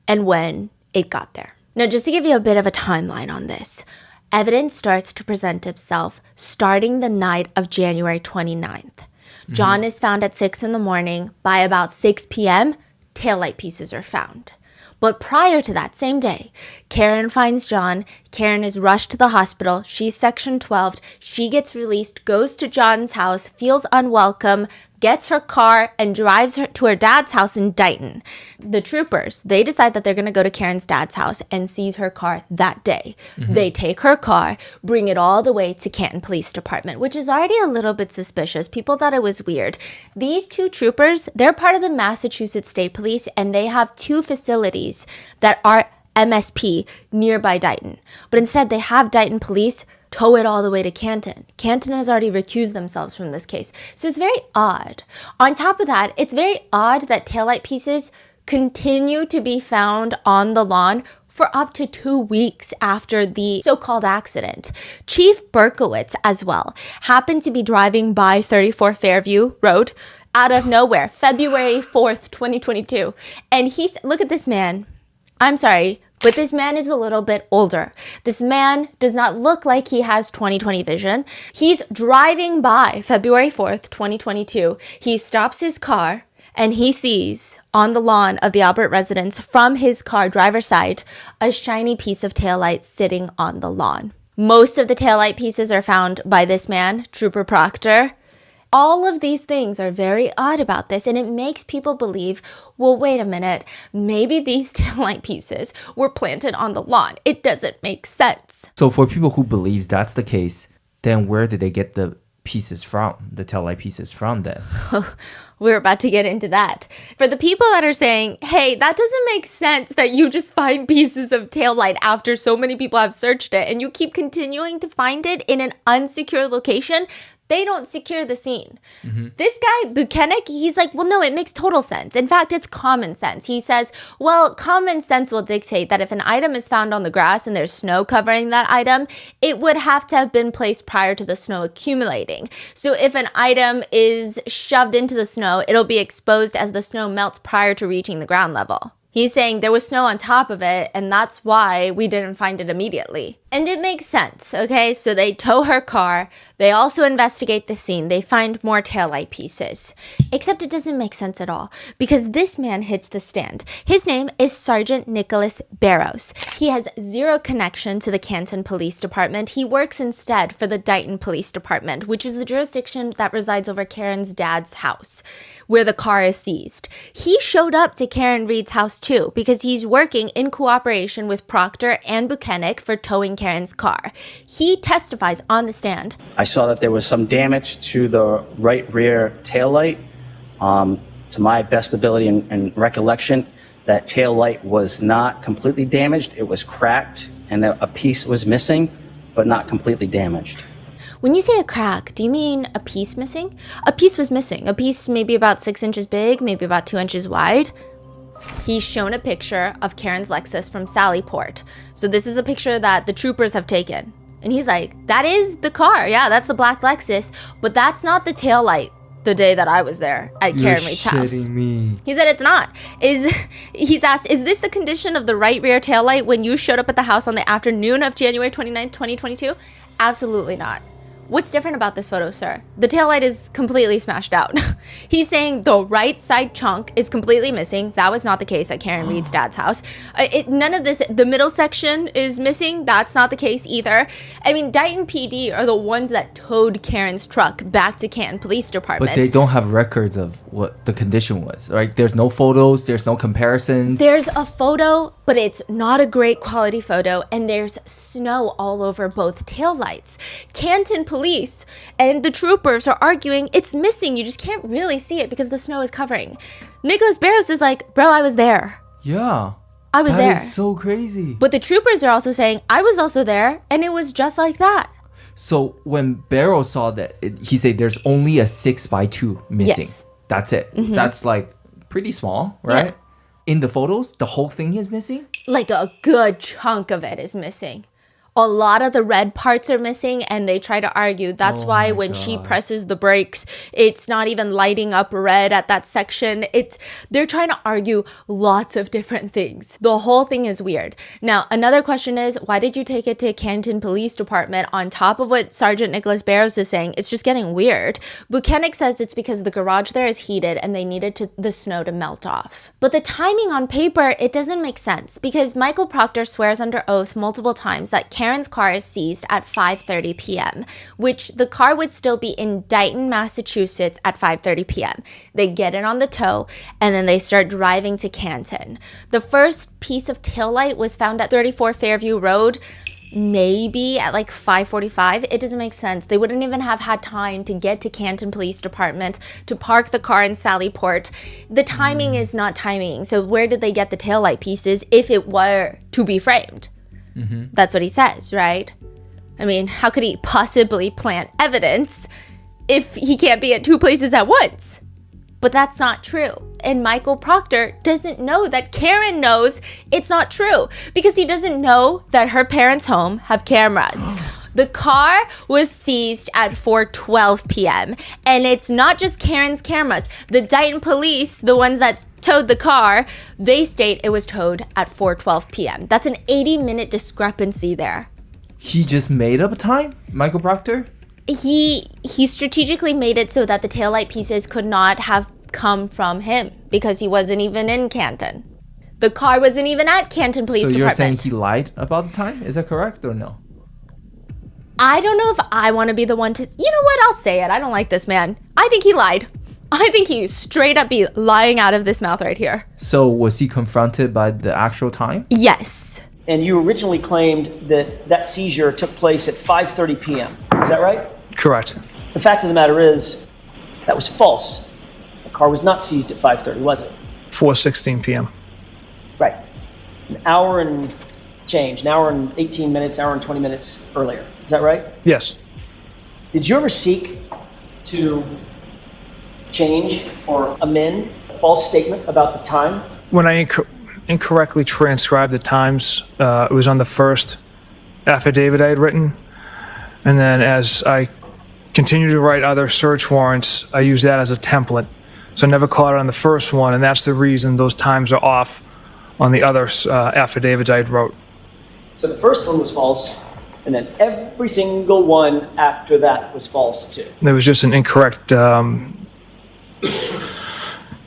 and when it got there. Now, just to give you a bit of a timeline on this, evidence starts to present itself starting the night of January 29th. John is found at 6 in the morning. By about 6 p.m., taillight pieces are found. But prior to that same day, Karen finds John. Karen is rushed to the hospital. She's Section 12. She gets released, goes to John's house, feels unwelcome, gets her car, and drives her to her dad's house in Dighton. The troopers, they decide that they're going to go to Karen's dad's house and seize her car that day. They take her car, bring it all the way to Canton Police Department, which is already a little bit suspicious. People thought it was weird. These two troopers, they're part of the Massachusetts State Police, and they have two facilities that are MSP nearby Dighton. But instead, they have Dighton Police tow it all the way to Canton. Canton has already recused themselves from this case. So it's very odd. On top of that, it's very odd that taillight pieces continue to be found on the lawn for up to 2 weeks after the so-called accident. Chief Berkowitz, as well, happened to be driving by 34 Fairview Road out of nowhere, February 4th, 2022. And look at this man. I'm sorry, but this man is a little bit older. This man does not look like he has 20/20 vision. He's driving by February 4th, 2022. He stops his car and he sees on the lawn of the Albert residence from his car driver's side a shiny piece of taillight sitting on the lawn. Most of the taillight pieces are found by this man, Trooper Proctor. All of these things are very odd about this, and it makes people believe, well, wait a minute, maybe these taillight pieces were planted on the lawn. It doesn't make sense. So for people who believe that's the case, then where did they get the pieces from, the taillight pieces from then? We're about to get into that. For the people that are saying, hey, that doesn't make sense that you just find pieces of taillight after so many people have searched it and you keep continuing to find it in an unsecured location, they don't secure the scene. This guy, Buchanan, he's like, well, no, it makes total sense. In fact, it's common sense. He says, well, common sense will dictate that if an item is found on the grass and there's snow covering that item, it would have to have been placed prior to the snow accumulating. So if an item is shoved into the snow, it'll be exposed as the snow melts prior to reaching the ground level. He's saying there was snow on top of it, and that's why we didn't find it immediately. And it makes sense, okay? So they tow her car. They also investigate the scene. They find more taillight pieces. Except it doesn't make sense at all, because this man hits the stand. His name is Sergeant Nicholas Barrows. He has zero connection to the Canton Police Department. He works instead for the Dighton Police Department, which is the jurisdiction that resides over Karen's dad's house, where the car is seized. He showed up to Karen Reed's house too, because he's working in cooperation with Proctor and Buchanan for towing Karen's car. He testifies on the stand. I saw that there was some damage to the right rear taillight. To my best ability and recollection, that taillight was not completely damaged. It was cracked and a piece was missing, but not completely damaged. When you say a crack, do you mean a piece missing? A piece was missing. A piece maybe about 6 inches big, maybe about 2 inches wide. He's shown a picture of Karen's Lexus from Sallyport. So this is a picture that the troopers have taken. And he's like, that is the car. Yeah, that's the black Lexus. But that's not the taillight the day that I was there at Karen Reed's house. You're shitting me. He said it's not. He's asked, is this the condition of the right rear taillight when you showed up at the house on the afternoon of January 29th, 2022? Absolutely not. What's different about this photo, sir? The taillight is completely smashed out. He's saying the right side chunk is completely missing. That was not the case at Karen Reed's dad's house. None of this, the middle section is missing. That's not the case either. I mean, Dighton PD are the ones that towed Karen's truck back to Canton Police Department. But they don't have records of what the condition was, right? There's no photos, there's no comparisons. There's a photo, but it's not a great quality photo, and there's snow all over both taillights. Canton Police and the troopers are arguing it's missing. You just can't really see it because the snow is covering. Nicholas Barrows is like, bro, I was there. Yeah. I was there. That is so crazy. But the troopers are also saying, I was also there, and it was just like that. So when Barrows saw that, he said there's only a 6x2 missing. Yes. That's it. That's like pretty small, right? Yeah. In the photos, the whole thing is missing? Like a good chunk of it is missing. A lot of the red parts are missing, and they try to argue that's why when she presses the brakes, it's not even lighting up red at that section. They're trying to argue lots of different things. The whole thing is weird. Now, another question is, why did you take it to Canton Police Department on top of what Sergeant Nicholas Barrows is saying? It's just getting weird. Buchanan says it's because the garage there is heated and they needed the snow to melt off. But the timing on paper, it doesn't make sense because Michael Proctor swears under oath multiple times that Karen's car is seized at 5:30 p.m., which the car would still be in Dighton, Massachusetts at 5:30 p.m. They get it on the tow, and then they start driving to Canton. The first piece of taillight was found at 34 Fairview Road, maybe at like 5:45. It doesn't make sense. They wouldn't even have had time to get to Canton Police Department to park the car in Sallyport. The timing is not timing. So where did they get the taillight pieces if it were to be framed? That's what he says, right? I mean, how could he possibly plant evidence if he can't be at two places at once? But that's not true. And Michael Proctor doesn't know that Karen knows it's not true because he doesn't know that her parents' home have cameras. The car was seized at 4:12 p.m. And it's not just Karen's cameras. The Dighton police, the ones that towed the car, they state it was towed at 4:12 p.m. That's an 80-minute discrepancy there. He just made up a time, Michael Proctor? He strategically made it so that the taillight pieces could not have come from him because he wasn't even in Canton. The car wasn't even at Canton Police Department. So you're saying he lied about the time? Is that correct or no? I don't know if I want to be the one to... You know what? I'll say it. I don't like this man. I think he lied. I think he straight up be lying out of this mouth right here. So was he confronted by the actual time? Yes. And you originally claimed that that seizure took place at 5:30 p.m. Is that right? Correct. The fact of the matter is, that was false. The car was not seized at 5:30, was it? 4:16 p.m. Right. An hour and change, an hour and 18 minutes, hour and 20 minutes earlier. Is that right? Yes. Did you ever seek to change or amend a false statement about the time? When I incorrectly transcribed the times, it was on the first affidavit I had written. And then as I continued to write other search warrants, I used that as a template. So I never caught it on the first one, and that's the reason those times are off on the other affidavits I had wrote. So the first one was false, and then every single one after that was false too. There was just an incorrect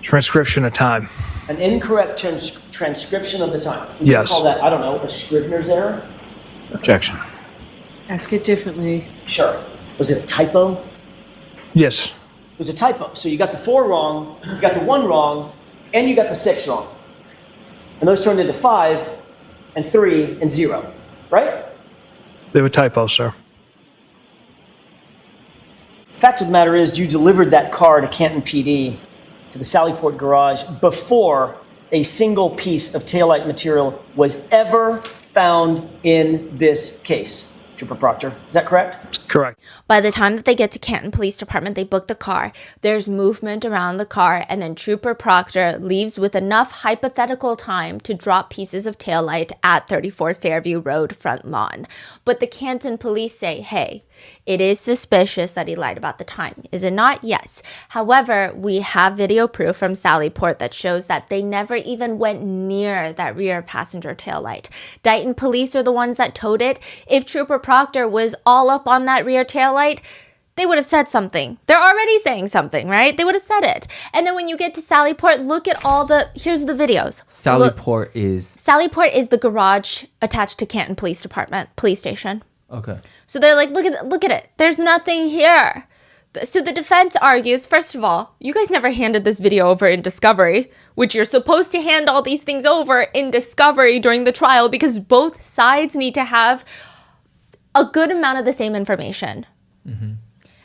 transcription of time. An incorrect transcription of the time. Would Yes. you call that, I don't know, a Scrivener's error? Objection. Ask it differently. Sure. Was it a typo? Yes. It was a typo. So you got the 4 wrong, you got the 1 wrong, and you got the 6 wrong. And those turned into 5 and 3 and 0, right? They were typos, sir. Fact of the matter is, you delivered that car to Canton PD, to the Sallyport garage, before a single piece of taillight material was ever found in this case. Trooper Proctor, is that correct? Correct. By the time that they get to Canton Police Department, they book the car. There's movement around the car, and then Trooper Proctor leaves with enough hypothetical time to drop pieces of taillight at 34 Fairview Road front lawn. But the Canton police say, hey, it is suspicious that he lied about the time. Is it not? Yes. However, we have video proof from Sallyport that shows that they never even went near that rear passenger taillight. Dighton police are the ones that towed it. If Trooper Proctor was all up on that that rear tail light, they would have said something. They're already saying something, right? They would have said it. And then when you get to Sallyport, look at here's the videos. Sallyport is the garage attached to Canton Police Station. Okay. So they're like, look at it. There's nothing here. So the defense argues, first of all, you guys never handed this video over in discovery, which you're supposed to hand all these things over in discovery during the trial because both sides need to have a good amount of the same information. Mm-hmm.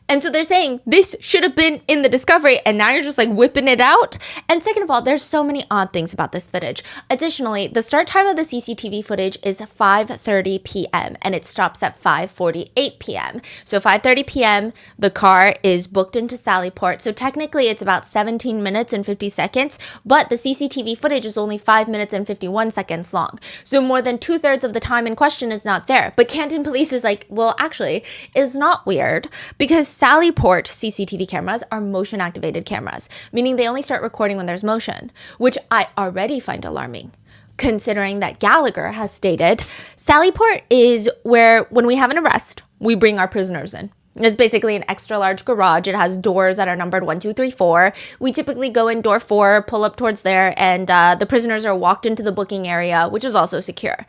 And so they're saying this should have been in the discovery and now you're just like whipping it out. And second of all, there's so many odd things about this footage. Additionally, the start time of the CCTV footage is 5:30 p.m. and it stops at 5:48 p.m. So 5:30 p.m., the car is booked into Sallyport. So technically it's about 17 minutes and 50 seconds, but the CCTV footage is only 5 minutes and 51 seconds long. So more than 2/3 of the time in question is not there. But Canton Police is like, well, actually, it's not weird because Sallyport CCTV cameras are motion activated cameras, meaning they only start recording when there's motion, which I already find alarming, considering that Gallagher has stated Sallyport is where when we have an arrest, we bring our prisoners in. It's basically an extra large garage. It has doors that are numbered 1, 2, 3, 4. We typically go in door 4, pull up towards there, and the prisoners are walked into the booking area, which is also secure.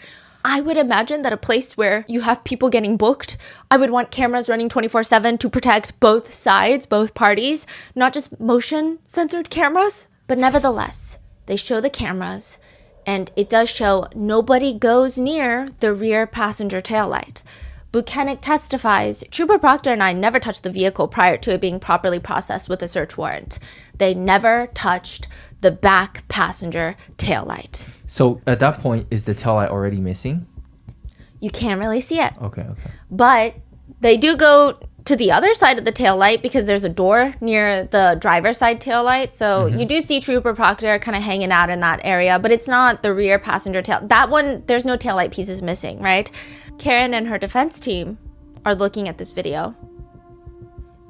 I would imagine that a place where you have people getting booked, I would want cameras running 24/7 to protect both sides, both parties, not just motion censored cameras. But nevertheless, they show the cameras and it does show nobody goes near the rear passenger taillight. Buchanan testifies, Trooper Proctor and I never touched the vehicle prior to it being properly processed with a search warrant. They never touched the back passenger taillight. So at that point, is the taillight already missing? You can't really see it. Okay. But they do go to the other side of the taillight because there's a door near the driver's side taillight. So you do see Trooper Proctor kind of hanging out in that area, but it's not the rear passenger tail. That one, there's no taillight pieces missing, right? Karen and her defense team are looking at this video.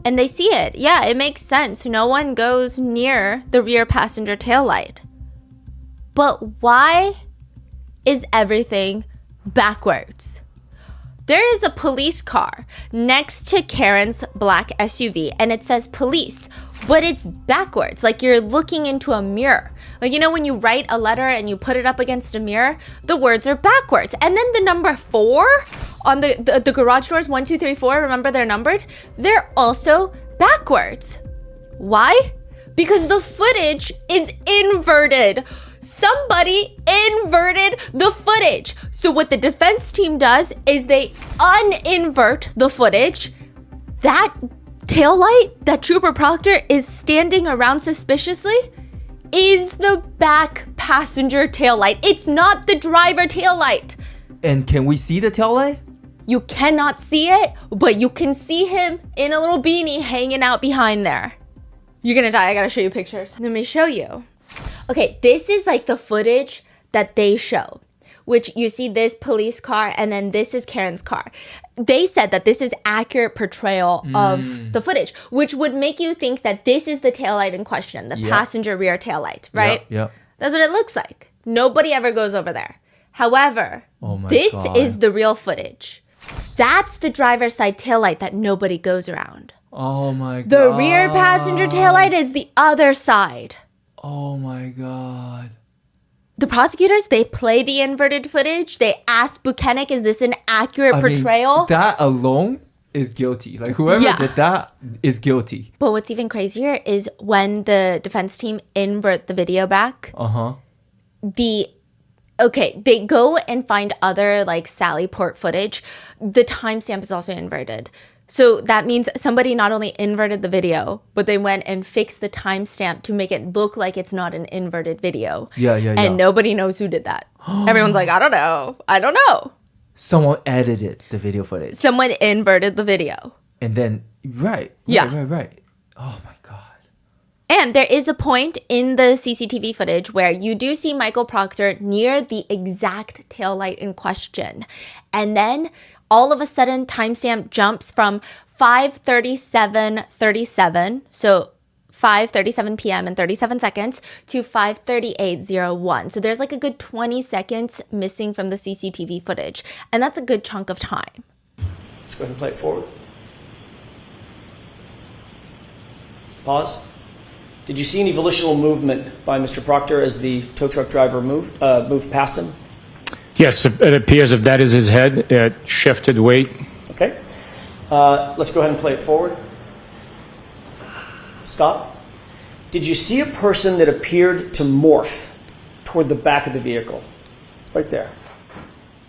And they see it. Yeah, it makes sense. No one goes near the rear passenger taillight. But why is everything backwards? There is a police car next to Karen's black SUV and it says police, but it's backwards, like you're looking into a mirror. Like, you know, when you write a letter and you put it up against a mirror, the words are backwards. And then the number 4 on the garage doors, 1, 2, 3, 4, remember they're numbered? They're also backwards. Why? Because the footage is inverted. Somebody inverted the footage. So what the defense team does is they uninvert the footage. That taillight that Trooper Proctor is standing around suspiciously is the back passenger taillight. It's not the driver taillight. And can we see the taillight? You cannot see it, but you can see him in a little beanie hanging out behind there. You're gonna die. I gotta show you pictures. Let me show you. Okay, this is like the footage that they show, which you see this police car and then this is Karen's car. They said that this is accurate portrayal of the footage, which would make you think that this is the taillight in question, the passenger rear taillight, right? Yep. That's what it looks like. Nobody ever goes over there. However, this is the real footage. That's the driver's side taillight that nobody goes around. Oh my God. The rear passenger taillight is the other side. Oh my God. The prosecutors, they play the inverted footage. They ask Buchanan, is this an accurate portrayal? That alone is guilty. Like whoever did that is guilty. But what's even crazier is when the defense team invert the video back. They go and find other like Sallyport footage. The timestamp is also inverted. So that means somebody not only inverted the video, but they went and fixed the timestamp to make it look like it's not an inverted video. And nobody knows who did that. Everyone's like, I don't know. Someone edited the video footage. Someone inverted the video. And then, right. Oh my God. And there is a point in the CCTV footage where you do see Michael Proctor near the exact taillight in question. And then all of a sudden, timestamp jumps from 5:37:37, so 5:37 p.m. and 37 seconds, to 5:38:01. So there's like a good 20 seconds missing from the CCTV footage. And that's a good chunk of time. Let's go ahead and play it forward. Pause. Did you see any volitional movement by Mr. Proctor as the tow truck driver moved past him? Yes, it appears if that is his head, it shifted weight. Okay. Let's go ahead and play it forward. Stop. Did you see a person that appeared to morph toward the back of the vehicle? Right there.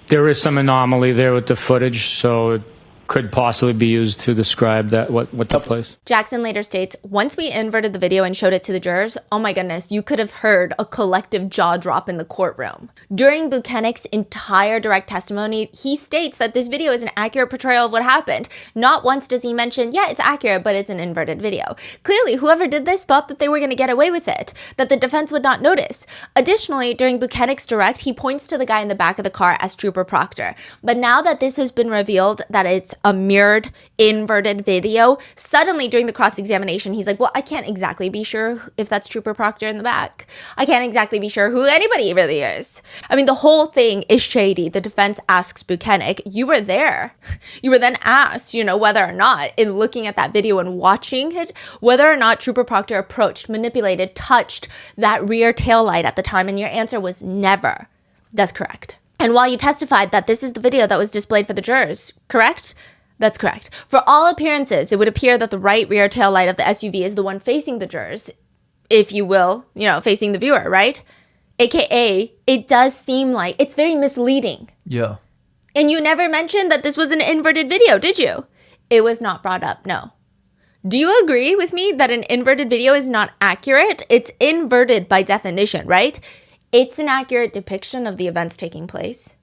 There is some anomaly there with the footage, so it could possibly be used to describe that what took place. Jackson later states, once we inverted the video and showed it to the jurors, oh my goodness, you could have heard a collective jaw drop in the courtroom. During Buchanan's entire direct testimony, he states that this video is an accurate portrayal of what happened. Not once does he mention, yeah, it's accurate, but it's an inverted video. Clearly, whoever did this thought that they were going to get away with it, that the defense would not notice. Additionally, during Buchanan's direct, he points to the guy in the back of the car as Trooper Proctor. But now that this has been revealed that it's a mirrored, inverted video, suddenly during the cross-examination, he's like, well, I can't exactly be sure if that's Trooper Proctor in the back. I can't exactly be sure who anybody really is. I mean, the whole thing is shady. The defense asks Buchanan, you were there. You were then asked, whether or not, in looking at that video and watching it, whether or not Trooper Proctor approached, manipulated, touched that rear taillight at the time, and your answer was never. That's correct. And while you testified that this is the video that was displayed for the jurors, correct? That's correct. For all appearances, it would appear that the right rear tail light of the SUV is the one facing the jurors, if you will, facing the viewer, right? AKA, it does seem like it's very misleading. Yeah. And you never mentioned that this was an inverted video, did you? It was not brought up, no. Do you agree with me that an inverted video is not accurate? It's inverted by definition, right? It's an accurate depiction of the events taking place.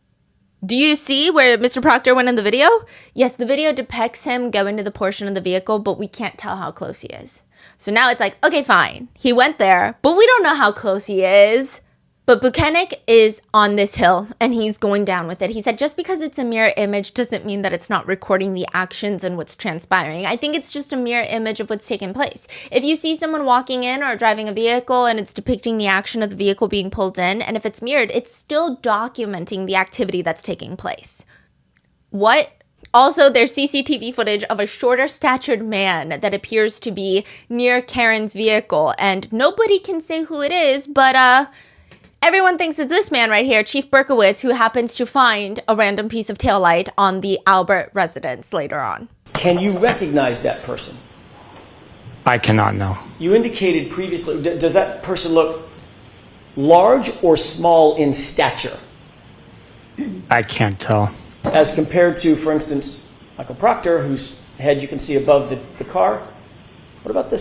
Do you see where Mr. Proctor went in the video? Yes, the video depicts him going to the portion of the vehicle, but we can't tell how close he is. So now it's like, okay, fine. He went there, but we don't know how close he is. But Buchanan is on this hill, and he's going down with it. He said, just because it's a mirror image doesn't mean that it's not recording the actions and what's transpiring. I think it's just a mirror image of what's taking place. If you see someone walking in or driving a vehicle and it's depicting the action of the vehicle being pulled in, and if it's mirrored, it's still documenting the activity that's taking place. What? Also, there's CCTV footage of a shorter statured man that appears to be near Karen's vehicle, and nobody can say who it is, but everyone thinks it's this man right here, Chief Berkowitz, who happens to find a random piece of taillight on the Albert residence later on. Can you recognize that person? I cannot know. You indicated previously, does that person look large or small in stature? I can't tell. As compared to, for instance, Michael Proctor, whose head you can see above the car. What about this